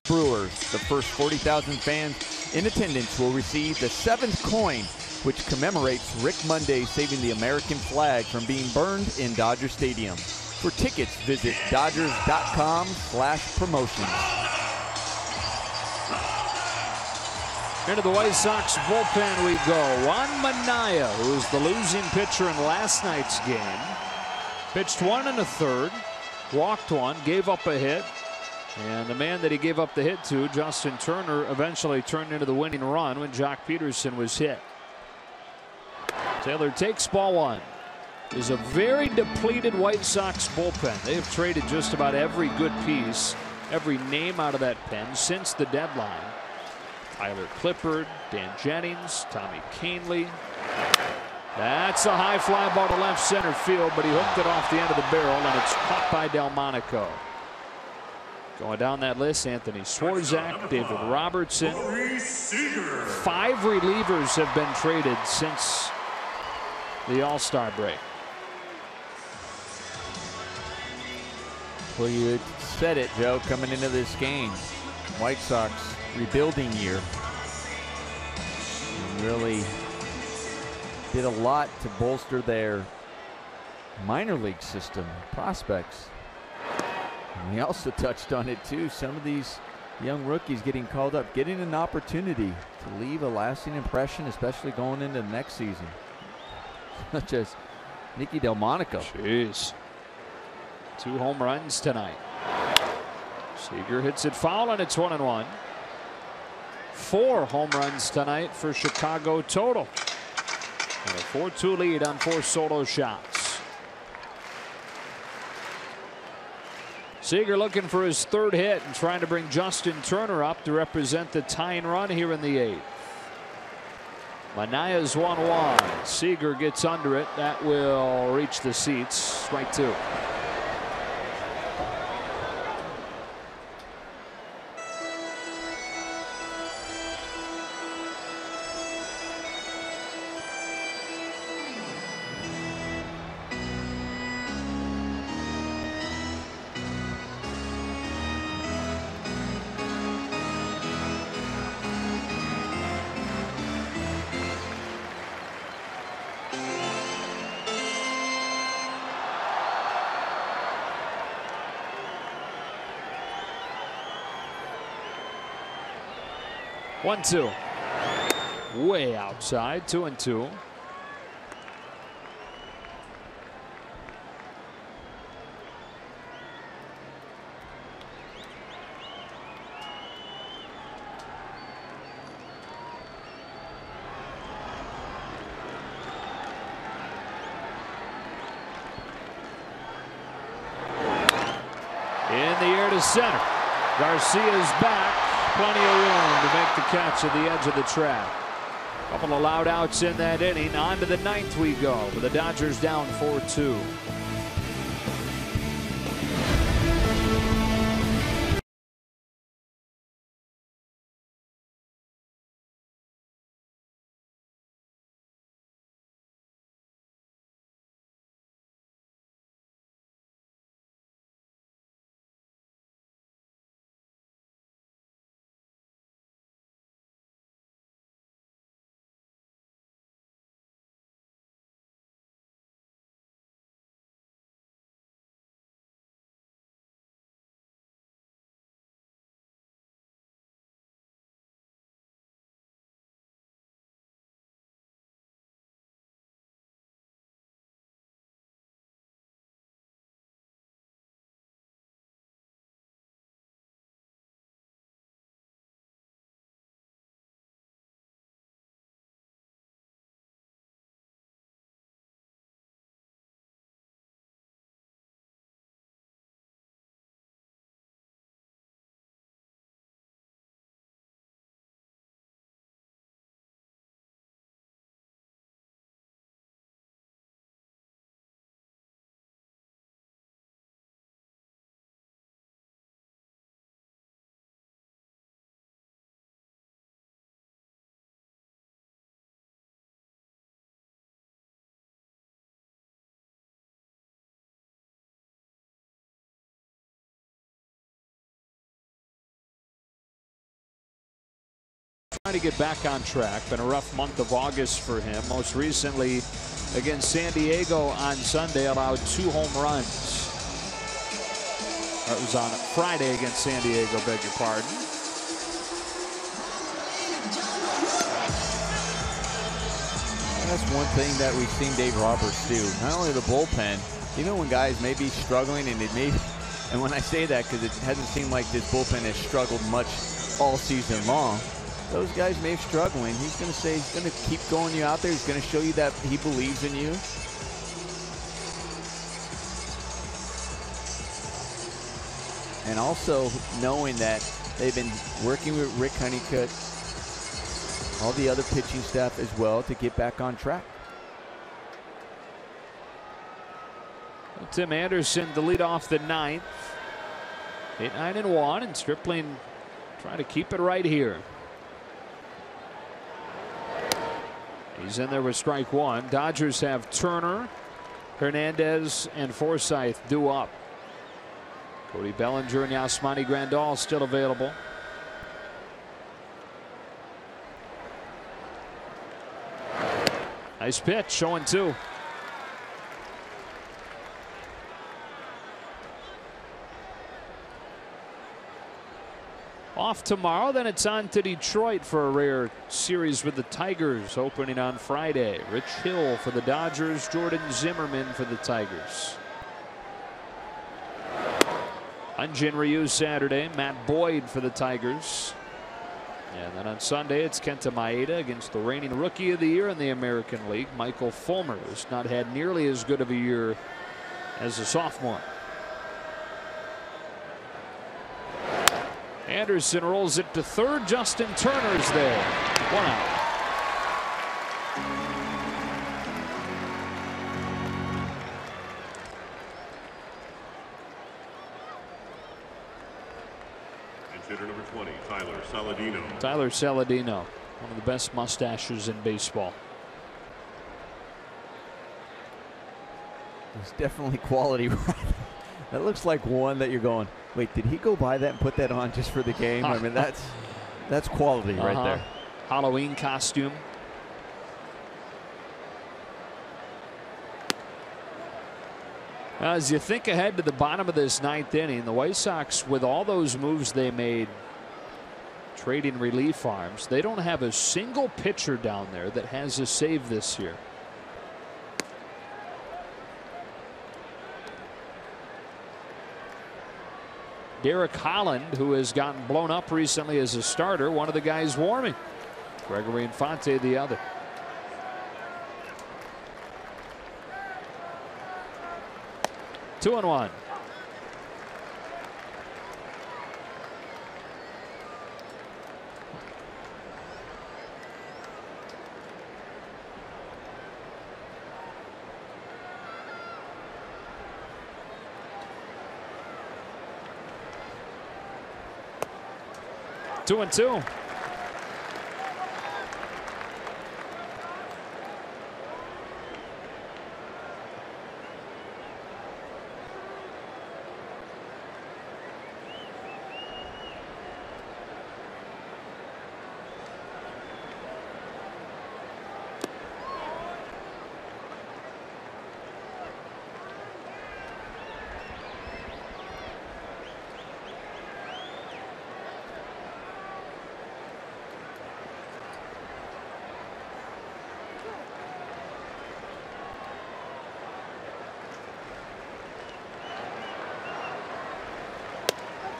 Brewers, the first 40,000 fans in attendance, will receive the 7th coin, which commemorates Rick Monday saving the American flag from being burned in Dodger Stadium. For tickets, visit dodgers.com/promotions. Into the White Sox bullpen we go. Juan Minaya, who was the losing pitcher in last night's game, pitched 1 1/3, walked 1, gave up a hit. And the man that he gave up the hit to, Justin Turner, eventually turned into the winning run when Jock Peterson was hit. Taylor takes ball 1. Is a very depleted White Sox bullpen. They have traded just about every good piece, every name out of that pen since the deadline. Tyler Clippard, Dan Jennings, Tommy Kahnle. That's a high fly ball to left center field, but he hooked it off the end of the barrel, and it's caught by Delmonico. Going down that list, Anthony Swarzak, David Robertson. 5 relievers have been traded since the All-Star break. Well, you said it, Joe, coming into this game. White Sox rebuilding year. And really did a lot to bolster their minor league system, prospects. And we also touched on it too. Some of these young rookies getting called up, getting an opportunity to leave a lasting impression, especially going into the next season. Such as Nicky Delmonico. Jeez. 2 home runs tonight. Seager hits it foul, and it's 1-1. 4 home runs tonight for Chicago total. And a 4-2 lead on 4 solo shots. Seager looking for his 3rd hit and trying to bring Justin Turner up to represent the tying run here in the 8th. Manaya's 1-1. Seager gets under it. That will reach the seats. Strike 2. One, 2. Way outside. 2-2. In the air to center. Garcia's back. Plenty of room to make the catch at the edge of the track. Couple of loud outs in that inning. On to the 9th we go with the Dodgers down 4-2. Trying to get back on track. Been a rough month of August for him. Most recently against San Diego on Sunday, allowed 2 home runs. That was on Friday against San Diego, beg your pardon. That's one thing that we've seen Dave Roberts do. Not only the bullpen, even when guys may be struggling, and when I say that because it hasn't seemed like this bullpen has struggled much all season long. Those guys may be struggling. He's going to say he's going to keep going you out there. He's going to show you that he believes in you. And also knowing that they've been working with Rick Honeycutt, all the other pitching staff as well, to get back on track. Tim Anderson to lead off the 9th. 8-9-1, and Stripling trying to keep it right here. He's in there with strike 1. Dodgers have Turner, Hernandez, and Forsythe due up. Cody Bellinger and Yasmani Grandal still available. Nice pitch, 0-2. Off tomorrow, then it's on to Detroit for a rare series with the Tigers opening on Friday. Rich Hill for the Dodgers, Jordan Zimmerman for the Tigers. Hyun-Jin Ryu Saturday, Matt Boyd for the Tigers. And then on Sunday, it's Kenta Maeda against the reigning Rookie of the Year in the American League, Michael Fulmer, who's not had nearly as good of a year as a sophomore. Anderson rolls it to third. Justin Turner's there. 1 out. Hitter number 20, Tyler Saladino. Tyler Saladino, one of the best mustaches in baseball. There's definitely quality. That looks like one that you're going, wait, did he go buy that and put that on just for the game? I mean, that's quality right there. Halloween costume. As you think ahead to the bottom of this 9th inning, the White Sox, with all those moves they made trading relief arms, they don't have a single pitcher down there that has a save this year. Derek Holland, who has gotten blown up recently as a starter, one of the guys warming. Gregory Infante the other. Two and one. Two and two.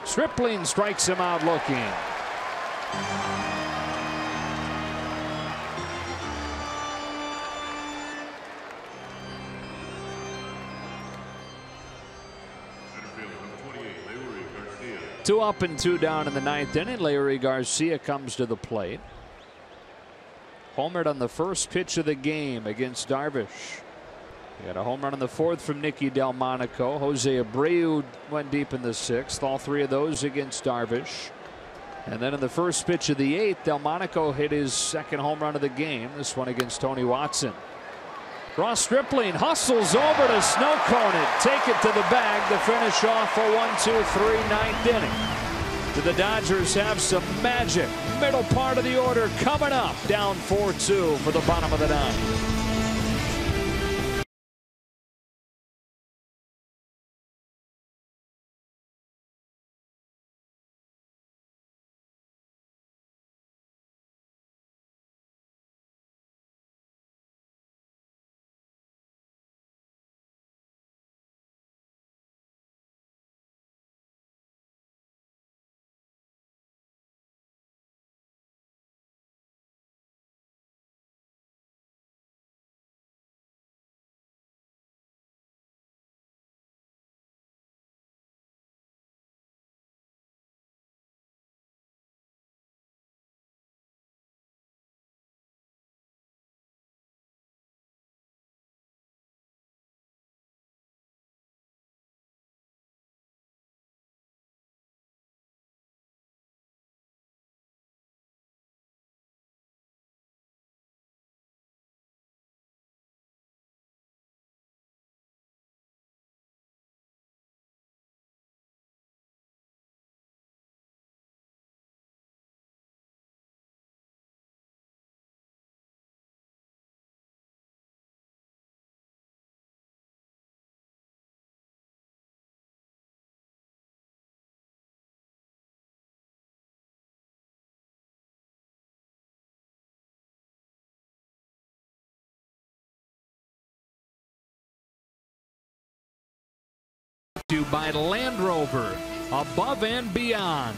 Stripling strikes him out looking. Two up and two down in the 9th inning. Leury Garcia comes to the plate. Homered on the first pitch of the game against Darvish. He got a home run in the 4th from Nicky Delmonico. Jose Abreu went deep in the 6th. All 3 of those against Darvish. And then in the first pitch of the 8th, Delmonico hit his 2nd home run of the game. This one against Tony Watson. Ross Stripling hustles over to snow cone it. Take it to the bag to finish off a 1-2-3 9th inning. Do the Dodgers have some magic? Middle part of the order coming up. Down 4-2 for the bottom of the 9th. By Land Rover, above and beyond.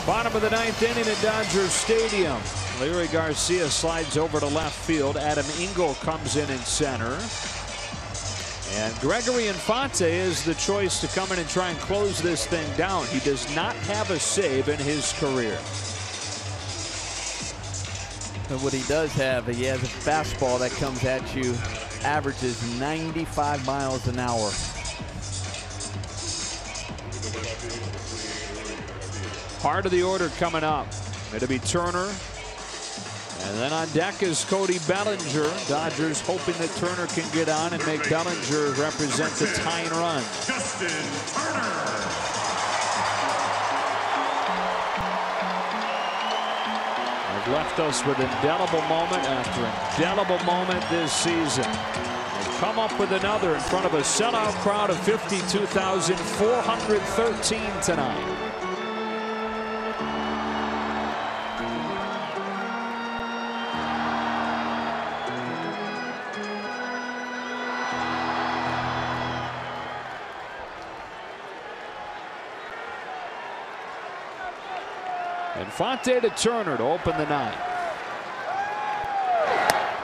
Bottom of the ninth inning at Dodger Stadium. Leary Garcia slides over to left field. Adam Engel comes in center. And Gregory Infante is the choice to come in and try and close this thing down. He does not have a save in his career. And what he does have, he has a fastball that comes at you, averages 95 miles an hour. Part of the order coming up. It'll be Turner. And then on deck is Cody Bellinger. Dodgers hoping that Turner can get on and make Bellinger represent the tying run. Justin Turner. They've left us with indelible moment after indelible moment this season. They come up with another in front of a sellout crowd of 52,413 tonight. Infante to Turner to open the ninth.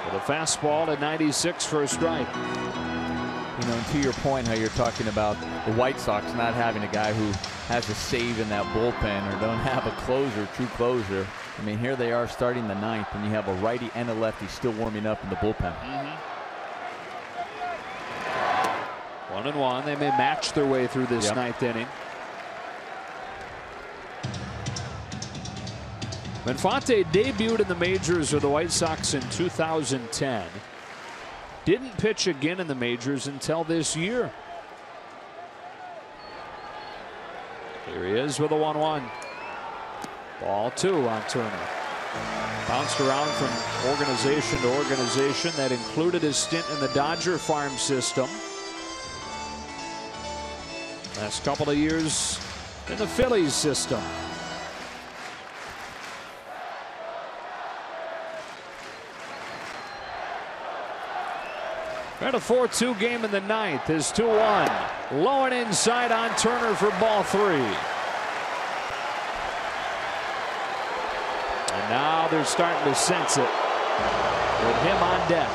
With a fastball at 96 for a strike. You know, and to your point, how you're talking about the White Sox not having a guy who has a save in that bullpen or don't have a closer, true closer. I mean, here they are starting the ninth, and you have a righty and a lefty still warming up in the bullpen. 1-1. They may match their way through this ninth inning. Infante debuted in the majors with the White Sox in 2010. Didn't pitch again in the majors until this year. Here he is with a 1-1. Ball 2 on Turner. Bounced around from organization to organization. That included his stint in the Dodger farm system. Last couple of years in the Phillies system. And a 4-2 game in the ninth is 2-1. Low and inside on Turner for ball 3. And now they're starting to sense it with him on deck.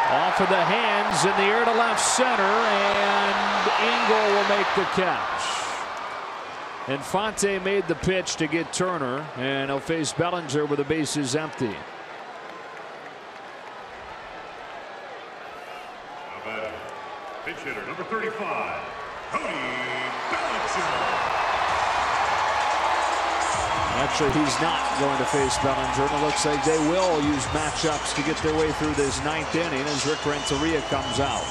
Off of the hands in the air to left center, and Engel will make the catch. Infante made the pitch to get Turner, and he'll face Bellinger with the bases empty. Pitch hitter number 35, Cody Bellinger. Actually, he's not going to face Bellinger. It looks like they will use matchups to get their way through this ninth inning as Rick Renteria comes out.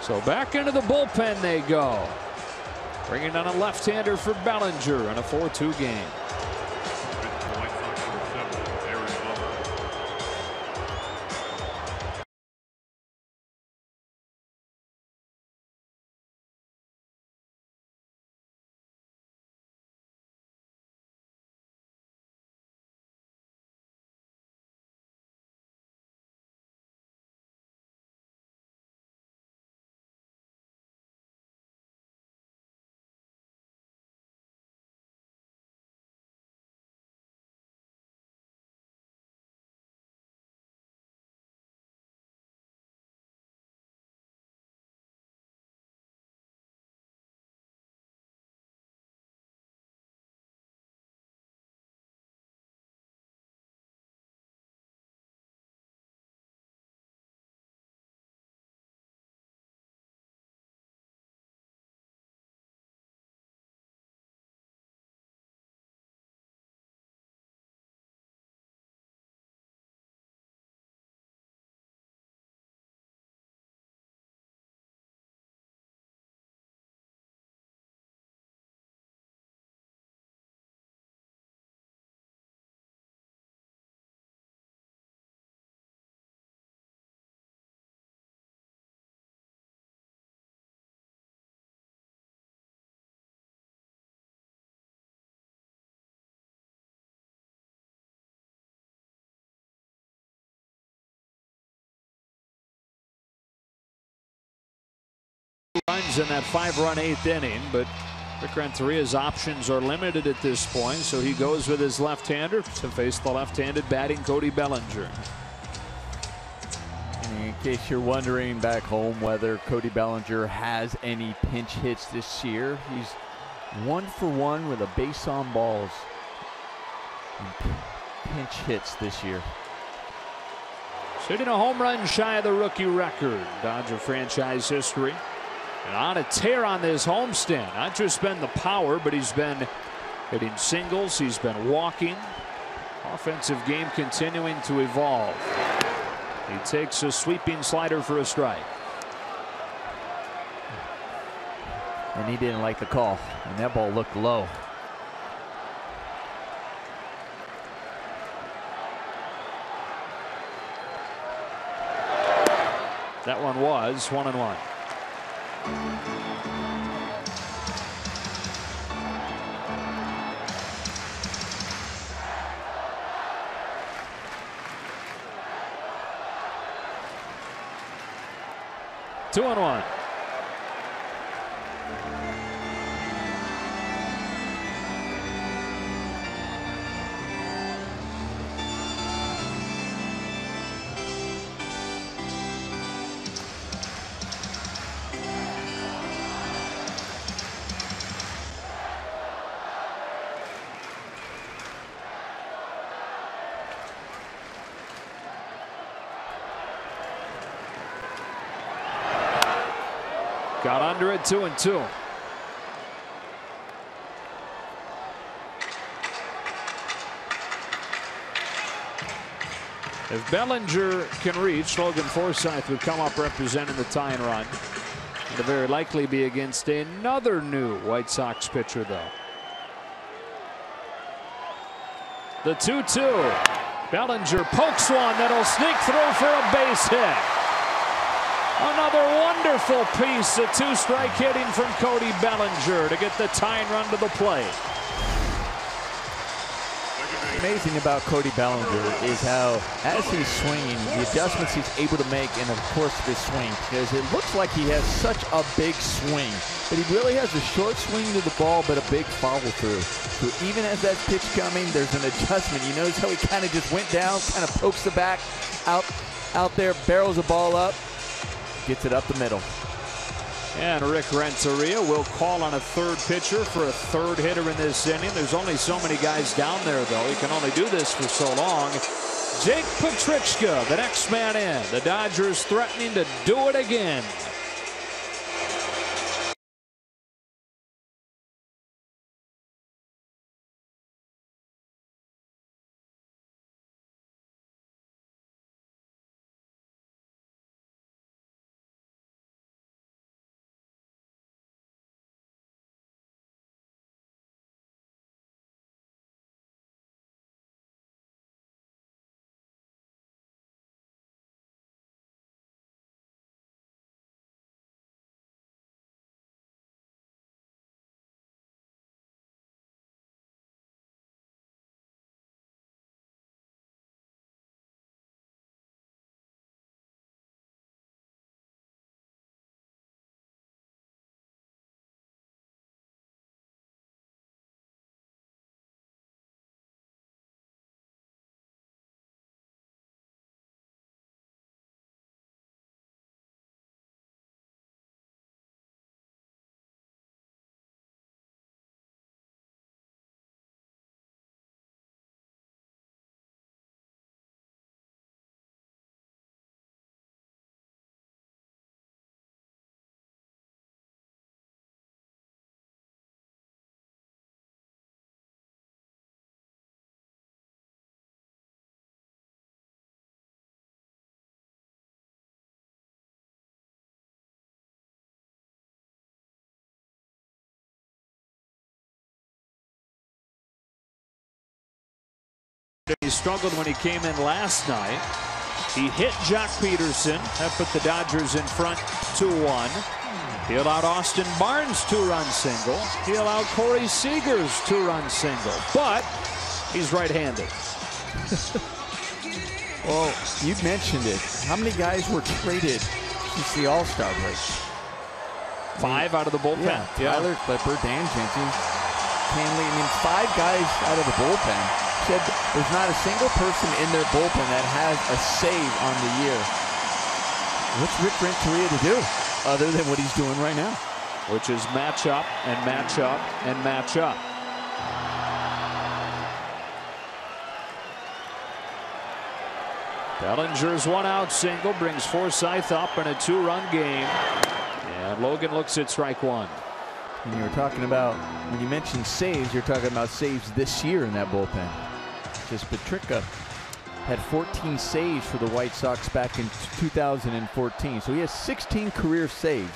So back into the bullpen they go. Bringing on a left-hander for Bellinger in a 4-2 game. runs in that 5-run 8th inning, but Rick Renteria's options are limited at this point, so he goes with his left-hander to face the left-handed batting Cody Bellinger. In case you're wondering back home whether Cody Bellinger has any pinch hits this year, he's 1 for 1 with a base on balls in pinch hits this year. Sitting a home run shy of the rookie record, Dodger franchise history. And on a tear on this homestand. Not just been the power, but he's been hitting singles. He's been walking. Offensive game continuing to evolve. He takes a sweeping slider for a strike. And he didn't like the call. And that ball looked low. That one was 1-1. Two on one. Got under it, 2-2. If Bellinger can reach, Logan Forsythe would come up representing the tying run. It'll very likely be against another new White Sox pitcher, though. The 2-2. Bellinger pokes one that'll sneak through for a base hit. Another wonderful piece of two-strike hitting from Cody Bellinger to get the tying run to the plate. Amazing about Cody Bellinger is how, as he's swinging, the adjustments he's able to make in the course of his swing, because it looks like he has such a big swing, but he really has a short swing to the ball, but a big follow-through. So even as that pitch coming, there's an adjustment. You notice how he kind of just went down, kind of pokes the back out there, barrels the ball up, gets it up the middle. And Rick Renteria will call on a third pitcher for a third hitter in this inning. There's only so many guys down there, though. He can only do this for so long. Jake Petrichka, the next man in. The Dodgers threatening to do it again. He struggled when he came in last night. He hit Jock Peterson. That put the Dodgers in front 2-1. He allowed Austin Barnes 2-run single. He allowed Corey Seager's 2-run single. But he's right-handed. Well, you mentioned it. How many guys were traded since the All-Star break? 5 out of the bullpen. Yeah. Tyler Clipper, Dan Jensen, Canley. I mean, 5 guys out of the bullpen. Said there's not a single person in their bullpen that has a save on the year. What's Rick Renteria to do other than what he's doing right now? Which is match up and match up and match up. Bellinger's 1-out single brings Forsythe up in a 2-run game. And Logan looks at strike 1. And you were talking about, when you mentioned saves, you're talking about saves this year in that bullpen. Just Petricka had 14 saves for the White Sox back in 2014. So he has 16 career saves.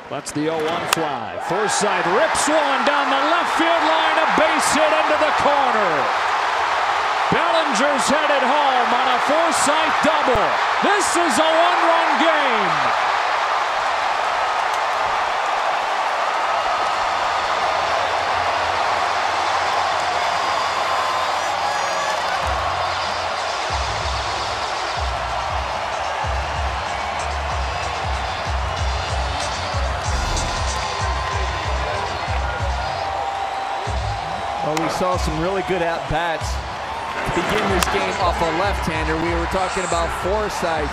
That's the 0-1 fly. Forsythe rips one down the left field line, a base hit into the corner. Bellinger's headed home on a Forsythe double. This is a 1-run game. Well, we saw some really good at-bats to begin this game off a left-hander. We were talking about Forsythe's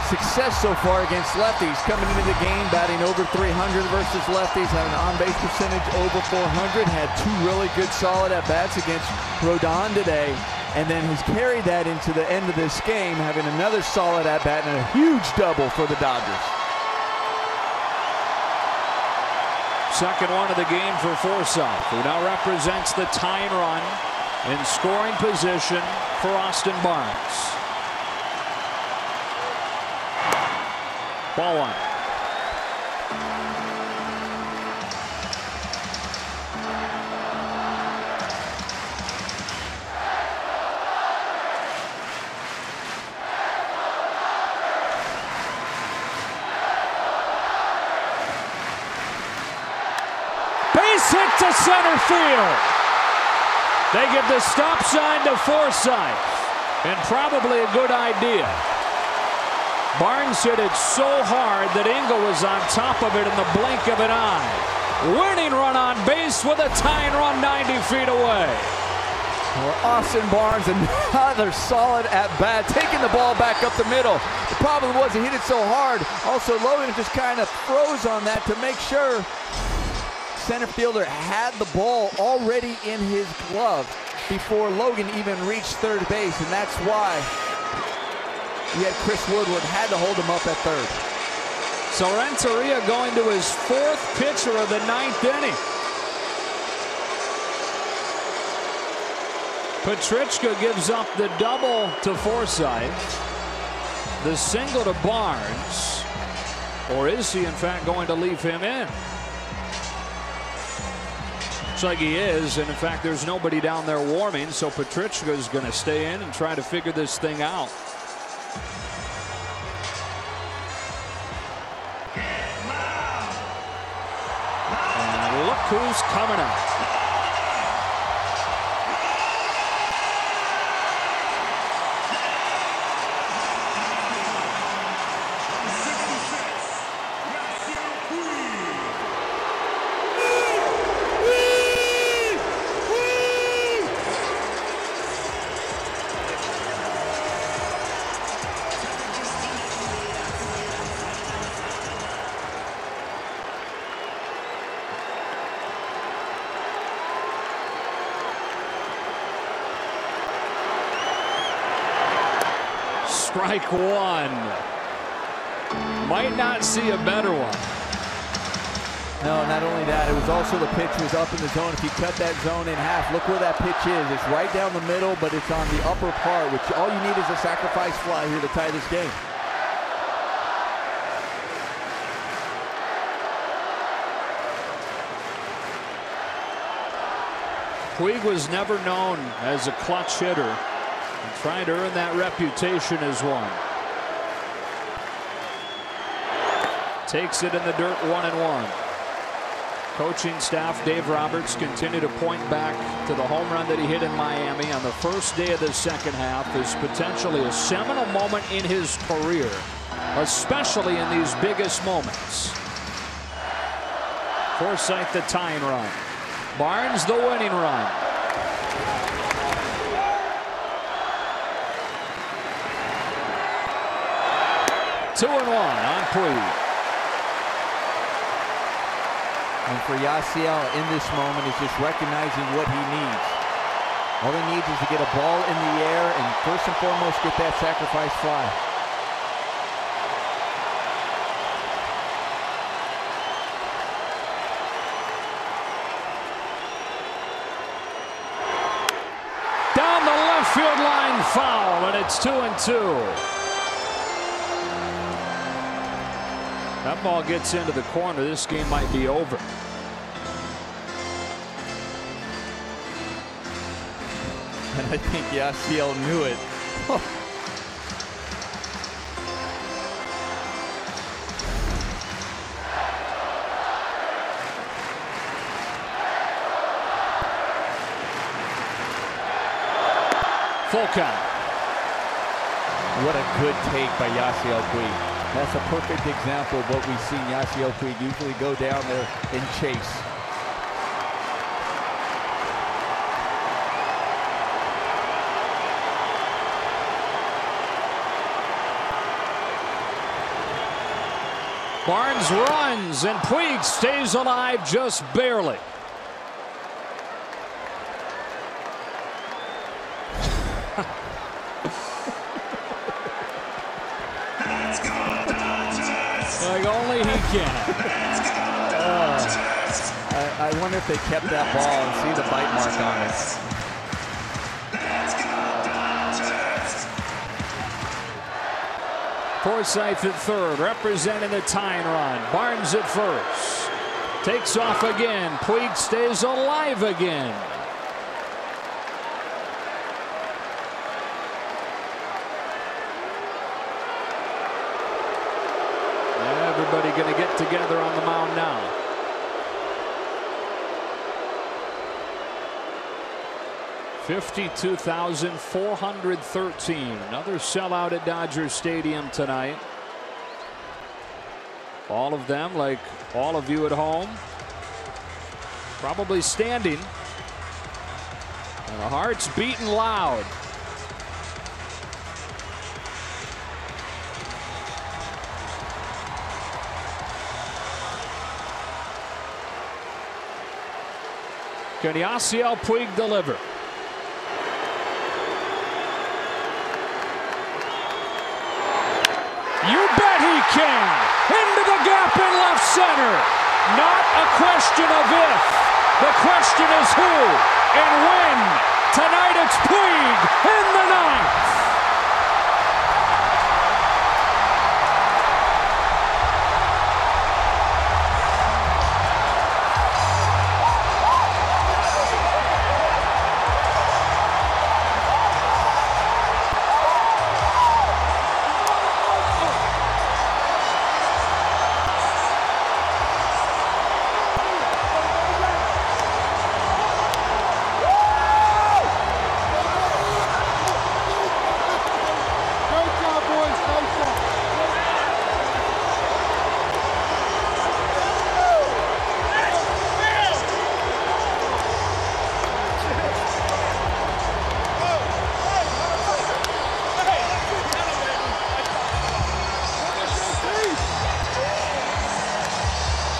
success so far against lefties. Coming into the game, batting over 300 versus lefties, having an on-base percentage over 400. Had 2 really good solid at-bats against Rodon today, and then has carried that into the end of this game, having another solid at-bat and a huge double for the Dodgers. Second one of the game for Forsythe, who now represents the tying run in scoring position for Austin Barnes. Ball 1. Hit to center field. They give the stop sign to Forsythe, and probably a good idea. Barnes hit it so hard that Engel was on top of it in the blink of an eye. Winning run on base with a tying run 90 feet away. Well, Austin Barnes, another solid at-bat, taking the ball back up the middle. The problem was he hit it so hard. Also, Logan just kind of froze on that to make sure center fielder had the ball already in his glove before Logan even reached third base, and that's why he had Chris Woodward had to hold him up at third. So Renteria going to his 4th pitcher of the 9th inning. Petrichka gives up the double to Forsythe, the single to Barnes, or is he in fact going to leave him in? Looks like he is, and in fact there's nobody down there warming, so Petrichka is going to stay in and try to figure this thing out. And look who's coming up. Strike 1. Might not see a better one. No, not only that, it was also the pitch was up in the zone. If you cut that zone in half, look where that pitch is. It's right down the middle, but it's on the upper part, which all you need is a sacrifice fly here to tie this game. Puig was never known as a clutch hitter, and trying to earn that reputation as one. Takes it in the dirt, 1-1. Coaching staff, Dave Roberts, continue to point back to the home run that he hit in Miami on the first day of the second half as potentially a seminal moment in his career, especially in these biggest moments. Forsythe the tying run. Barnes the winning run. Two and one on Puig. And for Yasiel in this moment is just recognizing what he needs. All he needs is to get a ball in the air and first and foremost get that sacrifice fly. Down the left field line, foul, and it's 2-2. That ball gets into the corner. This game might be over. And I think Yasiel knew it. Full count. What a good take by Yasiel Puig. That's a perfect example of what we've seen Yasiel Puig usually go down there and chase. Barnes runs and Puig stays alive just barely. Like only he can. I wonder if they kept that ball and see the bite mark on it. Forsythe at third, representing the tying run. Barnes at first. Takes off again. Puig stays alive again. Everybody going to get together on the mound now. $52,413. Another sellout at Dodger Stadium tonight. All of them, like all of you at home, probably standing. And the hearts beating loud. Can Yasiel Puig deliver? You bet he can. Into the gap in left center. Not a question of if. The question is who and when. Tonight it's Puig in the ninth.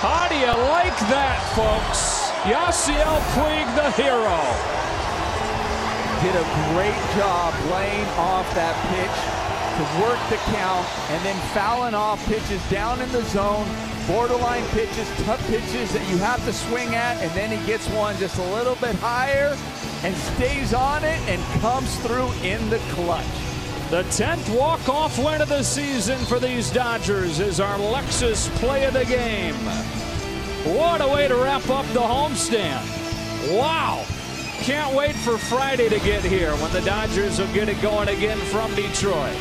How do you like that, folks? Yasiel Puig, the hero. Did a great job laying off that pitch to work the count and then fouling off pitches down in the zone, borderline pitches, tough pitches that you have to swing at, and then he gets one just a little bit higher and stays on it and comes through in the clutch. The 10th walk-off win of the season for these Dodgers is our Lexus play of the game. What a way to wrap up the homestand. Wow. Can't wait for Friday to get here when the Dodgers will get it going again from Detroit.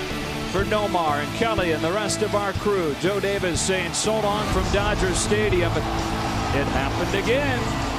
For Nomar and Kelly and the rest of our crew, Joe Davis saying so long from Dodger Stadium. It happened again.